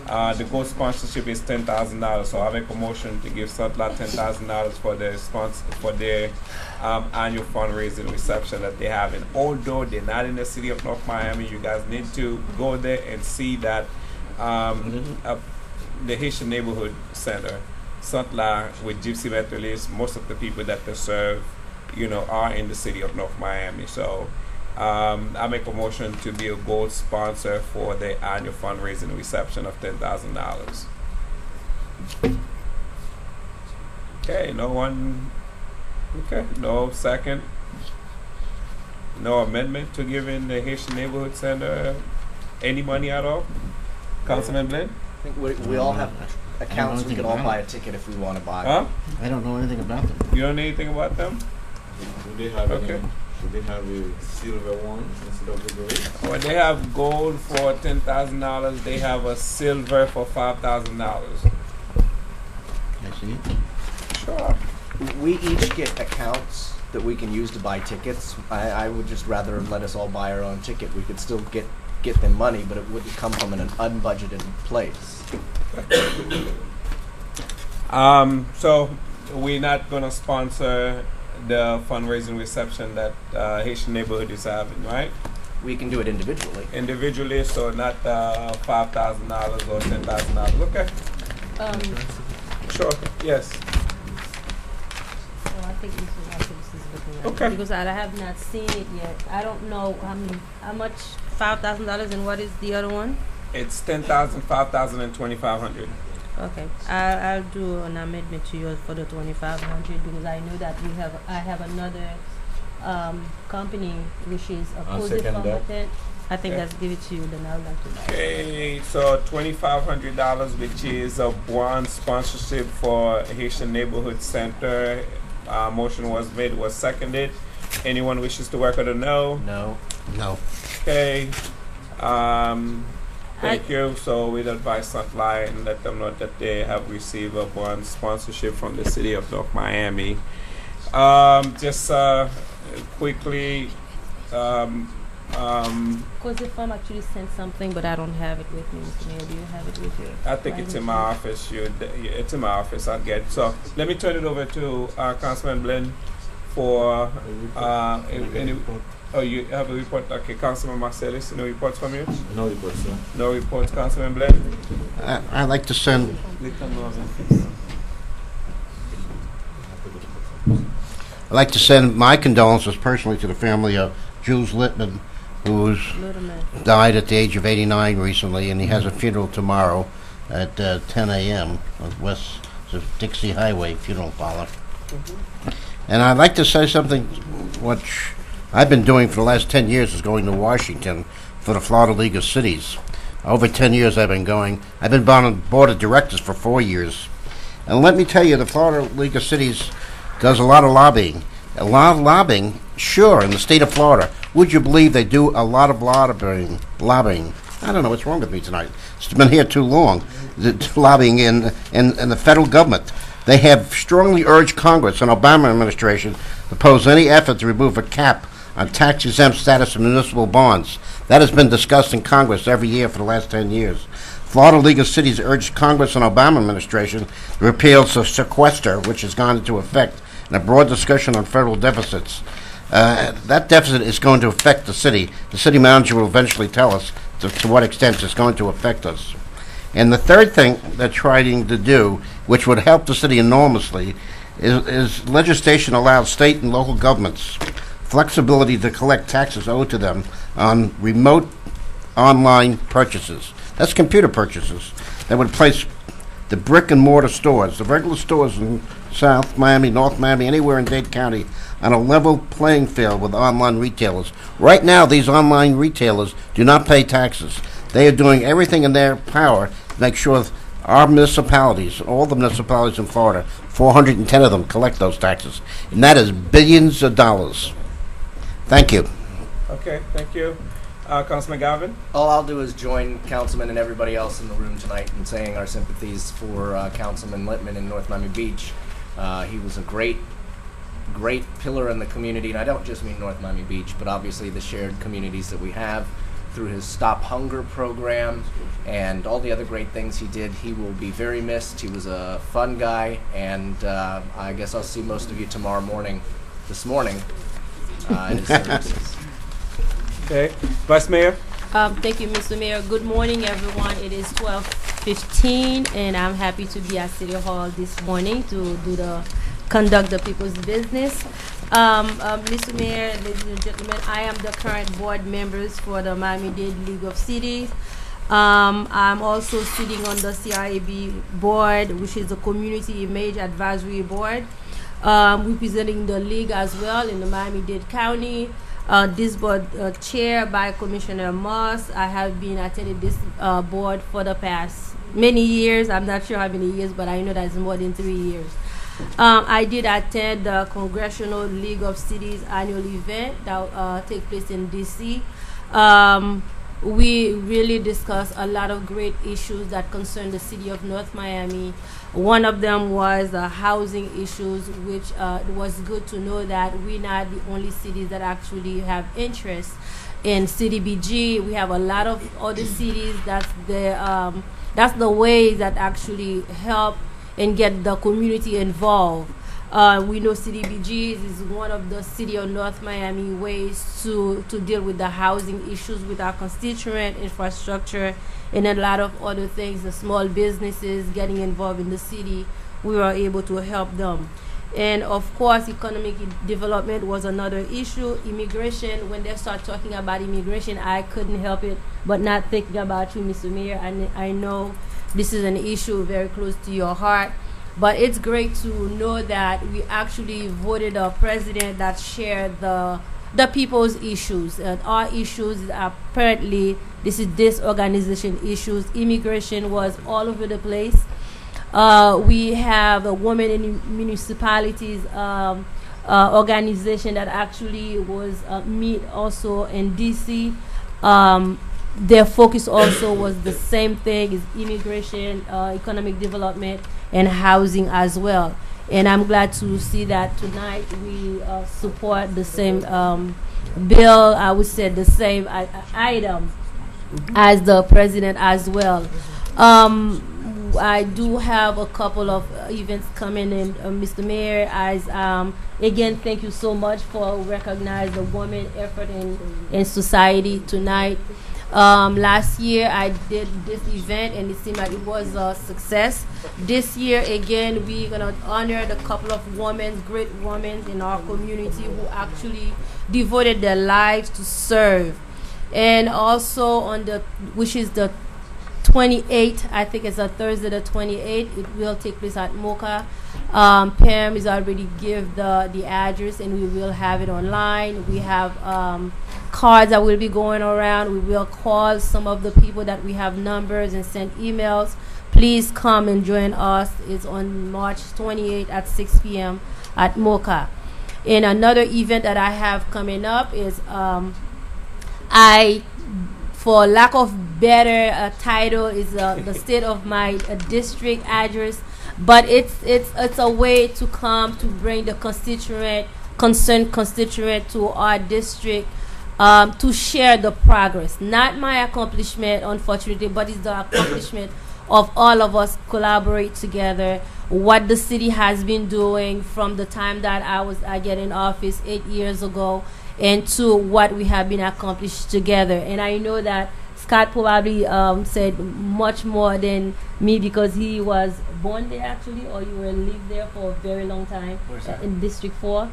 The gold sponsorship is $10,000, so I make a motion to give Sutla $10,000 for their annual fundraising reception that they have. And although they're not in the city of North Miami, you guys need to go there and see that the Haitian Neighborhood Center, Sutla, with Gypsy Methodist, most of the people that they serve, are in the city of North Miami. So I make a motion to be a gold sponsor for the annual fundraising reception of $10,000. Okay, no one. Okay, no second. No amendment to giving the Haitian Neighborhood Center any money at all. Councilman Blinn? I think we all have accounts. We can all buy a ticket if we want to buy. Huh? I don't know anything about them. You don't know anything about them? Do they have a silver one instead of the gold? Well, they have gold for $10,000. They have a silver for $5,000. I see. Sure. We each get accounts that we can use to buy tickets. I would just rather let us all buy our own ticket. We could still get them money, but it wouldn't come from an unbudgeted place. So we're not going to sponsor the fundraising reception that Haitian Neighborhood is having, right? We can do it individually. Individually, so not $5,000 or $10,000. Okay. Sure. Yes. I think this is looking at Okay. because I have not seen it yet. I don't know how much $5,000 and what is the other one? It's $10,000, $5,000, and $2,500. Okay, I'll do an amendment to yours for the 2,500 because I know that I have another company which is a I'll positive second that. content. I think Okay. let's give it to you. Then I'll like to buy. Okay, so $2,500, which is a bronze sponsorship for Haitian Neighborhood Center. Motion was made, was seconded. Anyone wishes to work on a no? No. No. Okay. Thank you. So we'll advise Sutla and let them know that they have received a bronze sponsorship from the city of North Miami. Just quickly. Because the firm actually sent something, but I don't have it with me. Mr. Mayor, do you have it with you? I think it's in my office. It's in my office. I'll get it. So let me turn it over to Councilman Blinn for oh, you have a report? Okay, Councilman Marcellus, no reports from you? No report, sir. No reports, Councilman Blinn? I'd like to send. I'd like to send my condolences personally to the family of Jules Littman, who's died at the age of 89 recently, and he has a funeral tomorrow at 10 a.m. on West Dixie Highway funeral parlor. And I'd like to say something which I've been doing for the last 10 years is going to Washington for the Florida League of Cities. Over 10 years I've been going. I've been on the board of directors for 4 years. And let me tell you, the Florida League of Cities does a lot of lobbying. A lot of lobbying, sure, in the state of Florida. Would you believe they do a lot of lobbying? I don't know what's wrong with me tonight. It's been here too long. Lobbying in the federal government. They have strongly urged Congress and Obama administration to oppose any effort to remove a cap on tax-exempt status of municipal bonds. That has been discussed in Congress every year for the last 10 years. Florida League of Cities urged Congress and Obama administration to repeal sequester, which has gone into effect, in a broad discussion on federal deficits. That deficit is going to affect the city. The city manager will eventually tell us to what extent it's going to affect us. And the third thing they're trying to do, which would help the city enormously, is legislation allows state and local governments flexibility to collect taxes owed to them on remote online purchases. That's computer purchases that would place the brick and mortar stores, the regular stores in South Miami, North Miami, anywhere in Dade County, on a level playing field with online retailers. Right now, these online retailers do not pay taxes. They are doing everything in their power to make sure our municipalities, all the municipalities in Florida, 410 of them collect those taxes. And that is billions of dollars. Thank you. Okay, thank you. Councilman Galvin? All I'll do is join Councilman and everybody else in the room tonight in saying our sympathies for Councilman Littman in North Miami Beach. He was a great pillar in the community, and I don't just mean North Miami Beach, but obviously the shared communities that we have through his Stop Hunger program and all the other great things he did. He will be very missed. He was a fun guy, and I guess I'll see most of you this morning, in his services. Okay. Vice Mayor? Thank you, Mr. Mayor. Good morning, everyone. It is 12:15, and I'm happy to be at City Hall this morning to conduct the people's business. Mr. Mayor, ladies and gentlemen, I am the current board members for the Miami-Dade League of Cities. I'm also sitting on the CRAB board, which is the Community Image Advisory Board, representing the league as well in the Miami-Dade County. This board chaired by Commissioner Moss. I have been attending this board for the past many years. I'm not sure how many years, but I know that's more than 3 years. I did attend the Congressional League of Cities annual event that take place in D.C. We really discussed a lot of great issues that concern the city of North Miami. One of them was housing issues, which was good to know that we're not the only cities that actually have interest in CDBG. We have a lot of other cities. That's the way that actually help and get the community involved. We know CDBG is one of the city of North Miami ways to deal with the housing issues with our constituent, infrastructure, and a lot of other things. The small businesses getting involved in the city, we were able to help them. And of course, economic development was another issue. Immigration, when they start talking about immigration, I couldn't help it but not thinking about you, Mr. Mayor. And I know this is an issue very close to your heart. But it's great to know that we actually voted a president that shared the people's issues. Our issues apparently, this organization issues. Immigration was all over the place. We have a Women in Municipalities organization that actually was meet also in DC. Their focus also was the same thing: is immigration, economic development, and housing as well. And I'm glad to see that tonight we support the same bill. I would say the same item as the president as well. I do have a couple of events coming in, Mr. Mayor. As again, thank you so much for recognizing the women effort in society tonight. Last year I did this event and it seemed like it was a success. This year again we're gonna honor the couple of great women in our community who actually devoted their lives to serve. And also which is the 28th, I think it's a Thursday the 28th, it will take place at Mocha. Pam is already give the address and we will have it online. We have cards that will be going around. We will call some of the people that we have numbers and send emails. Please come and join us. It's on March 28th at 6 p.m. at Mocha. And another event that I have coming up is for lack of better title, is the state of my district address. But it's a way to come to bring the concerned constituent to our district, to share the progress. Not my accomplishment, unfortunately, but it's the accomplishment of all of us collaborate together. What the city has been doing from the time that I get in office 8 years ago, and to what we have been accomplished together. And I know that Scott probably said much more than me because he was born there actually, or you were lived there for a very long time. Where's that? In District 4.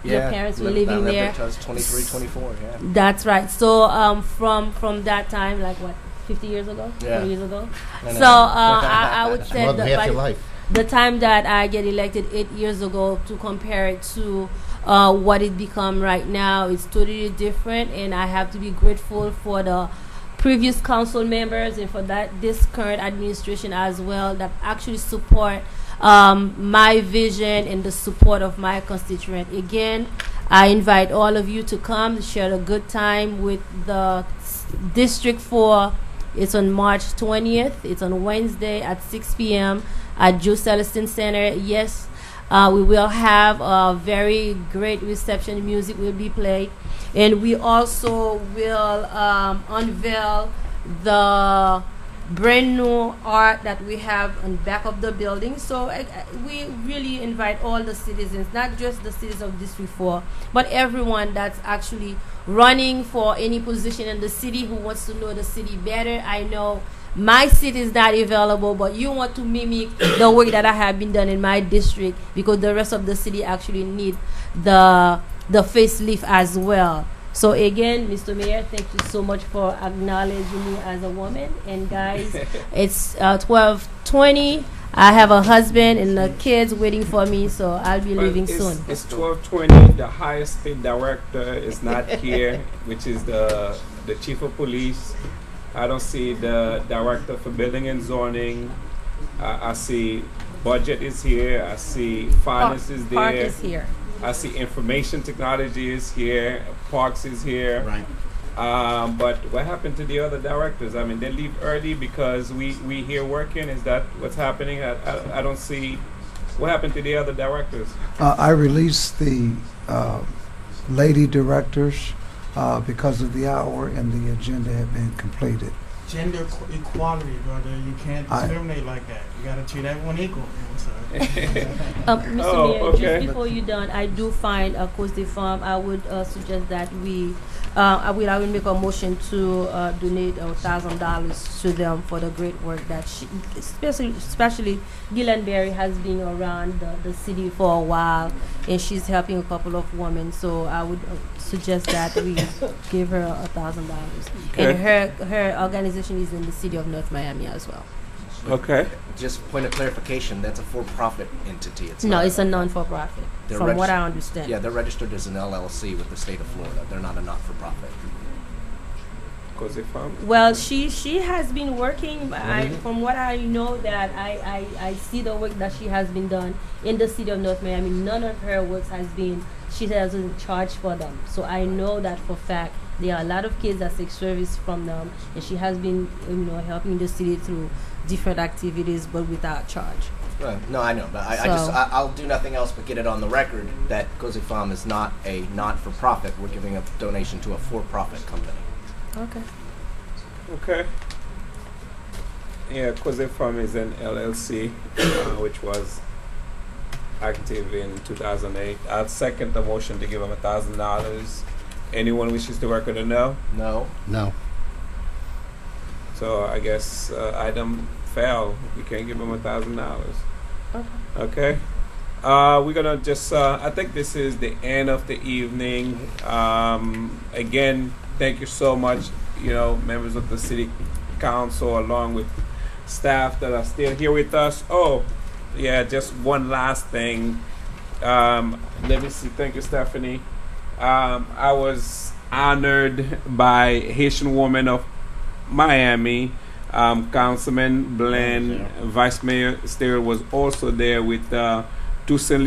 Yeah, your parents were living there. I was 23, 24, yeah. That's right. So from that time, like what, 50 years ago? Yeah. 20 years ago? I know. So I would say More than half your that life. the time that I get elected 8 years ago, to compare it to what it become right now, is totally different, and I have to be grateful for the previous council members and for this current administration as well, that actually support my vision and the support of my constituent. Again, I invite all of you to come to share a good time with the District 4. It's on March 20th. It's on Wednesday at 6 p.m. at Joe Celestin Center. Yes, We will have a very great reception. Music will be played. And we also will unveil the brand new art that we have on back of the building. So we really invite all the citizens, not just the citizens of District 4, but everyone that's actually running for any position in the city who wants to know the city better. I know my city is not available, but you want to mimic the work that I have been done in my district, because the rest of the city actually need the facelift as well. So again, Mr. Mayor, thank you so much for acknowledging me as a woman. And guys, it's 12:20. I have a husband and the kids waiting for me, so I'll be leaving soon. It's 12:20. The highest paid director is not here, which is the chief of police. I don't see the director for building and zoning. I see budget is here. I see finance is there. Park is here. I see information technology is here. Parks is here. Right. But what happened to the other directors? I mean, they leave early because we here working. Is that what's happening? I don't see what happened to the other directors. I released the lady directors because of the hour and the agenda had been completed. Gender equality, brother. You can't discriminate like that. You got to treat everyone equal. Mr. Mayor, just before you're done, I do find Cause des Femmes. I would suggest that I will make a motion to donate $1,000 to them for the great work that she, especially Gillian Berry has been around the city for a while, and she's helping a couple of women. So I would suggest that we give her $1,000. And her organization is in the city of North Miami as well. Okay. Just point of clarification, that's a for-profit entity. It's No, not it's a non-for-profit, from what I understand. Yeah, they're registered as an LLC with the state of Florida. They're not a not-for-profit. Well, she has been working. From what I know, that I see the work that she has been done in the city of North Miami. None of her works has been, she doesn't charge for them. So I know that for fact. There are a lot of kids that take service from them, and she has been, helping the city through different activities, but without charge. No, I know, but I'll do nothing else but get it on the record that Cause des Femmes is not a not-for-profit. We're giving a donation to a for-profit company. Okay. Okay. Yeah, Cause des Femmes is an LLC, which was active in 2008. I'll second the motion to give them $1,000. Anyone wishes to record a no? No. No. So I guess item failed. We can't give them $1,000. Okay. We're gonna just. I think this is the end of the evening. Again, thank you so much. Members of the city council, along with staff that are still here with us. Oh, yeah. Just one last thing. Let me see. Thank you, Stephanie. I was honored by Haitian Woman of Miami, Councilman Blaine, Vice Mayor Stewart was also there with Toussaint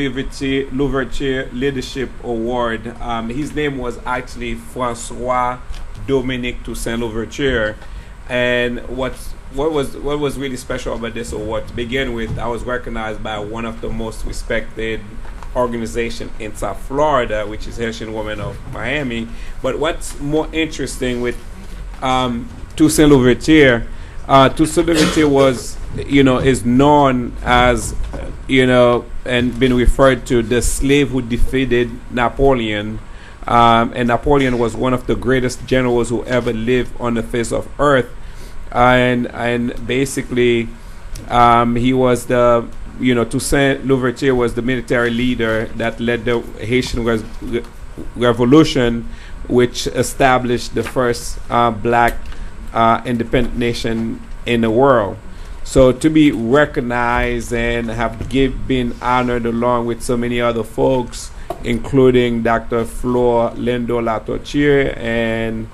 Louverture Leadership Award. His name was actually Francois Dominique Toussaint Louverture, and what was really special about this award, to begin with, I was recognized by one of the most respected organization in South Florida, which is Haitian Women of Miami. But what's more interesting with Toussaint Louverture, Toussaint Louverture was, is known as, and been referred to the slave who defeated Napoleon. And Napoleon was one of the greatest generals who ever lived on the face of earth. And basically, he was the Toussaint Louverture was the military leader that led the Haitian Revolution, which established the first black independent nation in the world. So to be recognized and have been honored along with so many other folks, including Dr. Flor Lindo Latourtier and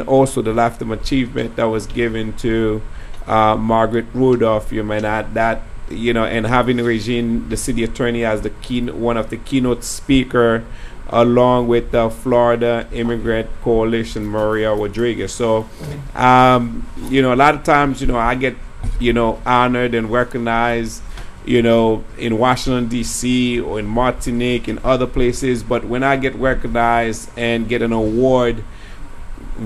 also the Lifetime Achievement that was given to Margaret Rudolph, you may not that, and having Regine, the city attorney, as the one of the keynote speaker, along with the Florida Immigrant Coalition, Maria Rodriguez. So, a lot of times, I get honored and recognized, in Washington, D.C. or in Martinique and other places. But when I get recognized and get an award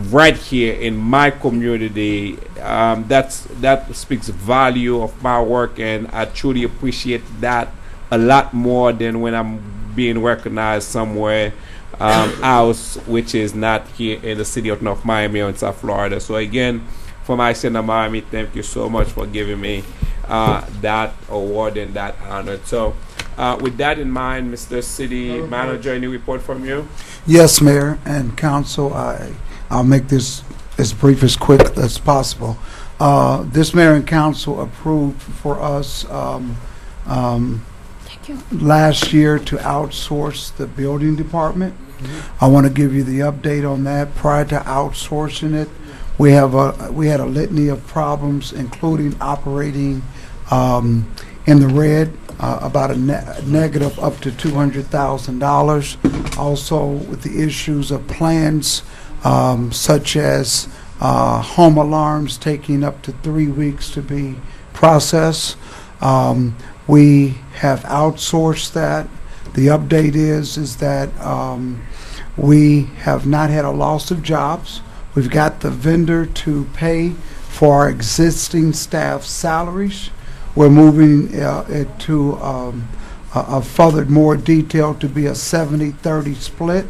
right here in my community, that speaks value of my work, and I truly appreciate that a lot more than when I'm being recognized somewhere else, which is not here in the city of North Miami or in South Florida. So again, from my city of Miami, thank you so much for giving me that award and that honor. So with that in mind, Mr. City Manager, any report from you? Yes, Mayor and Council. I'll make this as brief as quick as possible. This Mayor and Council approved for us last year to outsource the building department. I want to give you the update on that. Prior to outsourcing it, we had a litany of problems, including operating in the red, about a negative up to $200,000. Also with the issues of plans such as home alarms taking up to 3 weeks to be processed. We have outsourced that. The update is that we have not had a loss of jobs. We've got the vendor to pay for our existing staff salaries. We're moving it to a further more detail to be a 70-30 split.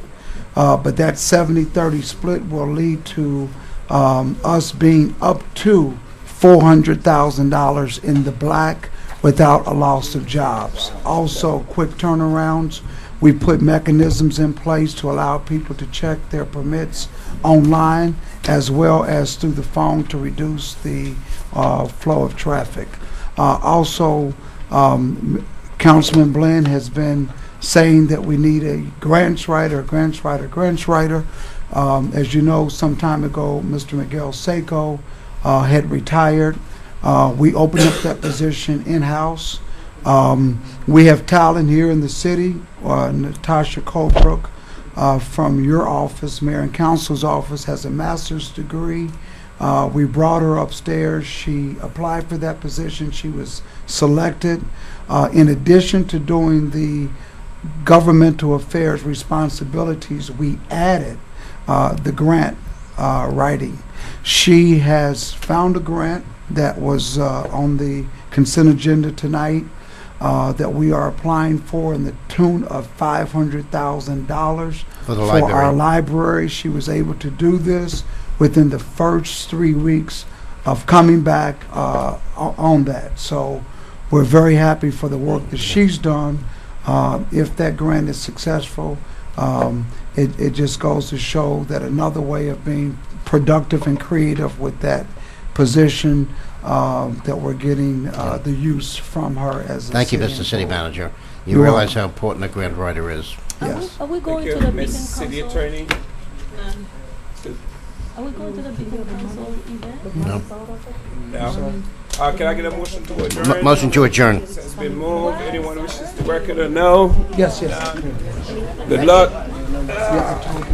But that 70-30 split will lead to us being up to $400,000 in the black without a loss of jobs. Also, quick turnarounds. We put mechanisms in place to allow people to check their permits online as well as through the phone to reduce the flow of traffic. Also, Councilman Blinn has been saying that we need a grants writer. As you know, some time ago, Mr. Miguel Seco had retired. We opened up that position in-house. We have talent here in the city. Natasha Colebrook from your office, Mayor and Council's office, has a master's degree. We brought her upstairs. She applied for that position. She was selected. In addition to doing the governmental affairs responsibilities, we added the grant writing. She has found a grant that was on the consent agenda tonight that we are applying for in the tune of $500,000 For the for library. our library. She was able to do this within the first 3 weeks of coming back on that. So we're very happy for the work that she's done. If that grant is successful, it just goes to show that another way of being productive and creative with that position that we're getting the use from her as a Thank you, city Mr. City employee. Manager. You You're realize welcome. how important a grant writer is. Yes. Are we going Thank to you, the Miss Beacon City Council? Attorney. Are we going to the Beacon Council event? No. No. Can I get a motion to adjourn? Motion to adjourn. It's been moved. Anyone wishes to record or no? Yes. Good luck. Yeah, I told you.